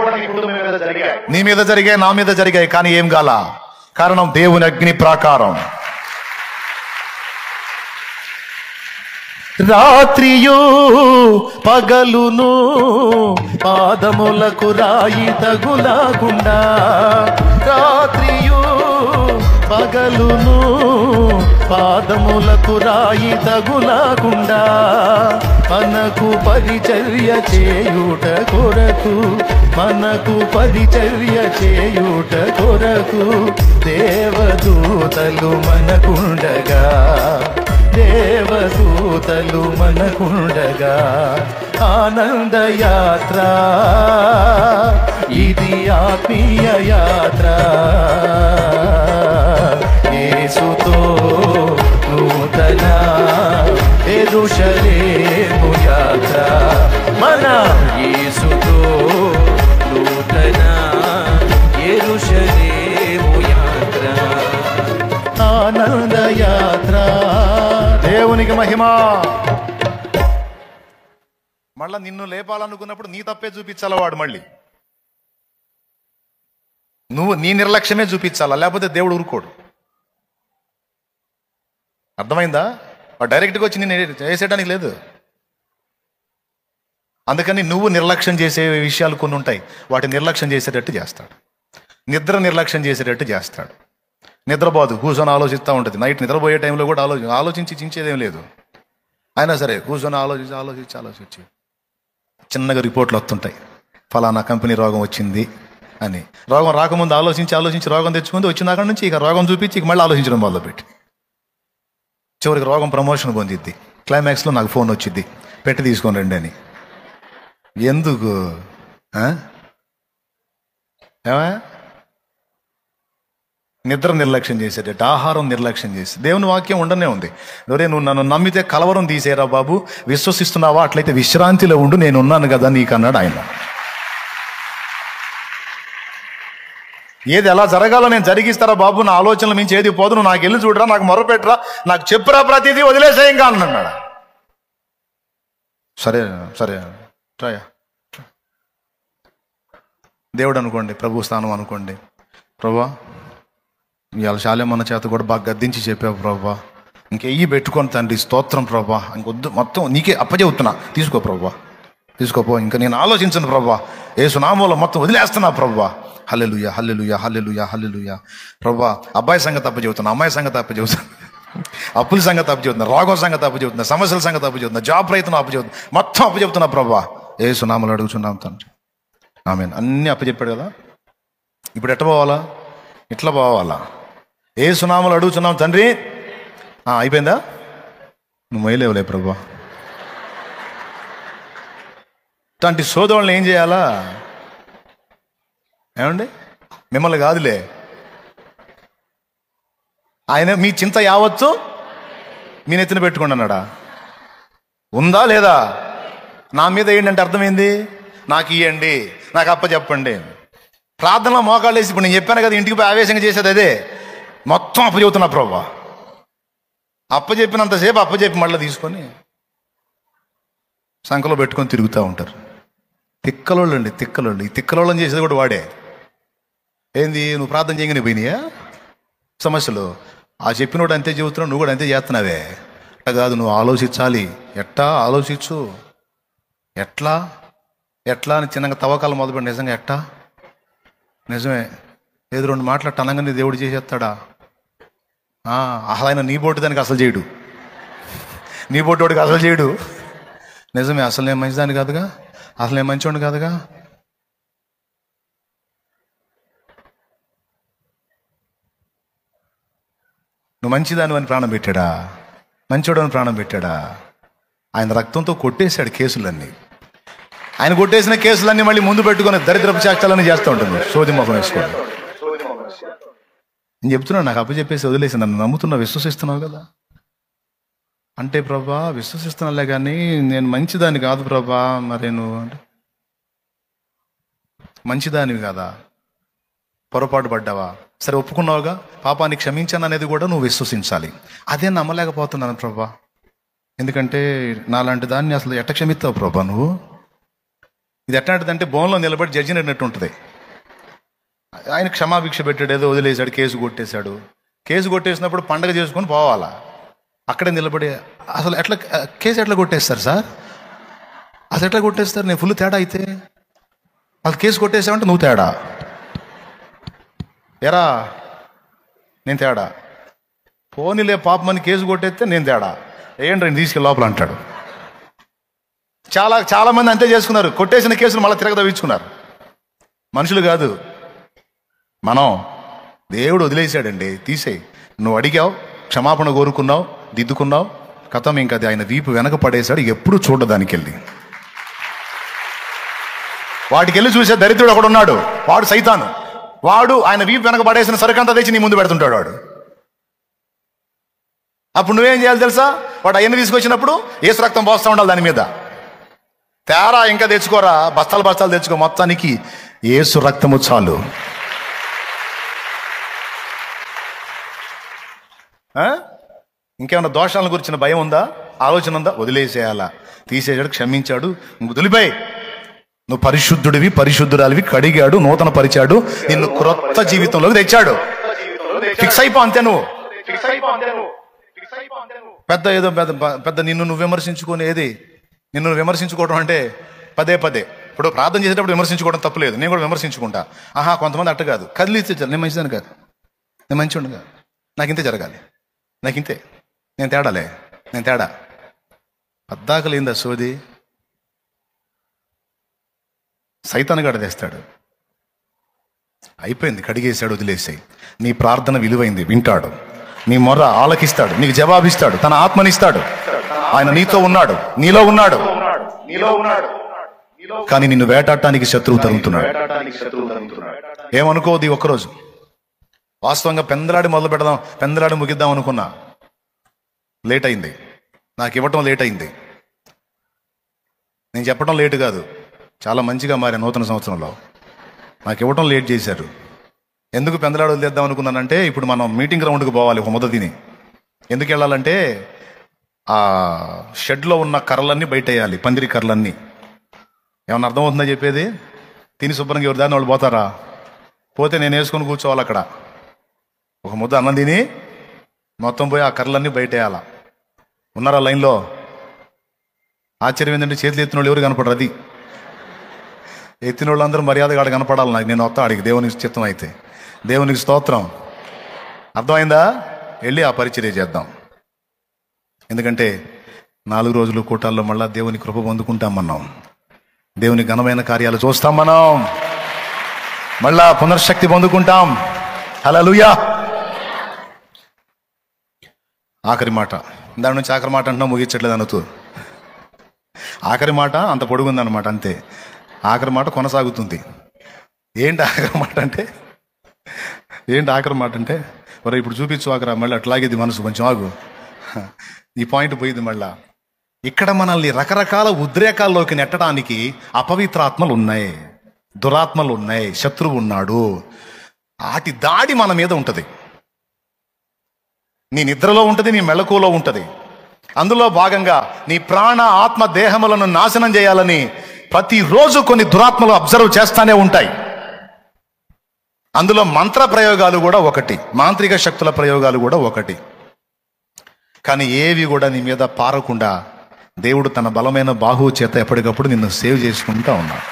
నీ మీద జరిగాయి, నా మీద జరిగాయి. కానీ ఏం గాల? కారణం దేవుని అగ్ని ప్రాకారం. రాత్రియు పగలును పాదములకు రాయి తగులకుండా, రాత్రియు పగలును పాదములకు రాయి తగులకుండా మనకు పరిచర్య చేయుట కొరకు, మనకు పరిచర్య చేయుట కొరకు దేవదూతలు మనకుండగా, దేవదూతలు మనకుండగా ఆనందయాత్ర ఇది, ఆత్మీయ యాత్ర. యేసుతో నూతన యెరూషలేము యాత్ర, మన యేసుతో నూతన యెరూషలేము యాత్ర, ఆనంద యాత్ర. దేవునికి మహిమ. మళ్ళా నిన్ను లేపాలనుకున్నప్పుడు నీ తప్పే చూపించాలా వాడు. మళ్ళీ నువ్వు నీ నిర్లక్ష్యమే చూపించాలా, లేకపోతే దేవుడు ఊరుకోడు. అర్థమైందా? వాడు డైరెక్ట్గా వచ్చి నేను చేసేయడానికి లేదు. అందుకని నువ్వు నిర్లక్ష్యం చేసే విషయాలు కొన్ని ఉంటాయి, వాటి నిర్లక్ష్యం చేసేటట్టు చేస్తాడు. నిద్ర నిర్లక్ష్యం చేసేటట్టు చేస్తాడు. నిద్రపోదు, కూర్చొని ఆలోచిస్తూ ఉంటుంది. నైట్ నిద్రపోయే టైంలో కూడా ఆలోచించి చించేదేం లేదు. అయినా సరే కూర్చొని ఆలోచించి చిన్నగా రిపోర్ట్లు వస్తుంటాయి, ఫలానా కంపెనీ రోగం వచ్చింది అని. రోగం రాకముందు ఆలోచించి రోగం తెచ్చుకుంది, వచ్చిన అక్కడి నుంచి ఇక రోగం చూపించి ఇక మళ్ళీ ఆలోచించడం మొదలుపెట్టి చివరికి రోగం ప్రమోషన్ పొందిద్ది. క్లైమాక్స్లో నాకు ఫోన్ వచ్చిద్ది, పెట్టి తీసుకొని రండి అని. ఎందుకు? ఏమా నిద్ర నిర్లక్ష్యం చేసేటట్టు, ఆహారం నిర్లక్ష్యం చేసి, దేవుని వాక్యం ఉండనే ఉంది. ఎవరే నువ్వు నన్ను నమ్మితే కలవరం తీసేరా బాబు, విశ్వసిస్తున్నావా? అట్లయితే విశ్రాంతిలో ఉండు, నేను ఉన్నాను కదా నీకు అన్నాడు ఆయన. ఏది ఎలా జరగాలో నేను జరిగిస్తారా బాబు, నా ఆలోచనలు మించి ఏది పోదు, నువ్వు నాకు వెళ్ళి చూడరా, నాకు మొరపెట్టరా, నాకు చెప్పురా, ప్రతిదీ వదిలేసే ఇంకా అన్నాడు. సరే సరే ట్రయ దేవుడు అనుకోండి, ప్రభు స్థానం అనుకోండి. ప్రభా ఇవాళ శాలేమన్న చేత కూడా బాగా గద్దించి చెప్పావు ప్రభా, ఇంకెయ్యి పెట్టుకొని తండ్రి స్తోత్రం ప్రభా, ఇంకొద్దు మొత్తం నీకే అప్పచెబుతున్నా, తీసుకో ప్రభా, తీసుకోపో, ఇంకా నేను ఆలోచించను ప్రభా, యేసు నామములో మొత్తం వదిలేస్తున్నా ప్రభా. హల్లెలూయా హల్లెలూయా హల్లెలూయా హల్లెలూయా. ప్రభా అబ్బాయి సంగతి అప్పచెబుతున్నా, అమ్మాయి సంగతి అప్పచెబుతున్నా, అప్పుల సంగతి అప్పచెబుతున్నా, రోగం సంగతి అప్పచెబుతున్నా, సమస్యల సంగతి అప్పచెబుతున్నా, జాబ్ ప్రయత్నం అప్పచెబుతున్నా, మొత్తం అప్పచెబుతున్నా ప్రభా, యేసు నామములో అడుగుచున్నాం తండ్రి, ఆమేన్. అన్నీ అప్పచెప్పాడు కదా, ఇప్పుడు ఎట్ట పోవాలా? ఇట్లా పోవాలా? యేసు నామములో అడుగుచున్నాం తండ్రి. అయిపోయిందా? నువ్వు మొయ్యలేవులే ప్రభా. ఇట్లాంటి సోదరులను ఏం చేయాలా? ఏమండి, మిమ్మల్ని కాదులే, ఆయన మీ చింత యావత్తు మీ నెత్తిన పెట్టుకోండి అన్నాడా? ఉందా లేదా? నా మీద ఏంటంటే అర్థమైంది, నాకు ఇవ్వండి, నాకు అప్పచెప్పండి. ప్రార్థనలో మోకాళ్ళు వేసి, ఇప్పుడు నేను చెప్పాను కదా ఇంటికి పోయి ఆవేశంగా చేసేది అదే, మొత్తం అప్పచెబుతున్నా ప్రభా. అప్పచెప్పినంతసేపు అప్పచెప్పి మళ్ళీ తీసుకొని సంకలో పెట్టుకొని తిరుగుతూ ఉంటారు. తిక్కలోళ్ళు అండి, తిక్కలోళ్ళు. ఈ తిక్కలోళ్ళని చేసేది కూడా వాడే. ఏంది, నువ్వు ప్రార్థన చేయగానే పోయినాయా సమస్యలు? ఆ చెప్పినోడు అంతే చెబుతున్నావు, నువ్వు కూడా అంతే చేస్తున్నావే. అట్లా కాదు, నువ్వు ఆలోచించాలి. ఎట్టా ఆలోచించు, ఎట్లా ఎట్లా అని చిన్నగా తవ్వకాలు మొదలుపెట్టి, నిజంగా ఎట్టా? నిజమే, ఏదో రెండు మాటలు అనగానే దేవుడు చేసేస్తాడా? అసలు ఆయన నీ బోటు దానికి అసలు చేయడు, నీ బోటోడికి అసలు చేయడు. నిజమే, అసలు నేను మంచిదాన్ని కాదుగా, అసలు నేను మంచివాడిని కాదుగా. నువ్వు మంచిదాని అని ప్రాణం పెట్టాడా? మంచివాడు అని ప్రాణం పెట్టాడా? ఆయన రక్తంతో కొట్టేశాడు కేసులన్నీ. ఆయన కొట్టేసిన కేసులన్నీ మళ్ళీ ముందు పెట్టుకొని దరిద్రపు చేష్టాలన్నీ చేస్తూ ఉంటుంది, సోది ముఖం వేసుకోండి. నేను చెప్తున్నాను, నాకు అప్పచెప్పేసి వదిలేసి నన్ను నమ్ముతున్నావు, విశ్వసిస్తున్నావు కదా అంటే, ప్రభా విశ్వసిస్తున్నాలే కానీ నేను మంచిదాన్ని కాదు ప్రభా. మరి నువ్వు అంటే మంచిదానివి కదా, పొరపాటు పడ్డావా, సరే ఒప్పుకున్నావుగా, పాపాన్ని క్షమించాను అనేది కూడా నువ్వు విశ్వసించాలి. అదే నమ్మలేకపోతున్నాను ప్రభా, ఎందుకంటే నాలాంటి దాన్ని అసలు ఎట్ట క్షమిస్తావు ప్రభా నువ్వు? ఇది ఎట్లాంటిదంటే బోన్లో నిలబడి జడ్జిని అన్నట్టు ఉంటుంది. ఆయన క్షమాభిక్ష పెట్టాడు, ఏదో వదిలేశాడు, కేసు కొట్టేశాడు. కేసు కొట్టేసినప్పుడు పండగ చేసుకొని పోవాలా, అక్కడే నిలబడి అసలు ఎట్లా కేసు ఎట్లా కొట్టేస్తారు సార్? అసలు ఎట్లా కొట్టేస్తారు? నేను ఫుల్ తేడా అయితే, అసలు కేసు కొట్టేసావంటే నువ్వు తేడా, ఎరా నేను తేడా, పోనీలే పాపమని కేసు కొట్టేస్తే నేను తేడా, ఏంటి తీసుకెళ్ళి లోపల అంటాడు. చాలా మంది అంతే చేసుకున్నారు, కొట్టేసిన కేసులు మళ్ళీ తిరగదవించుకున్నారు. మనుషులు కాదు మనం, దేవుడు వదిలేశాడండి, తీసేయి. నువ్వు అడిగావు, క్షమాపణ కోరుకున్నావు, దిద్దుకున్నావు, కథం ఇంకా అది ఆయన వీపు వెనక పడేశాడు. ఎప్పుడు చూడడానికి వెళ్ళి వాటికి వెళ్ళి చూసే దరిద్రుడు ఒకడు ఉన్నాడు, వాడు సైతాను. వాడు ఆయన వీపు వెనక పడేసిన సరుకంతా తెచ్చి నీ ముందు పెడుతుంటాడు వాడు. అప్పుడు నువ్వేం చేయాలి తెలుసా? వాడు అవన్నీ తీసుకొచ్చినప్పుడు ఏసు రక్తం పోస్తూ ఉండాలి దాని మీద. తేరా ఇంకా తెచ్చుకోరా, బస్తాలు బస్తాలు తెచ్చుకో, మొత్తానికి ఏసు రక్తము చాలు. ఇంకేమైనా దోషాలను గురించిన భయం ఉందా, ఆలోచన ఉందా? వదిలేసేయాలా, తీసేసాడు, క్షమించాడు, వదిలిపోయి. నువ్వు పరిశుద్ధుడివి, పరిశుద్ధురాలివి, కడిగాడు, నూతన పరిచాడు, నిన్ను క్రొత్త జీవితంలోకి తెచ్చాడు. ఫిక్స్ అయిపో అంతే. నువ్వు పెద్ద ఏదో పెద్ద నిన్ను నువ్వు విమర్శించుకొని, ఏది నిన్ను విమర్శించుకోవడం అంటే పదే పదే. ఇప్పుడు ప్రార్థన చేసేటప్పుడు విమర్శించుకోవడం తప్పులేదు, నేను కూడా విమర్శించుకుంటా. కొంతమంది అట్ట కాదు, కదిలిస్తే నేను మంచిదాన్ని కాదు, నేను మంచివాడిని కాదు, నాకు ఇంతే జరగాలి, నాకు ఇంతే, నేను తేడాలే, నేను తేడా. పద్దాకలేందా సోది? సైతానుగాడు తెస్తాడు. అయిపోయింది, కడిగేశాడు, వదిలేసాయి. నీ ప్రార్థన విలువైంది, వింటాడు, నీ మొర్ర ఆలకిస్తాడు, నీకు జవాబిస్తాడు, తన ఆత్మనిస్తాడు. ఆయన నీతో ఉన్నాడు, నీలో ఉన్నాడు, కానీ నిన్ను వేటాడటానికి శత్రువు తరుగుతున్నాడు. ఏమనుకోది, వాస్తవంగా పెందలాడి మొదలు పెడదాం, పెందలాడి ముగిద్దాం అనుకున్నా. లేట్ అయింది. నాకు ఇవ్వటం లేట్ అయింది. నేను చెప్పడం లేటు కాదు, చాలా మంచిగా మారే నూతన సంవత్సరంలో నాకు ఇవ్వటం లేట్ చేశారు. ఎందుకు పెందలాడు వదిలేద్దాం అనుకున్నానంటే, ఇప్పుడు మనం మీటింగ్ గ్రౌండ్కి పోవాలి ఒక ముద్ద తిని. ఎందుకు వెళ్ళాలంటే ఆ షెడ్లో ఉన్న కర్రలన్నీ బయట వేయాలి, పందిరి కర్రలన్నీ. ఏమన్నా అర్థమవుతుందా చెప్పేది? తిని శుభ్రంగా ఎవరి దాన్ని వాళ్ళు పోతారా? పోతే నేను వేసుకొని కూర్చోవాలి అక్కడ. ఒక ముద్ద అన్నం తిని మొత్తం పోయి ఆ కర్రలన్నీ బయట వేయాల. ఉన్నారా లైన్లో? ఆశ్చర్యం ఏంటంటే చేతులు ఎత్తిన వాళ్ళు ఎవరు కనపడరు. అది ఎత్తిన వాళ్ళందరూ మర్యాదగా ఆడ కనపడాలి నాకు. నేను వస్తా ఆడికి, దేవునికి చిత్తం అయితే. దేవునికి స్తోత్రం. అర్థమైందా? వెళ్ళి ఆ పరిచర్య చేద్దాం. ఎందుకంటే 4 రోజులు కూటాల్లో మళ్ళా దేవుని కృప పొందుకుంటాం మనం. దేవుని ఘనమైన కార్యాలు చూస్తాం మనం. మళ్ళా పునర్శక్తి పొందుకుంటాం. హల్లెలూయా. ఆఖరి మాట, దాని నుంచి ఆఖరి మాట అంటున్నా, ముగించట్లేదు అనుతూ. ఆఖరి మాట అంత పొడుగుందన్నమాట, అంతే. ఆఖరి మాట కొనసాగుతుంది. ఏంటి ఆఖరి మాట అంటే మరి ఇప్పుడు చూపించు ఆఖరా, మళ్ళీ అట్లాగేది మనసు, కొంచెం ఆగు, ఈ పాయింట్ పోయింది. మళ్ళా ఇక్కడ మనల్ని రకరకాల ఉద్రేకాల్లోకి నెట్టడానికి అపవిత్రాత్మలు ఉన్నాయి, దురాత్మలు ఉన్నాయి, శత్రువు ఉన్నాడు. వాటి దాడి మన మీద ఉంటుంది. నీ నిద్రలో ఉంటుంది, నీ మెళకువలో ఉంటుంది. అందులో భాగంగా నీ ప్రాణ ఆత్మ దేహములను నాశనం చేయాలని ప్రతిరోజు కొన్ని దురాత్మలు అబ్జర్వ్ చేస్తానే ఉంటాయి. అందులో మంత్ర ప్రయోగాలు కూడా ఒకటి, మాంత్రిక శక్తుల ప్రయోగాలు కూడా ఒకటి. కానీ ఏవి కూడా నీ మీద పారకుండా దేవుడు తన బలమైన బాహువు చేత ఎప్పటికప్పుడు నిన్ను సేవ్ చేసుకుంటా ఉన్నాడు.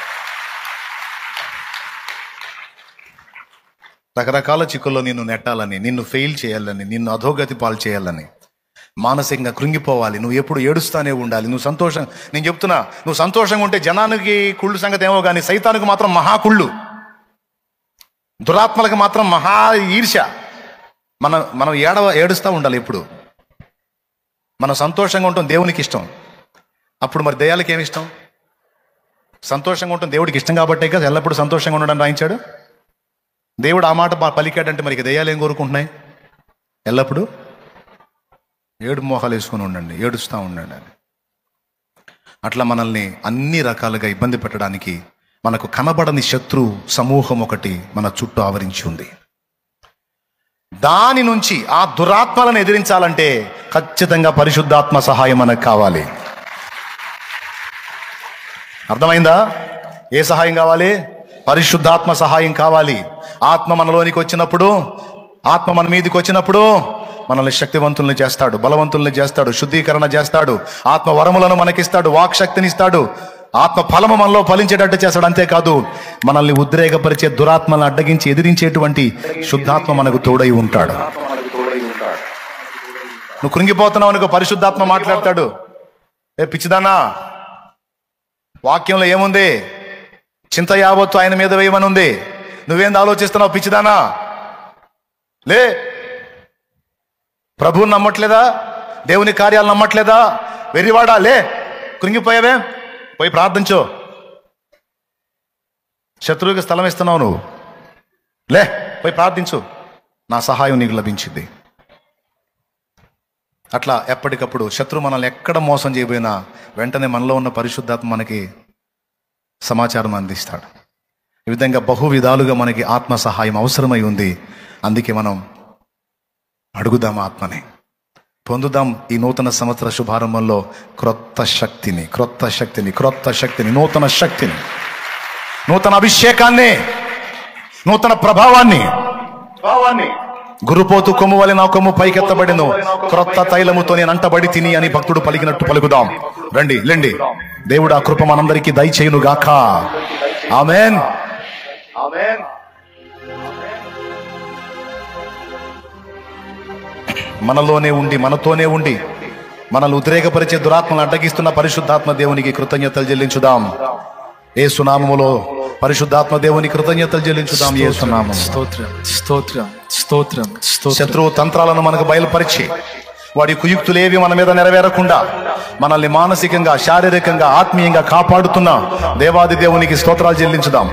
రకరకాల చిక్కుల్లో నిన్ను నెట్టాలని, నిన్ను ఫెయిల్ చేయాలని, నిన్ను అధోగతి పాలు చేయాలని, మానసికంగా కృంగిపోవాలి, నువ్వు ఎప్పుడు ఏడుస్తానే ఉండాలి. నేను చెప్తున్నా, నువ్వు సంతోషంగా ఉంటే జనానికి కుళ్ళు సంగతి ఏమో కానీ సైతానికి మాత్రం మహా కుళ్ళు, దురాత్మలకు మాత్రం మహా ఈర్ష్య. మనం ఏడుస్తూ ఉండాలి ఎప్పుడు. మనం సంతోషంగా ఉంటాం, దేవునికి ఇష్టం. అప్పుడు మరి దయ్యాలకి ఏమి ఇష్టం? సంతోషంగా ఉంటాం దేవుడికి ఇష్టం కాబట్టే కదా ఎల్లప్పుడూ సంతోషంగా ఉండడానికి రాయించాడు. దేవుడు ఆ మాట పలికాడంటే మరి దయ్యాలు ఏం కోరుకుంటున్నాయి? ఎల్లప్పుడూ ఏడు మోహాలు వేసుకొని ఉండండి, ఏడుస్తూ ఉండండి అని. అట్లా మనల్ని అన్ని రకాలుగా ఇబ్బంది పెట్టడానికి మనకు కనబడని శత్రు సమూహం ఒకటి మన చుట్టూ ఆవరించి ఉంది. దాని నుంచి ఆ దురాత్మలను ఎదిరించాలంటే ఖచ్చితంగా పరిశుద్ధాత్మ సహాయం మనకు కావాలి. అర్థమైందా? ఏ సహాయం కావాలి? పరిశుద్ధాత్మ సహాయం కావాలి. ఆత్మ మనలోనికి వచ్చినప్పుడు, ఆత్మ మన మీదకి వచ్చినప్పుడు మనల్ని శక్తివంతుల్ని చేస్తాడు, బలవంతుల్ని చేస్తాడు, శుద్ధీకరణ చేస్తాడు, ఆత్మ వరములను మనకిస్తాడు, వాక్ శక్తిని ఇస్తాడు, ఆత్మ ఫలము మనలో ఫలించేటట్టు చేస్తాడు. అంతేకాదు మనల్ని ఉద్రేకపరిచే దురాత్మలను అడ్డగించి ఎదిరించేటువంటి శుద్ధాత్మ మనకు తోడై ఉంటాడు. నువ్వు కృంగిపోతున్నావు అనుకో, పరిశుద్ధాత్మ మాట్లాడతాడు. ఏ పిచ్చిదానా, వాక్యంలో ఏముంది? చింత యావత్తు ఆయన మీద వేయమని ఉంది. నువ్వేంది ఆలోచిస్తున్నావు పిచ్చిదానా? లే, ప్రభువుని నమ్మట్లేదా? దేవుని కార్యాలు నమ్మట్లేదా? వెర్రివాడా, లే, కృంగిపోయావే, పోయి ప్రార్థించు. శత్రువుకి స్థలం ఇస్తున్నావు నువ్వు, లే పోయి ప్రార్థించు, నా సహాయం నీకు లభించింది. అట్లా ఎప్పటికప్పుడు శత్రువు మనల్ని ఎక్కడ మోసం చేయబోయినా వెంటనే మనలో ఉన్న పరిశుద్ధాత్మ మనకి సమాచారం అందిస్తాడు. ఈ విధంగా బహు విధాలుగా మనకి ఆత్మ సహాయం అవసరమై ఉంది. అందుకే మనం అడుగుదాం, ఆత్మని పొందుదాం. ఈ నూతన సంవత్సర శుభారంభంలో క్రొత్త శక్తిని, నూతన శక్తిని, నూతన అభిషేకాన్ని, నూతన ప్రభావాన్ని. గురుపోతు కొమ్ము వలె నా కొమ్ము పైకెత్తబడిను, క్రొత్త తైలముతో నేను అంటబడి తిని అని భక్తుడు పలికినట్టు పలుకుదాం. రండి లెండి, దేవుడు ఆ కృప మనందరికీ దయచేయును గాక. ఆమేన్. మనలోనే ఉండి, మనతోనే ఉండి మనల్ని ఉద్రేకపరిచే దురాత్మలను అడ్డగిస్తున్న పరిశుద్ధాత్మ దేవునికి కృతజ్ఞతలు చెల్లించుదాం. యేసు నామములో పరిశుద్ధాత్మ దేవుని కృతజ్ఞతలు చెల్లించుదాం. యేసు నామములో స్తోత్రం, స్తోత్రం, స్తోత్రం, స్తోత్రం. శత్రువు తంత్రాలను మనకు బయలుపరిచి వాడి కుయుక్తులేవి మన మీద నెరవేరకుండా మనల్ని మానసికంగా, శారీరకంగా, ఆత్మీయంగా కాపాడుతున్న దేవాది దేవునికి స్తోత్రాలు చెల్లించుదాం.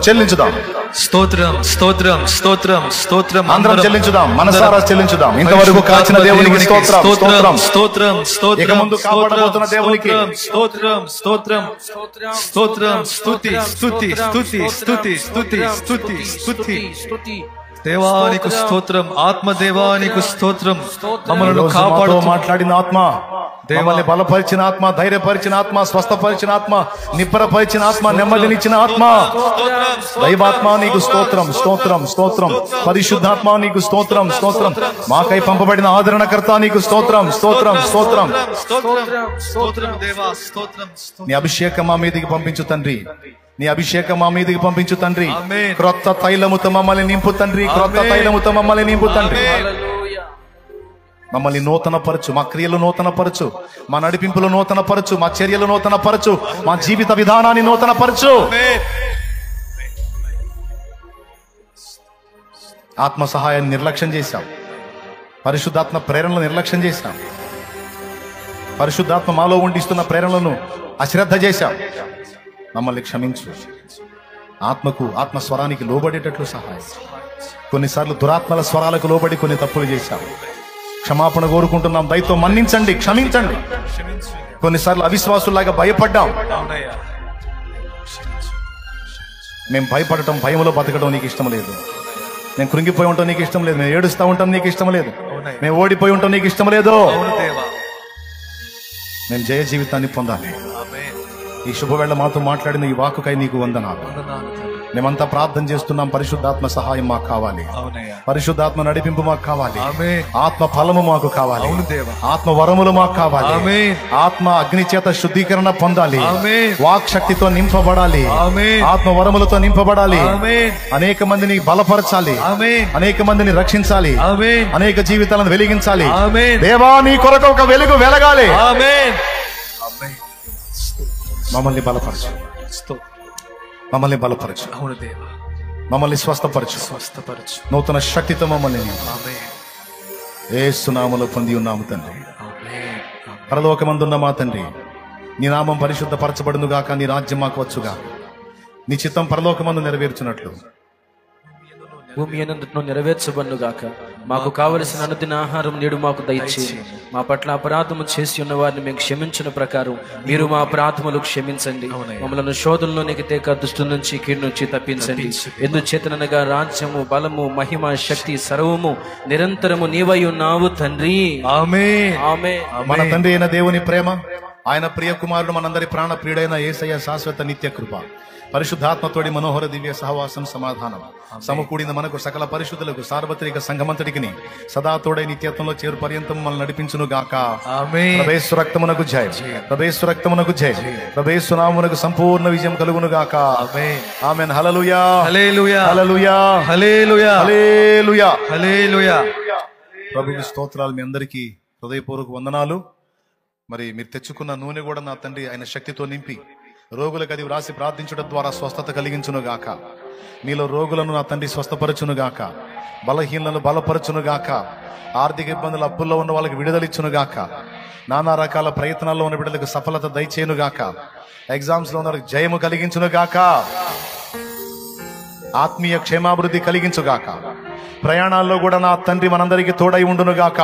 చెల్లించుదాం. స్తోత్రం స్తోత్రం స్తోత్రం స్తోత్రం అందరం చెల్లించుదాం, మనసారా చెల్లించుదాం. ఇంతవరకు కాచిన దేవునికి స్తోత్రం స్తోత్రం స్తోత్రం స్తోత్రం. ఇక ముందు కాపాడబోతున్న దేవునికి స్తోత్రం స్తోత్రం స్తోత్రం. స్తుతి స్తుతి స్తుతి స్తుతి స్తుతి స్తుతి స్తుతి. దేవానికి స్తోత్రం, ఆత్మదేవానికి స్తోత్రం. మమ్మల్ని కాపాడు మాట్లాడిన ఆత్మ, మమ్మల్ని బలపరిచిన ఆత్మ, ధైర్యపరిచిన ఆత్మ, స్వస్థపరిచిన ఆత్మ, నిబ్బరపరిచిన ఆత్మ, నెమ్మదినిచ్చిన ఆత్మ, దైవాత్మ నీకు స్తోత్రం స్తోత్రం స్తోత్రం. పరిశుద్ధాత్మ నీకు స్తోత్రం స్తోత్రం. మాకై పంపబడిన ఆదరణకర్త నీకు స్తోత్రం స్తోత్రం స్తోత్రం. నీ అభిషేకం మా మీదికి పంపించు తండ్రి. నీ అభిషేకం మా మీదికి పంపించు తండ్రి. క్రొత్త తైలముతో మమ్మల్ని నింపు తండ్రి. క్రొత్త తైలముతో మమ్మల్ని నింపు తండ్రి. మమ్మల్ని నూతన పరచు, మా క్రియలు నూతన పరచు, మా నడిపింపులు నూతన పరచు, మా చర్యలు నూతన పరచు, మా జీవిత విధానాన్ని నూతన పరచు. ఆత్మ సహాయాన్ని నిర్లక్ష్యం చేశాం. పరిశుద్ధాత్మ ప్రేరణలను నిర్లక్ష్యం చేశాం. పరిశుద్ధాత్మ మాలో ఉండిస్తున్న ప్రేరణలను అశ్రద్ధ చేశాం. మమ్మల్ని క్షమించు. ఆత్మకు, ఆత్మ స్వరానికి లోబడేటట్లు సహాయం. కొన్నిసార్లు దురాత్మల స్వరాలకు లోబడి కొన్ని తప్పులు చేశాం. క్షమాపణ కోరుకుంటున్నాం. దయతో మన్నించండి, క్షమించండి. కొన్నిసార్లు అవిశ్వాసులాగా భయపడ్డాం. మేము భయపడటం, భయంలో బతకడం నీకు ఇష్టం లేదు. మేము కృంగిపోయి ఉంటాం నీకు ఇష్టం లేదు. మేము ఏడుస్తూ ఉంటాం నీకు ఇష్టం లేదు. మేము ఓడిపోయి ఉంటాం నీకు ఇష్టం లేదు. మేము జయ జీవితాన్ని పొందాలి. ఈ శుభవేళ మాతో మాట్లాడిన ఈ వాక్కుకై నీకు వందనాలు. మేమంతా ప్రార్థన చేస్తున్నాం. పరిశుద్ధాత్మ సహాయం మాకు కావాలి. పరిశుద్ధాత్మ నడిపింపు మాకు కావాలి. ఆత్మ ఫలము మాకు కావాలి. ఆత్మ వరములు మాకు కావాలి. ఆత్మ అగ్ని చేత శుద్ధీకరణ పొందాలి. వాక్ శక్తితో నింపబడాలి. ఆత్మ వరములతో నింపబడాలి. అనేక మందిని బలపరచాలి. అనేక మందిని రక్షించాలి. అనేక జీవితాలను వెలిగించాలి. దేవా, నీ కొరకు ఒక వెలుగు వెలగాలి. మమ్మల్ని బలపరచు, మమ్మల్ని బలపరచు, మమ్మల్ని స్వస్థపరచు. నూతన శక్తితో మమ్మల్ని యేసు నామములో పొంది ఉన్నాము తండ్రి. పరలోకమందున్న మా తండ్రి, నీ నామం పరిశుద్ధపరచబడును గాక. నీ రాజ్యం మాకు వచ్చుగా. నీ చిత్తం పరలోకమందు నెరవేర్చున్నట్లు భూమి యందు నెరవేర్చబడును గాక. మాకు కావలసిన అనుదిన ఆహారం నేడు మాకు దయచేసి, మా పట్ల అపరాధము చేసి ఉన్న వారిని మేము క్షమించిన ప్రకారం మీరు మా అపరాధములు క్షమించండి. మమ్మల్ని శోధనలోనికి తేక దుష్టు నుంచి, కీడు నుంచి తప్పించండి. ఎందుచేతనగా రాజ్యము, బలము, మహిమ, శక్తి సర్వము నిరంతరము నీవై ఉన్నావు తండ్రి. ఆమేన్. ఆమేన్. మన తండ్రి అయిన దేవుని ప్రేమ, ఆయన ప్రియ కుమారుడు, మనందరి ప్రాణ ప్రియుడైన యేసయ్య శాశ్వత నిత్య కృప, పరిశుద్ధాత్మతోడి మనోహర దివ్య సహవాసం, సమాధానం సమకూడిన మనకు సకల పరిశుద్ధులకు, సార్వత్రిక సంఘమంతటికి సదా తోడై నిత్యత్వంలో చేరు పర్యంతం మనల్ని నడిపించును గాక. ప్రభేసు రక్తమునకు జయం, ప్రభేసు రక్తమునకు జయం, ప్రభేసు నామమునకు సంపూర్ణ విజయం కలుగును గాక. ఆమేన్. హల్లెలూయా, హల్లెలూయా, హల్లెలూయా, హల్లెలూయా, హల్లెలూయా, హల్లెలూయా. ప్రభువుకి స్తోత్రాలు. మీ అందరికీ హృదయపూర్వక వందనాలు. మరి మీరు తెచ్చుకున్న నూనె కూడా నా తండ్రి ఆయన శక్తితో నింపి రోగులకు అది వ్రాసి ప్రార్థించడం ద్వారా స్వస్థత కలిగించును గాక. మీలో రోగులను నా తండ్రి స్వస్థపరచును గాక. బలహీనలను బలపరచును గాక. ఆర్థిక ఇబ్బందులు, అప్పుల్లో ఉన్న వాళ్ళకి విడుదలిచ్చును గాక. నానా రకాల ప్రయత్నాల్లో ఉన్న బిడ్డలకు సఫలత దయచేయును గాక. ఎగ్జామ్స్ లో ఉన్న వాళ్ళకి జయము కలిగించును గాక. ఆత్మీయ క్షేమాభివృద్ధి కలిగించుగాక. ప్రయాణాల్లో కూడా నా తండ్రి మనందరికీ తోడై ఉండును గాక.